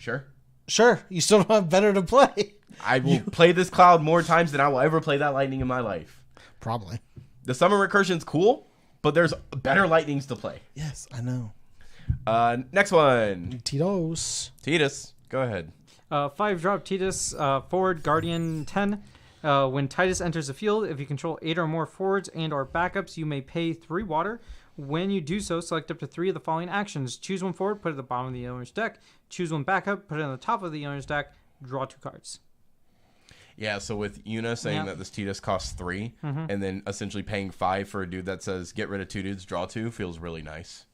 Sure. Sure, you still don't have better to play. I will play this Cloud more times than I will ever play that Lightning in my life. Probably. The Summon Recursion's cool, but there's better Lightnings to play. Yes, I know. Next one. Tito's. Titus, go ahead. 5-drop Titus, forward Guardian 10. When Titus enters the field, if you control 8 or more forwards and or backups, you may pay 3 water. When you do so, select up to 3 of the following actions. Choose 1 forward, put it at the bottom of the owner's deck. Choose 1 backup, put it on the top of the owner's deck. Draw 2 cards. Yeah, so with Una saying that this Titus costs 3, and then essentially paying 5 for a dude that says get rid of 2 dudes, draw 2, feels really nice.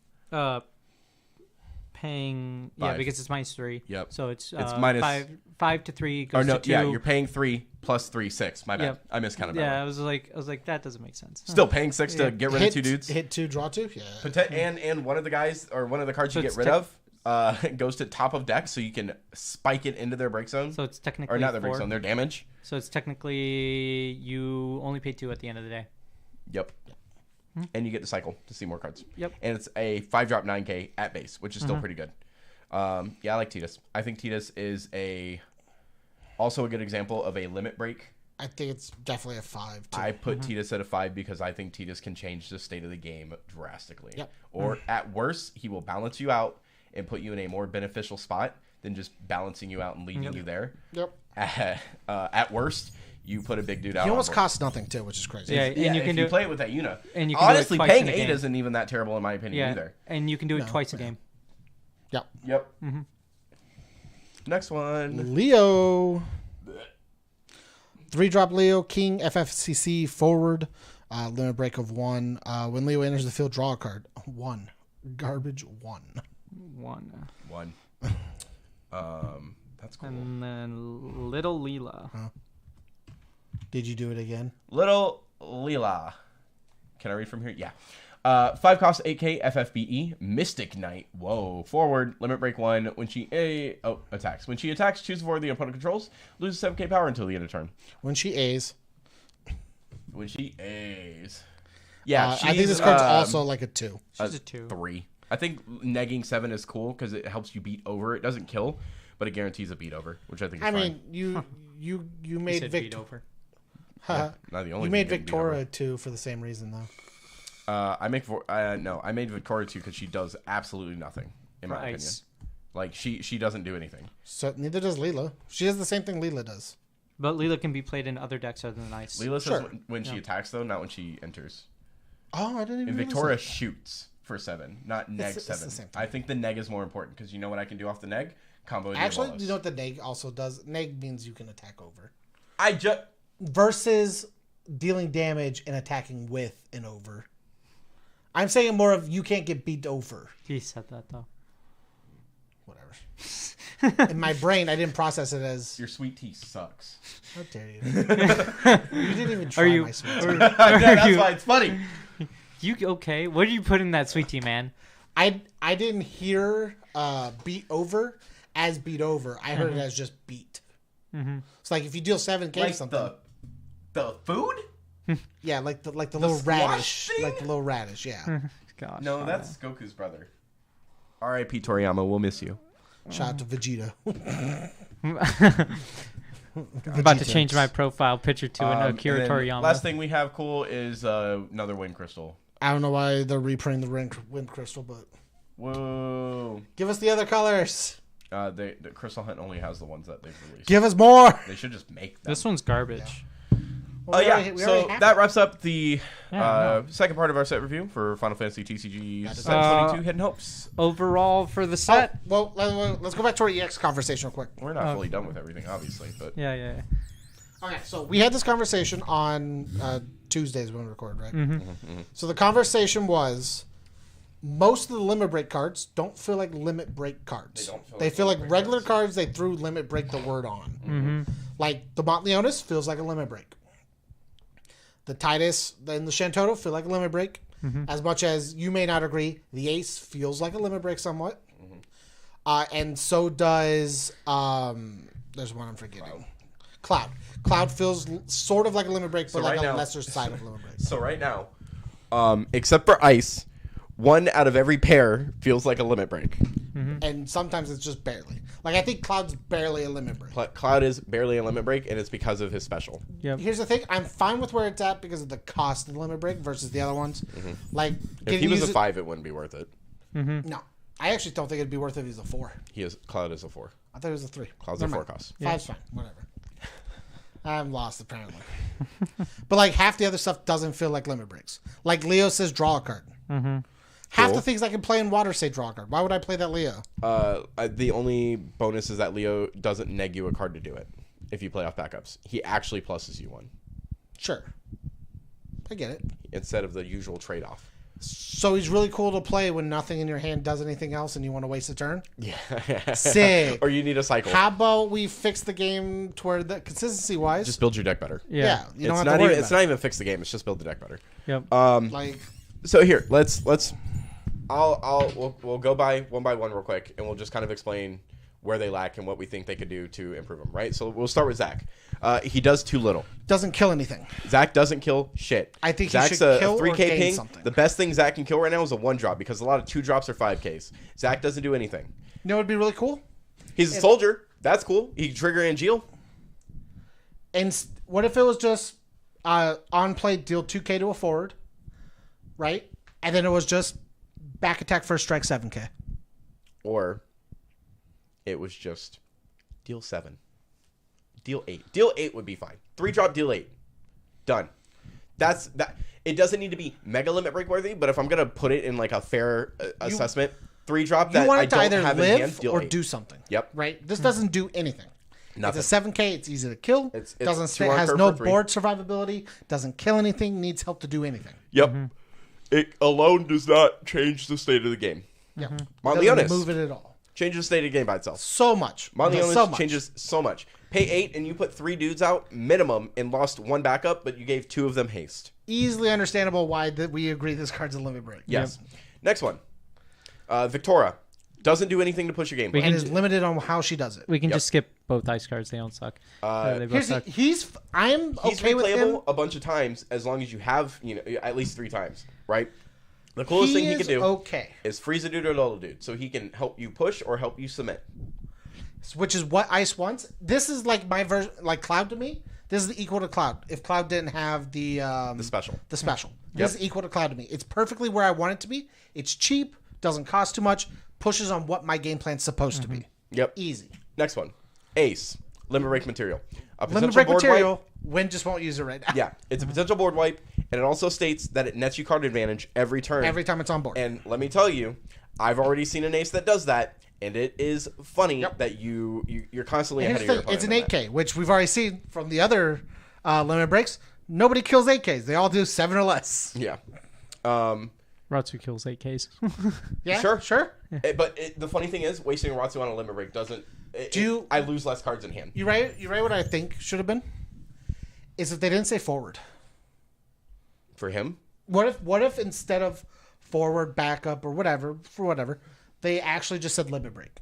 Paying 5. because it's -3. Yep. So it's minus 5 to 3 goes to 2. Yeah, you're paying 3 plus 3, 6. My bad. Yep. I miscounted that. Yeah, one. I was like that doesn't make sense. Still paying 6 to get rid of 2 dudes. Hit 2, draw 2? Yeah. And one of the guys or one of the cards So you it's get rid of goes to top of deck, so you can spike it into their break zone. So it's technically or not their break 4. zone, their damage. So it's technically you only pay 2 at the end of the day. Yep. And you get to cycle to see more cards. Yep. And it's a 5-drop 9K at base, which is still pretty good. Yeah, I like Tidus. I think Tidus is also a good example of a limit break. I think it's definitely a 5 too. I put Tidus at a 5 because I think Tidus can change the state of the game drastically. Yep. Or at worst, he will balance you out and put you in a more beneficial spot than just balancing you out and leaving you there. Yep. At worst, you put a big dude out. He almost on board. costs nothing too, which is crazy. Yeah, And and you if can you do play it with that Yuna. and you can do it Honestly, twice paying in a 8 game. isn't even that terrible in my opinion either. And you can do it No, twice a yeah. game. Yep. Yep. Next one. Leo. 3-drop Leo, King, FFTCG forward, limit break of 1. When Leo enters the field, draw a card. 1. Garbage 1. 1. That's cool. And then Little Leela. Did you do it again? Little Leela. Can I read from here? Yeah. 5 cost 8K FFBE Mystic Knight. Whoa. Forward limit break 1. When she attacks. When she attacks, choose for the opponent controls. Loses 7K power until the end of turn. When she A's. When she A's. Yeah, I think this card's also like a 2. She's a 2. 3. I think negging 7 is cool because it helps you beat over. It doesn't kill, but it guarantees a beat over, which I think is I fine. mean, you made beat Victor. over. Not the only You made thing getting beat over. Victoria 2 for the same reason though. I made Victoria 2 because she does absolutely nothing in my opinion. Ice. Like she doesn't do anything. So neither does Leela. She does the same thing Leela does. But Leela can be played in other decks other than Ice. Leela Sure. says when she attacks though, not when she enters. Oh, I didn't even. And notice Victoria that. shoots for 7, not neg It's 7. the same thing. I think the neg is more important because you know what I can do off the neg? Combo. Actually, Diabolos. you know what the neg also does? Neg means you can attack over. I just Versus dealing damage and attacking with and over. I'm saying more of you can't get beat over. He said that though. Whatever. In my brain, I didn't process it as. your sweet tea sucks. How dare you? You didn't even try you- my sweet. Yeah, that's you- why it's funny. You okay? What do you put in that sweet tea, man? I didn't hear beat over as beat over. I heard it as just beat. It's like if you deal 7K Like something. the food? Yeah, like the little squash radish. thing? Like the little radish, yeah. Gosh. No, that's Goku's brother. R.I.P. Toriyama. We'll miss you. Shout out to Vegeta. about to change my profile picture to an And Akira then Toriyama. last thing we have cool is another wind crystal. I don't know why they're reprinting the wind crystal, but Whoa. give us the other colors. The Crystal Hunt only has the ones that they've released. Give us more. They should just make them. This one's garbage. Well, Oh yeah, we so already have that it. wraps up the Yeah, second part of our set review for Final Fantasy TCG That is Set 22 Hidden Hopes. Overall for the Oh, set. well, let's go back to our EX conversation real quick. We're not fully done with everything, obviously, but Yeah. Okay, so we had this conversation on Tuesdays when we recorded, right? Mm-hmm. So the conversation was most of the limit break cards don't feel like limit break cards. They don't feel like feel like limit break regular cards. cards they threw limit break the word on. Like the Montleonis feels like a limit break. The Titus and the Shantoto feel like a limit break. As much as you may not agree, the Ace feels like a limit break somewhat. And so does there's one I'm forgetting. Cloud. Cloud feels sort of like a limit break, but So like right a now- lesser side of limit break. so right now, except for Ice, 1 out of every pair feels like a limit break. And sometimes it's just barely. Like I think Cloud's barely a limit break. Cloud is barely a limit break, and it's because of his special. Yep. Here's the thing: I'm fine with where it's at because of the cost of the limit break versus the other ones. Like If he was a 5, it wouldn't be worth it. no, I actually don't think it'd be worth it if he's a 4. Cloud is a 4. I thought it was a 3. Cloud's Never a mind. 4 cost. 5's fine, whatever. I'm lost apparently. But like half the other stuff doesn't feel like limit breaks. Like Leo says, draw a card. Half Cool. the things I can play in water say draw a card. Why would I play that Leo? The only bonus is that Leo doesn't neg you a card to do it. If you play off backups, he actually pluses you 1 Sure, I get it. instead of the usual trade-off. So he's really cool to play when nothing in your hand does anything else and you want to waste a turn. Yeah. Sick. Or you need a cycle. How about we fix the game to where the consistency wise? Just build your deck better. yeah, you don't It's have not to worry even. It's about not even fix the game. It's just build the deck better. Yep. it. Like So here, let's we'll go by one real quick, and we'll just kind of explain where they lack and what we think they could do to improve them, right? So we'll start with Zach. He does too little. Doesn't kill anything. Zach doesn't kill shit. I think Zach's he should kill 3K or gain ping. something. The best thing Zach can kill right now is a 1-drop because a lot of 2-drops are 5Ks. Zach doesn't do anything. You know what would be really cool? He's a soldier. That's cool. He can trigger Angeal. And what if it was just on play deal 2K to a forward, right? And then it was just back attack first strike 7K. Or it was just deal 7. Deal 8. Deal 8 would be fine. 3-drop, deal 8. Done. That's that. It doesn't need to be mega limit break worthy, but if I'm gonna put it in like a fair assessment, 3-drop that You want I it to don't either have in hand, live deal or 8. do something. Yep. Right? This doesn't do anything. Nothing. It's a 7K. It's easy to kill. It's doesn't 2 on has curve no for 3. board survivability. Doesn't kill anything. Needs help to do anything. Yep. It alone does not change the state of the game. Yeah. Monleonis Doesn't move it at all. changes the state of the game by itself. So much. Monleonis So much. changes so much. Pay 8 and you put 3 dudes out minimum and lost 1 backup, but you gave 2 of them haste. Easily understandable why we agree this card's a limit break. Yes. Next one. Victoria. Doesn't do anything to push your game. And is limited on how she does it. We can just skip both ice cards. They don't suck. They both suck. He's He's okay with him. replayable a bunch of times as long as you have, at least 3 times, right? The coolest thing he can do is freeze a dude or lull a dude, so he can help you push or help you submit. Which is what Ice wants. This is like my version, like Cloud to me. This is equal to Cloud. If Cloud didn't have the special. This is equal to Cloud to me. It's perfectly where I want it to be. It's cheap, doesn't cost too much, pushes on what my game plan's supposed to be. Yep. Easy. Next one. Ace. Limit break material. A Limit potential break board material. wipe. Win just won't use it right now. Yeah, it's a potential board wipe, and it also states that it nets you card advantage every turn. Every time it's on board. And let me tell you, I've already seen an ace that does that, and it is funny that you're constantly ahead of your opponent. It's an 8K, which we've already seen from the other limit breaks. Nobody kills 8Ks. They all do 7 or less. Yeah. Ratsu kills 8Ks. Yeah, sure. But the funny thing is, wasting a Ratsu on a limit break doesn't... I lose less cards in hand. You right what I think should have been? Is if they didn't say forward. For him? What if instead of forward, backup, or whatever, they actually just said limit break?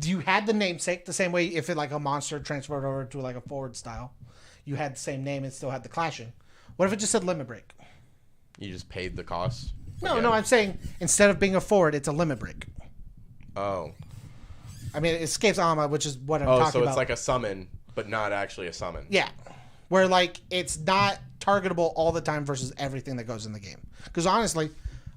You had the namesake the same way if it like a monster transferred over to like a forward style. You had the same name and still had the clashing. What if it just said limit break? You just paid the cost? No, I'm saying instead of being a forward, it's a limit break. Oh. I mean, it escapes Alma, which is what I'm talking about. Oh, so it's like a summon, but not actually a summon. Yeah. Where, like, it's not targetable all the time versus everything that goes in the game. Because, honestly,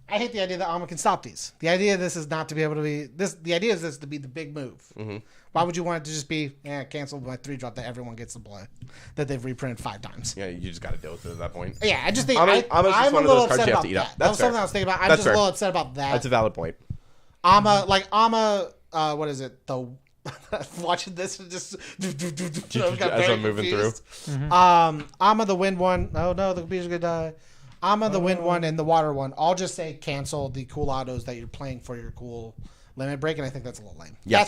I hate the idea that Alma can stop these. The idea of this is not to be able to be... The idea is this to be the big move. Mm-hmm. Why would you want it to just be, cancel my 3-drop that everyone gets to play, that they've reprinted 5 times? Yeah, you just got to deal with it at that point. Yeah, I just think... I'm a little upset about that. That was fair. something I was thinking about. I'm That's just fair. a little upset about that. That's a valid point. Alma, what is it? Watching this and just as I'm moving through. Alma, the wind one. Oh no, the computer's gonna die. Alma, the wind one, and the water one. All just say cancel the cool autos that you're playing for your cool limit break, and I think that's a little lame. Yeah.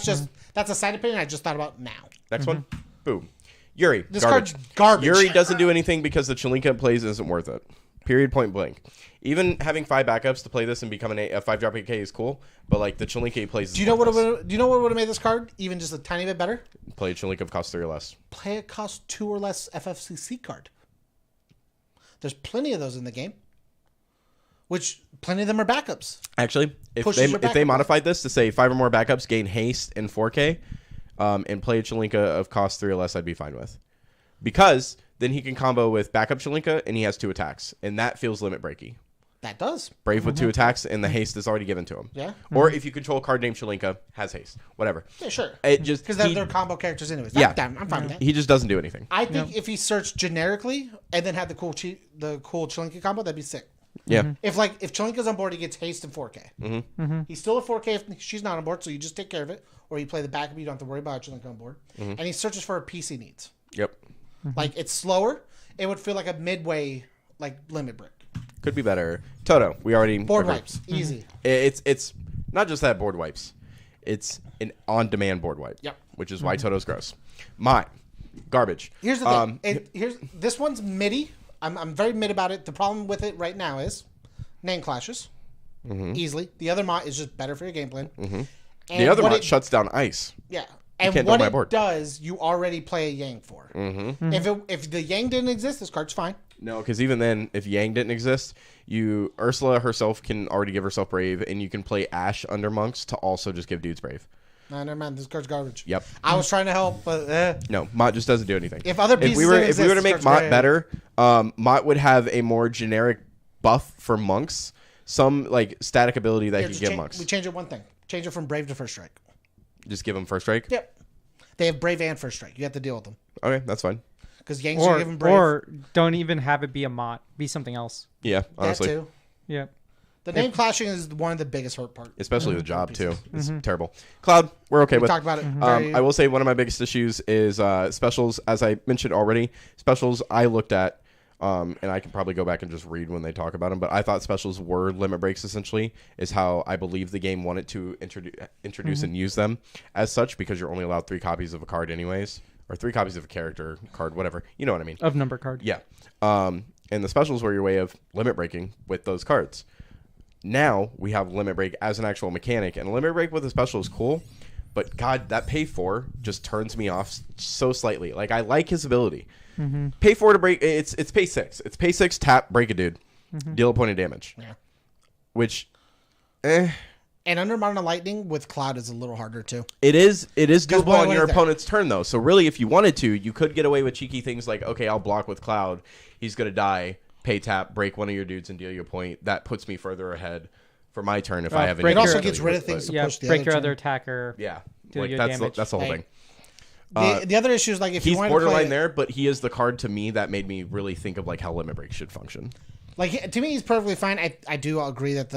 That's a side opinion I just thought about now. Next one. Boom. Yuri. This card's garbage. Yuri doesn't do anything because the Chalinka plays isn't worth it. Period, point blank. Even having 5 backups to play this and become a 5-drop 8K is cool, but like the Chalinka plays. Do you know what would have made this card even just a tiny bit better? Play a Chalinka of cost 3 or less. Play a cost 2 or less FFTCG card. There's plenty of those in the game. Which plenty of them are backups. Actually, if they modified this to say 5 or more backups gain haste in 4K, and play a Chalinka of cost 3 or less, I'd be fine with. Because then he can combo with backup Chalinka and he has 2 attacks, and that feels limit breaky. That does. Brave with 2 attacks, and the haste is already given to him. Yeah. Or if you control a card named Chalinka, has haste. Whatever. Yeah, sure. It just because they're combo characters anyways. Yeah. I'm fine with that. He just doesn't do anything. I think if he searched generically and then had the cool Chalinka combo, that'd be sick. Yeah. If Chalinka's on board, he gets haste in 4K. He's still a 4K if she's not on board, so you just take care of it. Or you play the backup, you don't have to worry about Chalinka on board. And he searches for PC needs. Yep. Like, it's slower. It would feel like a midway, limit break. Could be better. Toto, we already... Board wipes. Easy. It's not just that board wipes. It's an on-demand board wipe. Yep. Which is why Toto's gross. Mine. Garbage. Here's the thing. This one's MIDI. I'm very mid about it. The problem with it right now is name clashes. easily. The other mod is just better for your game plan. And The other what mod it- shuts down ice. Yeah. And can't what double my it board. does, you already play a Yang for. If the Yang didn't exist, this card's fine. No, because even then, if Yang didn't exist, Ursula herself can already give herself Brave, and you can play Ash under Monks to also just give dudes Brave. No, never mind. This card's garbage. Yep. I was trying to help, but No, Mott just doesn't do anything. if other pieces we were didn't if we were to exist, make this Mott card's better, Mott would have a more generic buff for Monks, some like static ability that Here, he just could give change- Monks. We change it one thing. Change it from Brave to First Strike. Just give him First Strike. Yep. They have Brave and First Strike. You have to deal with them. Okay, that's fine. Because Yangs are Or, given Brave. or don't even have it be a mod. Be something else. Yeah, that honestly, too. Yeah. The name clashing is one of the biggest hurt parts. especially the job too. It's terrible. Cloud, we're okay We with. talked about it. Very, I will say one of my biggest issues is specials. As I mentioned already, specials I looked at, and I can probably go back and just read when they talk about them. But I thought specials were limit breaks. Essentially, is how I believe the game wanted to introduce and use them as such, because you're only allowed 3 copies of a card anyways, or 3 copies of a character card, whatever. You know what I mean? Of number card. Yeah. And the specials were your way of limit breaking with those cards. Now we have limit break as an actual mechanic, and limit break with a special is cool, but God, that pay 4 just turns me off so slightly. Like, I like his ability. Pay 4 to break. It's pay 6. It's pay 6, tap, break a dude, deal a point of damage. Yeah. Which, and under Modern Lightning with Cloud is a little harder too. it is doable what on your is that? opponent's turn though. So really, if you wanted to, you could get away with cheeky things like, okay, I'll block with Cloud. He's gonna die. Pay tap, break one of your dudes, and deal you a point. That puts me further ahead for my turn if I have any. break It also your- gets rid of things to Yeah. push the Break other your turn. other attacker. Yeah, Deal like your that's damage. the whole Hey. thing. The other issue is like if He's you wanted to borderline play, there, but he is the card to me that made me really think of like how limit break should function. like to me he's perfectly fine. I do agree that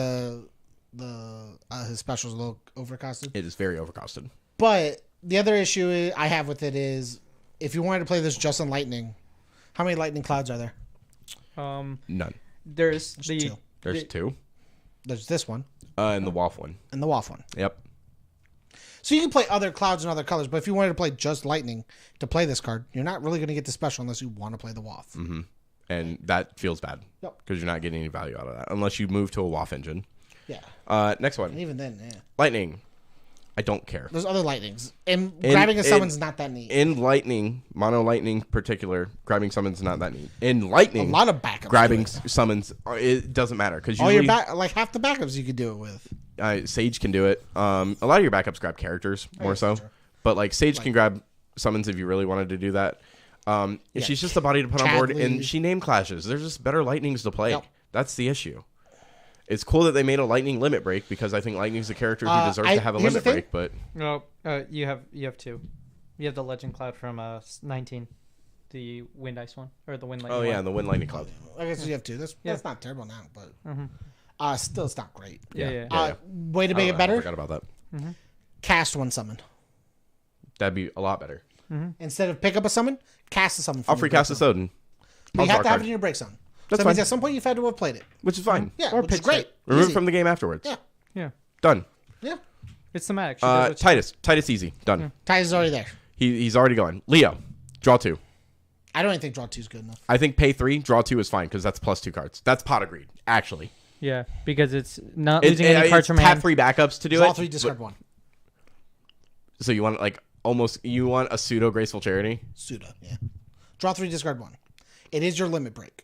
his specials a little overcosted. It is very overcosted. But the other issue I have with it is if you wanted to play this just in Lightning, how many Lightning Clouds are there? None. There's the 2. There's 2, There's this one and the Waff one. and the Waff one. Yep. So you can play other clouds and other colors, but if you wanted to play just Lightning to play this card, you're not really going to get the special unless you want to play the Waff. And that feels bad. Yep. Because you're not getting any value out of that unless you move to a Waff engine. Yeah. Next And one, even then, yeah. Lightning. I don't care. There's other Lightnings. And grabbing a summon's not that neat. In Lightning, Mono Lightning particular, grabbing summons not that neat. In Lightning, A lot of backups. grabbing do it. summons, it doesn't matter because All your usually like half the backups you could do it with. Sage can do it. A lot of your backups grab characters more yes, so, true. but like Sage can grab summons if you really wanted to do that. She's just a body to put on board, Chadley. and she name clashes. There's just better Lightnings to play. Yep. That's the issue. It's cool that they made a Lightning limit break because I think Lightning's a character who deserves to have a here's limit the thing. break. But No, you have 2. You have the Legend Cloud from 19, the Wind Ice one or the Wind Lightning. oh yeah, one. and the Wind Lightning Cloud. I guess you have 2. That's not terrible now, but still it's not great. Yeah. Way to make it I better, forgot about that. cast one summon. That'd be a lot better. Instead of pick up a summon, cast a summon. I'll free cast a Odin. But you have to have card, it in your break zone. That's So that means fine. at some point you've had to have played it. which is fine. Yeah, Or which is pitch great. it. Remove Easy. it from the game afterwards. Yeah, Yeah. Done. yeah. It's thematic. She does what she- Titus easy. Done. Ty's is already there. He's already going. Leo, draw 2. I don't even think draw 2 is good enough. I think pay 3, draw 2 is fine because that's plus 2 cards. That's pot agreed. Actually, Yeah, because it's not losing any cards from tap hand. 3 backups to do Draw it. 3, discard 1. So you want like you want a pseudo graceful charity? Pseudo, yeah. Draw 3, discard 1. It is your limit break.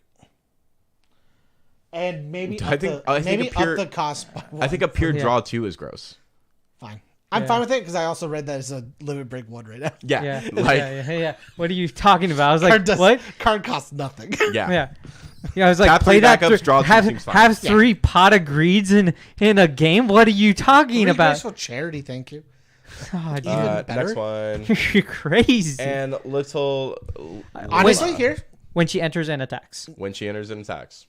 And maybe I think a pure- up the cost by 1. I think a pure Yeah. draw 2 is gross. Fine. I'm Yeah. fine with it because I also read that it's a limit break 1 right now. Yeah, Yeah, like yeah. What are you talking about? I was like, Card does, what? Card costs nothing. yeah. Yeah, I was like, Tap play three that. backups, draw two have seems fine. have 3 pot of greeds in a game. What are you talking about? Graceful charity, thank you. God, Even better. Next one. you're crazy. And little Honestly, here, When she enters and attacks, when she enters and attacks,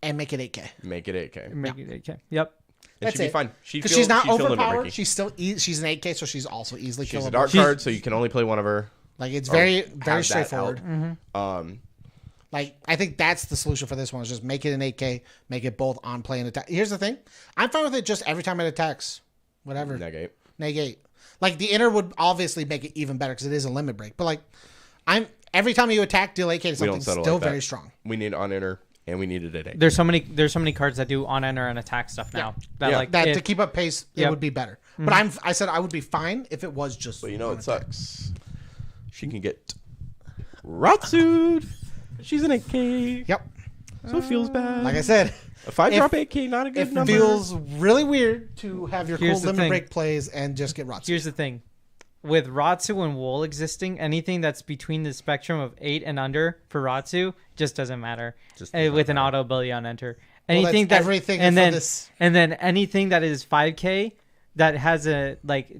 and make it 8K. make it 8K. make it okay. Yep. It That's should be it. fine. Because she's not she'd feel limit overpowered. breaking. She's still she's an 8K, so she's also easily She's killable. a dark card, so you can only play one of her. Like it's very have very that straightforward. out. Like I think that's the solution for this one is just make it an 8K, make it both on play and attack. Here's the thing, I'm fine with it just every time it attacks, whatever. Negate. Negate. Like the inner would obviously make it even better because it is a limit break. But like every time you attack, deal 8K to We don't something settle still like that. very strong. We need on enter and we needed it 8. There's so many cards that do on enter and attack stuff now. To keep up pace, it would be better. But I said I would be fine if it was just. But it sucks. She can get Ratsued. She's an 8K. Yep. So it feels bad. Like I said, a 5-drop 8K, not a good number. It feels really weird to have your Here's cool the limit thing. break plays and just get Ratsu. Here's the thing. With Ratsu and Wool existing, anything that's between the spectrum of 8 and under for Ratsu just doesn't matter. With an auto ability on enter. Anything everything and for then this. and then anything that is 5K that has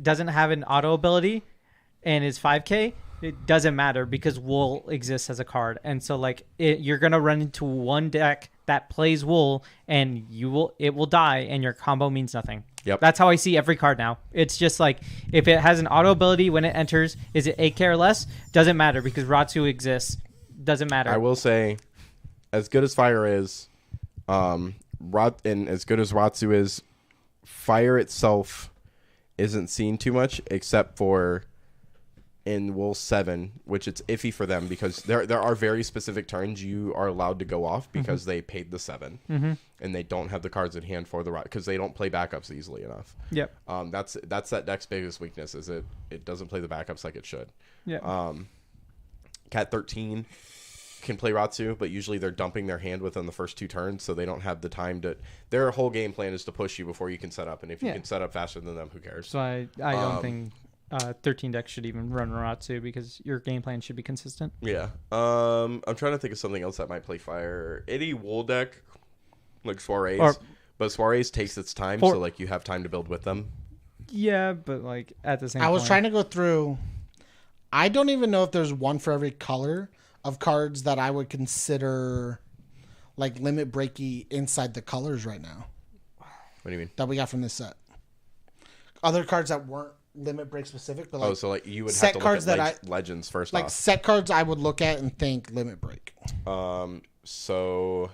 doesn't have an auto ability and is 5K, it doesn't matter because Wool exists as a card. And so you're gonna run into one deck that plays Wool and it will die and your combo means nothing. Yep. That's how I see every card now. It's just like if it has an auto ability when it enters, is it 8K or less? Doesn't matter because Ratsu exists. Doesn't matter. I will say, as good as Fire is, and as good as Ratsu is, Fire itself isn't seen too much except for in Wool 7, which it's iffy for them because there are very specific turns you are allowed to go off because they paid the 7 and they don't have the cards in hand for the right because they don't play backups easily enough. Yep. That's that deck's biggest weakness is it doesn't play the backups like it should. Yeah. Cat 13 can play Ratsu, but usually they're dumping their hand within the first 2 turns, so they don't have the time to. Their whole game plan is to push you before you can set up, and if you can set up faster than them, who cares? So I don't think 13 decks should even run Ratsu because your game plan should be consistent. Yeah. I'm trying to think of something else that might play Fire. Any Wool deck, like Soirees, but Soirees takes its time, so you have time to build with them. Yeah, but at the same I was trying to go through. I don't even know if there's one for every color of cards that I would consider limit breaky inside the colors right now. What do you mean? That we got from this set. Other cards that weren't limit break specific, but so you would have to look at legends first off. Set cards I would look at and think limit break. So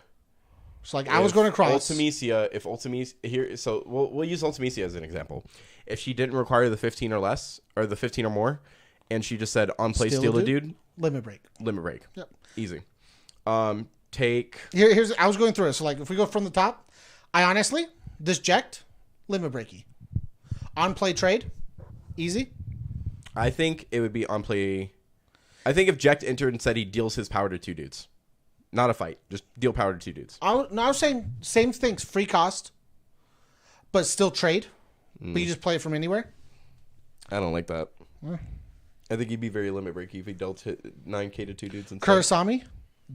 I was going across Ultimecia. If Ultimecia here, so we'll use Ultimecia as an example. If she didn't require the 15 or less, or the 15 or more, and she just said on play steal a dude, limit break. Yep, easy. Take here's I was going through it. So if we go from the top, I honestly disject limit breaky. On play trade, easy. I think it would be on play. I think if Jekt entered and said he deals his power to 2 dudes, not a fight, just deal power to 2 dudes. I was saying same things, free cost, but still trade. But you just play it from anywhere. I don't like that. I think he'd be very limit breaky if he dealt 9K to 2 dudes. Kurosami,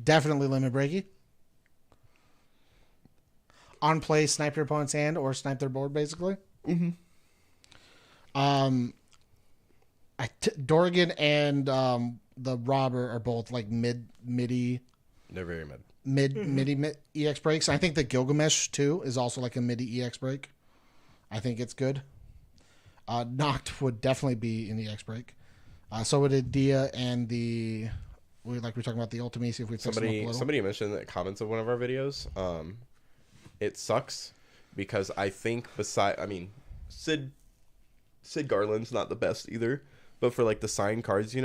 definitely limit breaky. On play, snipe your opponent's hand or snipe their board, basically. Mm-hmm. Dorgan and the Robber are both midi. They're very mid. Midi EX breaks. I think the Gilgamesh too is also a midi EX break. I think it's good. Noct would definitely be an EX break. So would Adia and we were talking about the Ultimacy if we fix them up a little. Somebody mentioned in the comments of one of our videos. It sucks because I think Sid Garland's not the best either, but for the signed cards,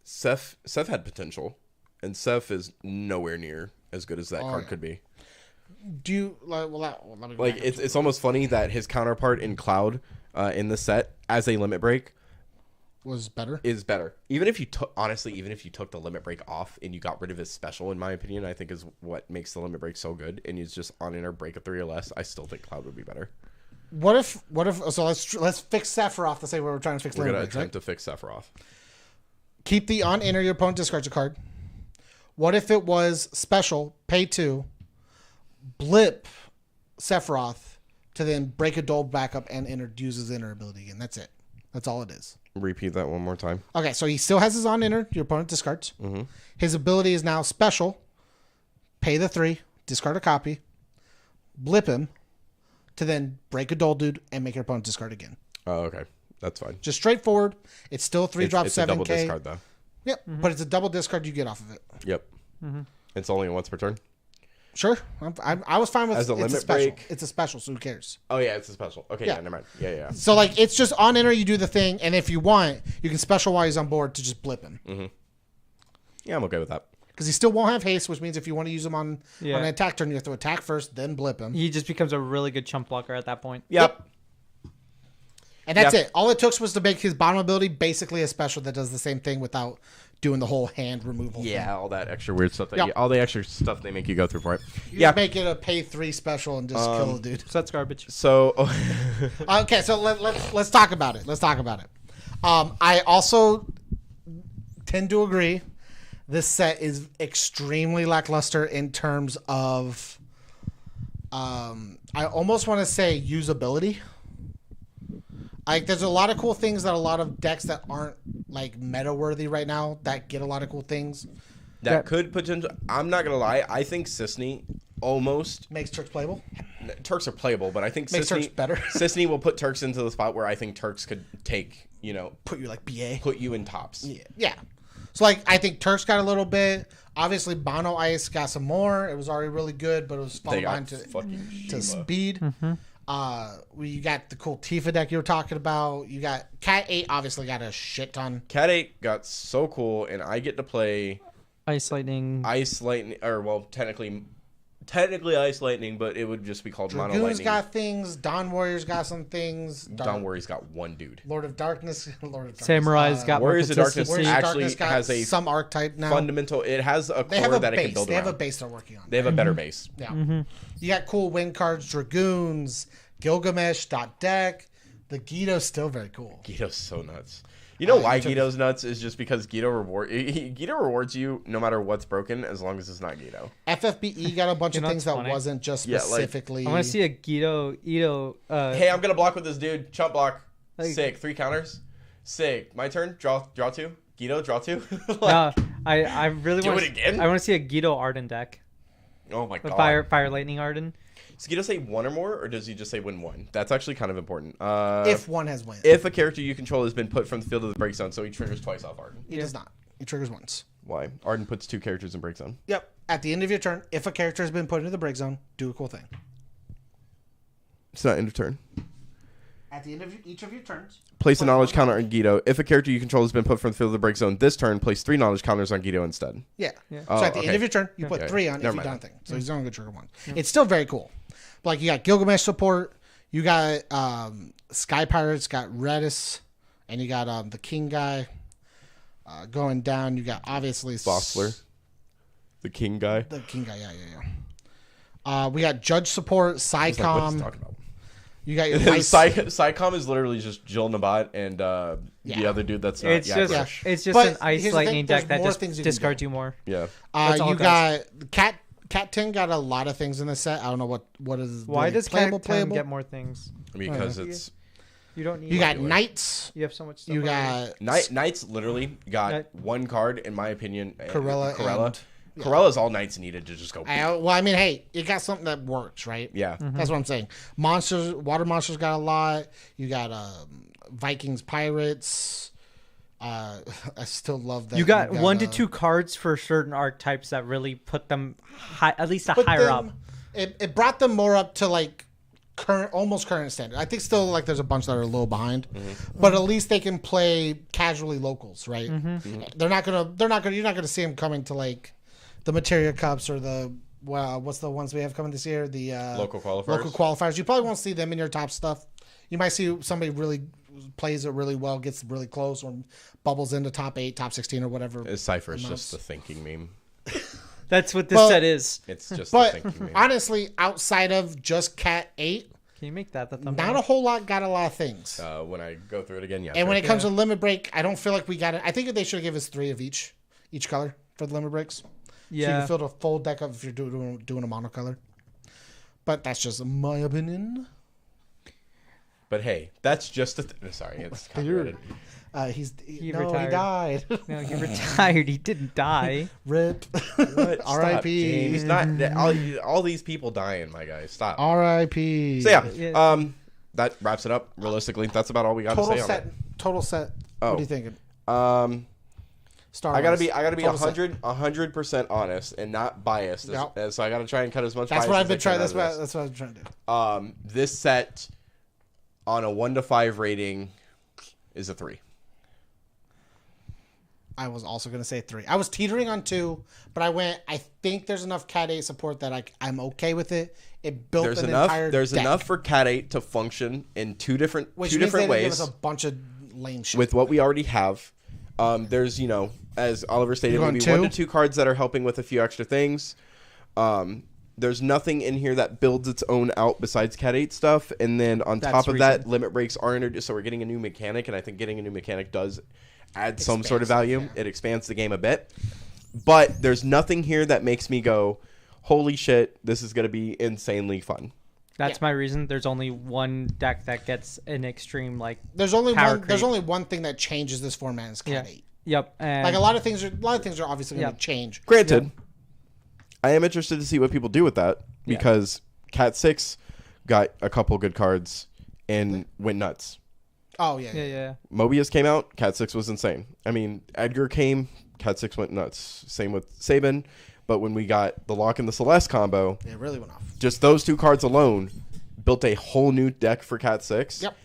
Seth had potential, and Seth is nowhere near as good as that card could be. Do you let me go it's almost funny that his counterpart in Cloud in the set as a limit break is better. Even if you took the limit break off and you got rid of his special, in my opinion, I think is what makes the limit break so good. And he's just on inner break a 3 or less. I still think Cloud would be better. What if? So let's fix Sephiroth to say we're trying to fix. We're limit gonna breaks, attempt to fix Sephiroth. Keep the on enter. Your opponent discards a card. What if it was special? Pay 2. Blip Sephiroth to then break a dole back up and use his inner ability again. That's it. That's all it is. Repeat that one more time. Okay, so he still has his on enter. Your opponent discards. Mm-hmm. His ability is now special. Pay the 3. Discard a copy. Blip him to then break a dole dude and make your opponent discard again. Oh, okay. That's fine. Just straightforward. It's still 3-drop 7K. It's a double discard, though. Yep, but it's a double discard you get off of it. Yep. Mm-hmm. It's only once per turn? Sure. I was fine with as a limit special. break. It's a special, so who cares? Oh, yeah, it's a special. Okay, yeah, never mind. Yeah. So, it's just on enter, you do the thing, and if you want, you can special while he's on board to just blip him. Mm-hmm. Yeah, I'm okay with that. Because he still won't have haste, which means if you want to use him on an attack turn, you have to attack first, then blip him. He just becomes a really good chump blocker at that point. Yep. And that's it. All it took was to make his bottom ability basically a special that does the same thing without doing the whole hand removal thing. All that extra weird stuff. All the extra stuff they make you go through for it. You just make it a pay 3 special and just kill the dude. So that's garbage. So, okay, so let's talk about it. I also tend to agree. This set is extremely lackluster in terms of, I almost want to say usability. Like, there's a lot of cool things that a lot of decks that aren't like meta worthy right now that get a lot of cool things. That could potentially. I'm not gonna lie. I think Sisney almost makes Turks playable. Turks are playable, but I think makes Turks better. Sisney will put Turks into the spot where I think Turks could take. Put you like BA. Put you in tops. Yeah. So like I think Turks got a little bit. Obviously, Bono Ice got some more. It was already really good, but it was falling behind to speed. Mm-hmm. You got the cool Tifa deck you were talking about. You got Cat 8 obviously got a shit ton. Cat 8 got so cool, and I get to play Ice Lightning, or well, technically Ice Lightning, but it would just be called Mono Lightning. Dragoon's got things. Dawn Warrior's got some things. Dawn Warrior's got one dude. Lord of Darkness. Samurai's got Warriors of Darkness actually has a some archetype now. Fundamental. It has a core that it can build around. They have a base they're working on. They have a better base. Yeah. Mm-hmm. You got cool win cards, Dragoons, Gilgamesh, Deck. The Guido's still very cool. Guido's so nuts. You know why Guido's nuts is just because Guido rewards you no matter what's broken as long as it's not Guido. FFBE got a bunch of things that wasn't just specifically. I want to see a Guido. Hey, I'm gonna block with this dude. Chump block. Sick. 3 counters. Sick. My turn. Draw 2. Guido, draw 2. No, I really want to do it again. I want to see a Guido Arden deck. Oh my god. Fire Lightning Arden. Does Guido say 1 or more, or does he just say win 1? That's actually kind of important. If one has win. If a character you control has been put from the field of the break zone, so he triggers twice off Arden. He does not. He triggers once. Why? Arden puts 2 characters in break zone. Yep. At the end of your turn, if a character has been put into the break zone, do a cool thing. It's not end of turn. At the end of each of your turns, place a knowledge counter on Guido. If a character you control has been put from the field of the break zone this turn, place 3 knowledge counters on Guido instead. Yeah. So at the end of your turn, you put 3 on if you've done a thing. So he's only going to trigger 1. It's still very cool. Like, you got Gilgamesh support, you got Sky Pirates, got Redis, and you got the King guy. Going down, you got obviously Bossler, the King guy. The King guy, yeah. We got Judge support, Psycom. You got your Psycom is literally just Jill Nabat and the other dude that's not. It's just an Ice Lightning deck that just discards you more. Yeah. You got Cat 10 got a lot of things in the set. I don't know what is. Why does Cat 10 get more things? Because it's. You don't need. You got Knights. You have so much stuff. You got Knights. Literally got 1 card in my opinion. Corella. Corella's all Knights needed to just go. Well, I mean, hey, you got something that works, right? Yeah, that's what I'm saying. Water monsters got a lot. You got Vikings, Pirates. I still love that. You got 1 to 2 cards for certain archetypes that really put them at least higher up. It brought them more up to like almost current standard. I think still like there's a bunch that are a little behind, but at least they can play casually locals, right? You're not gonna see them coming to like the Materia Cups or the what's the ones we have coming this year? The local qualifiers. You probably won't see them in your top stuff. You might see somebody really plays it really well, gets really close, or bubbles into top 8, top 16, or whatever. Cypher is just the thinking meme. That's what this set is. It's just the thinking meme. Honestly, outside of just Cat 8, can you make that the thumbnail? Not a whole lot got a lot of things. When I go through it again, yeah. And when it comes to limit break, I don't feel like we got it. I think they should give us 3 of each color for the limit breaks. Yeah. So you can fill a full deck up if you're doing a monocolor. But that's just my opinion. But hey, that's just sorry, it's copyrighted. He died. No, he retired. He didn't die. RIP. R.I.P. He's not. All these people dying, my guy. Stop. R.I.P. So yeah, that wraps it up. Realistically, that's about all we got to say on it. Total set. What are you thinking? I gotta be 100% honest and not biased. So I gotta try and cut as much. That's bias what I've been as trying. That's what I've been trying to do. This set on a 1 to 5 rating is a 3. I was also going to say 3. I was teetering on 2, but I think there's enough Cat 8 support that I'm okay with it. It built There's an enough. entire There's deck, enough for Cat 8 to function in two different which means they ways. give us a bunch of lame shit. With what we already have. There's, as Oliver stated, maybe 1 to 2 cards that are helping with a few extra things. There's nothing in here that builds its own out besides Cat 8 stuff. And then on top of that, limit breaks are introduced. So we're getting a new mechanic. And I think getting a new mechanic does add some sort of value. Yeah. It expands the game a bit. But there's nothing here that makes me go, holy shit, this is going to be insanely fun. That's my reason. There's only one deck that gets an extreme There's only one thing that changes this format is Cat 8. Yep. And a lot of things are obviously going to change. Granted, I am interested to see what people do with that because Cat 6 got a couple good cards and went nuts. Oh yeah. Mobius came out, Cat 6 was insane. I mean, Edgar came, Cat 6 went nuts. Same with Sabin. But when we got the Lock and the Celeste combo, it really went off. Just those 2 cards alone built a whole new deck for Cat 6. Yep.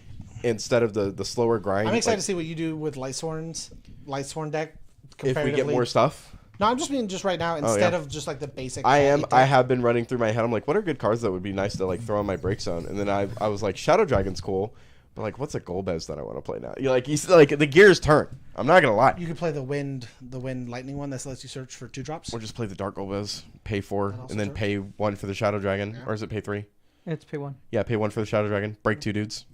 Instead of the slower grind. I'm excited to see what you do with Lightsworn deck. If we get more stuff. No, I'm just meaning just right now instead of just the basic. I have been running through my head. I'm like, what are good cards that would be nice to throw on my break zone? And then I was like, Shadow Dragon's cool. But what's a Golbez that I want to play now? The gears turn. I'm not gonna lie. You could play the wind lightning one that lets you search for 2 drops. Or just play the Dark Golbez, pay 4, and then pay 1 for the Shadow Dragon, or is it pay 3? It's pay 1. Yeah, pay 1 for the Shadow Dragon. Break 2 dudes.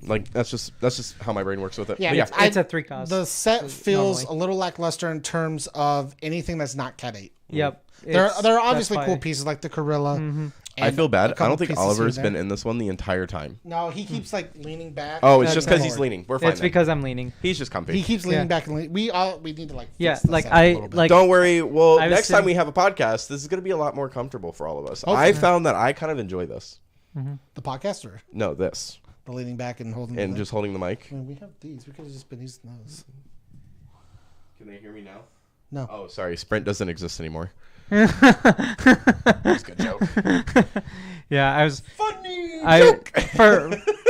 That's just how my brain works with it. Yeah, it's a 3 cost. The set feels a little lackluster in terms of anything that's not Cat 8. Yep. There are obviously cool pieces like the Gorilla. Mm-hmm. I feel bad. I don't think Oliver's been in this one the entire time. No, he keeps leaning back. Oh, it's just because he's leaning. We're fine. It's because I'm leaning. He's just comfy. He keeps leaning back and leaning. We need to fix Don't worry. Well, next time we have a podcast, this is going to be a lot more comfortable for all of us. I found that I kind of enjoy this. Mm-hmm. The podcast or no, this. The leaning back and holding and just holding the mic. I mean, we have these. We could have just been using those. Can they hear me now? No. Oh, sorry. Sprint doesn't exist anymore. That's a good joke. Yeah, I was funny. Joke.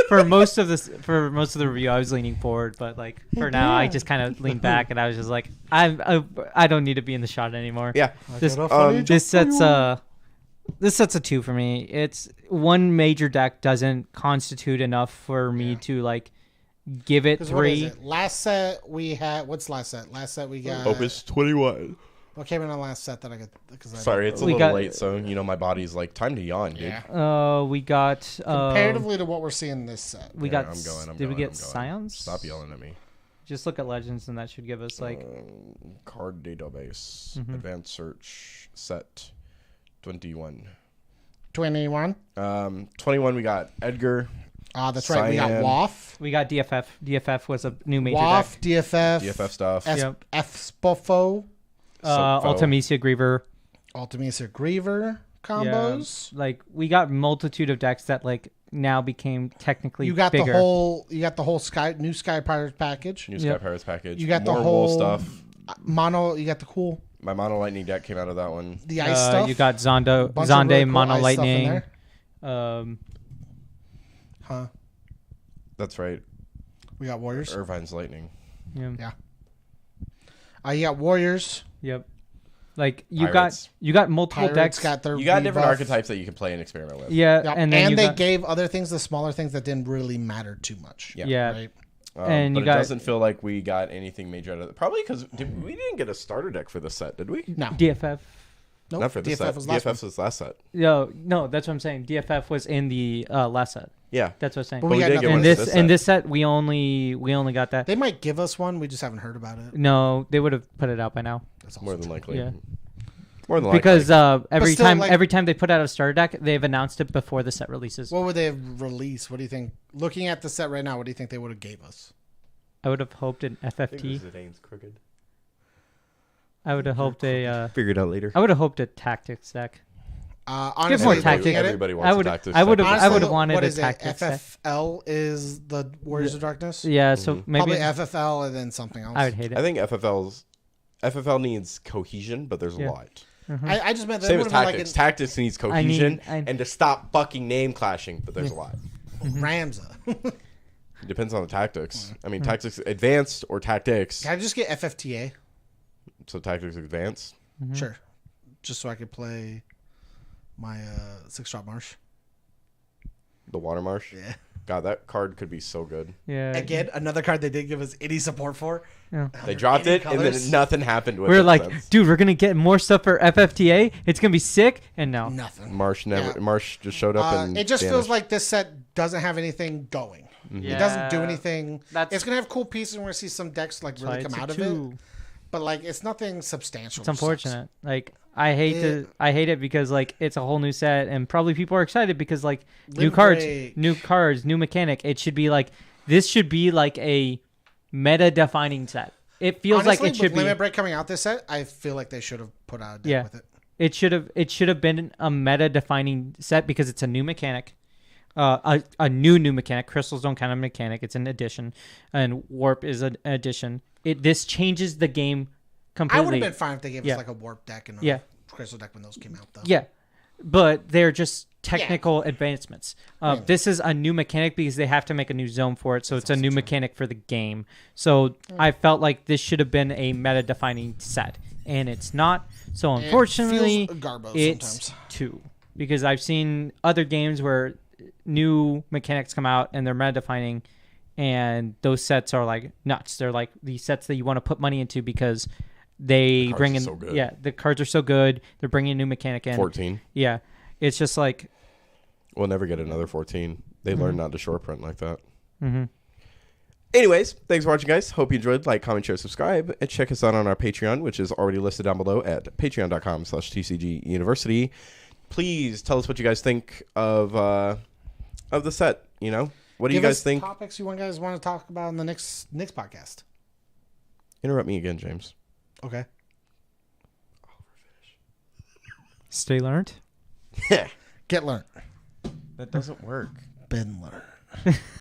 for most of the review, I was leaning forward, but for now, I just kind of leaned back, and I was just like, I don't need to be in the shot anymore. Yeah. This sets a 2 for me. It's one major deck doesn't constitute enough for me to give it 3. What is it? Last set we had. What's last set? Last set we got Opus 21. What came in on last set that I got? Sorry, it's a little late, so my body's time to yawn, dude. Yeah. We got comparatively to what we're seeing this set. We got. Did we get Scions? Stop yelling at me. Just look at Legends, and that should give us card database, advanced search, set 21. 21. 21. We got Edgar. That's right. We got WAF. We got DFF. DFF was a new major WAF, deck. DFF stuff. F-Spofo. Ultimisia Griever. Ultimisia Griever combos. Yeah, we got multitude of decks that now became technically you got bigger. the whole new Sky Pirates package. Sky Pirates package. You got more the whole stuff. Mono. You got the cool. My Mono Lightning deck came out of that one. The ice stuff. You got Zonde really cool Mono ice Lightning. That's right. We got Warriors. Irvine's Lightning. Yeah. You got Warriors. Yep. You got multiple Pirates decks. You got different archetypes that you can play and experiment with. Yeah, yep. and then they gave other things, the smaller things that didn't really matter too much. Yeah. Right? And but it doesn't feel like we got anything major out of it. Probably because we didn't get a starter deck for this set, did we? No. DFF. Nope. Not for this set. DFF was last set. No, that's what I'm saying. DFF was in the last set. Yeah, that's what I'm saying. But we didn't get in this set, we only got that. They might give us one. We just haven't heard about it. No, they would have put it out by now. That's more than likely. Yeah. More than likely. Because every time they put out a starter deck, they've announced it before the set releases. What would they have released? What do you think? Looking at the set right now, what do you think they would have gave us? I would have hoped an FFT. Zidane's crooked. I would have hoped a. Figure it out later. I would have hoped a tactics deck. Honestly, give more tactics. Everybody wants a tactics. I would have wanted a tactics deck. FFL is the Warriors of Darkness. Yeah, so maybe probably FFL and then something else. I would hate it. I think FFL needs cohesion, but there's a lot. Mm-hmm. I just meant that same as tactics. Tactics needs cohesion I and to stop fucking name clashing, but there's a lot. Ramza. It depends on the tactics. I mean, tactics advanced or tactics. Can I just get FFTA? So tactics advanced. Sure. Just so I could play my 6-drop marsh. The water marsh. Yeah. God, that card could be so good. Yeah. Again, another card they didn't give us any support for. Yeah. They dropped it, and then nothing happened with it. We're like, since. dude, we're gonna get more stuff for FFTA. It's gonna be sick, and no. Nothing. Marsh never. Yeah. Marsh just showed up and it just vanished. feels like this set doesn't have anything going. It doesn't do anything. It's gonna have cool pieces. We're gonna see some decks like really come out of it, but like it's nothing substantial. It's unfortunate. Like I hate it because like it's a whole new set, and probably people are excited because like new cards, new mechanic. It should be like this should be like a meta-defining set. It feels Honestly, like it should with be. Limit Break coming out this set, I feel like they should have put out a deck with it. It should have been a meta-defining set because it's a new mechanic. A new mechanic. Crystals don't count a mechanic. It's an addition, and warp is an addition. This changes the game completely. I would have been fine if they gave us like a warp deck and a crystal deck when those came out, though. Yeah, but they're just technical advancements. This is a new mechanic because they have to make a new zone for it, so it's a new mechanic for the game. So I felt like this should have been a meta-defining set, and it's not. So unfortunately, it's sometimes. 2 because I've seen other games where new mechanics come out and they're meta-defining, and those sets are like nuts. They're like the sets that you want to put money into because they bring in. The cards are so good. They're bringing a new mechanic in. 14. Yeah, it's just like we'll never get another 14. They learned not to short print like that. Mm-hmm. Anyways, thanks for watching, guys. Hope you enjoyed. Like, comment, share, subscribe, and check us out on our Patreon, which is already listed down below at patreon.com/TCG University. Please tell us what you guys think of the set. You know, what do you guys think? Topics you guys want to talk about in the next podcast? Interrupt me again, James. Okay. Stay learned. Get learned. That doesn't work. Been learned.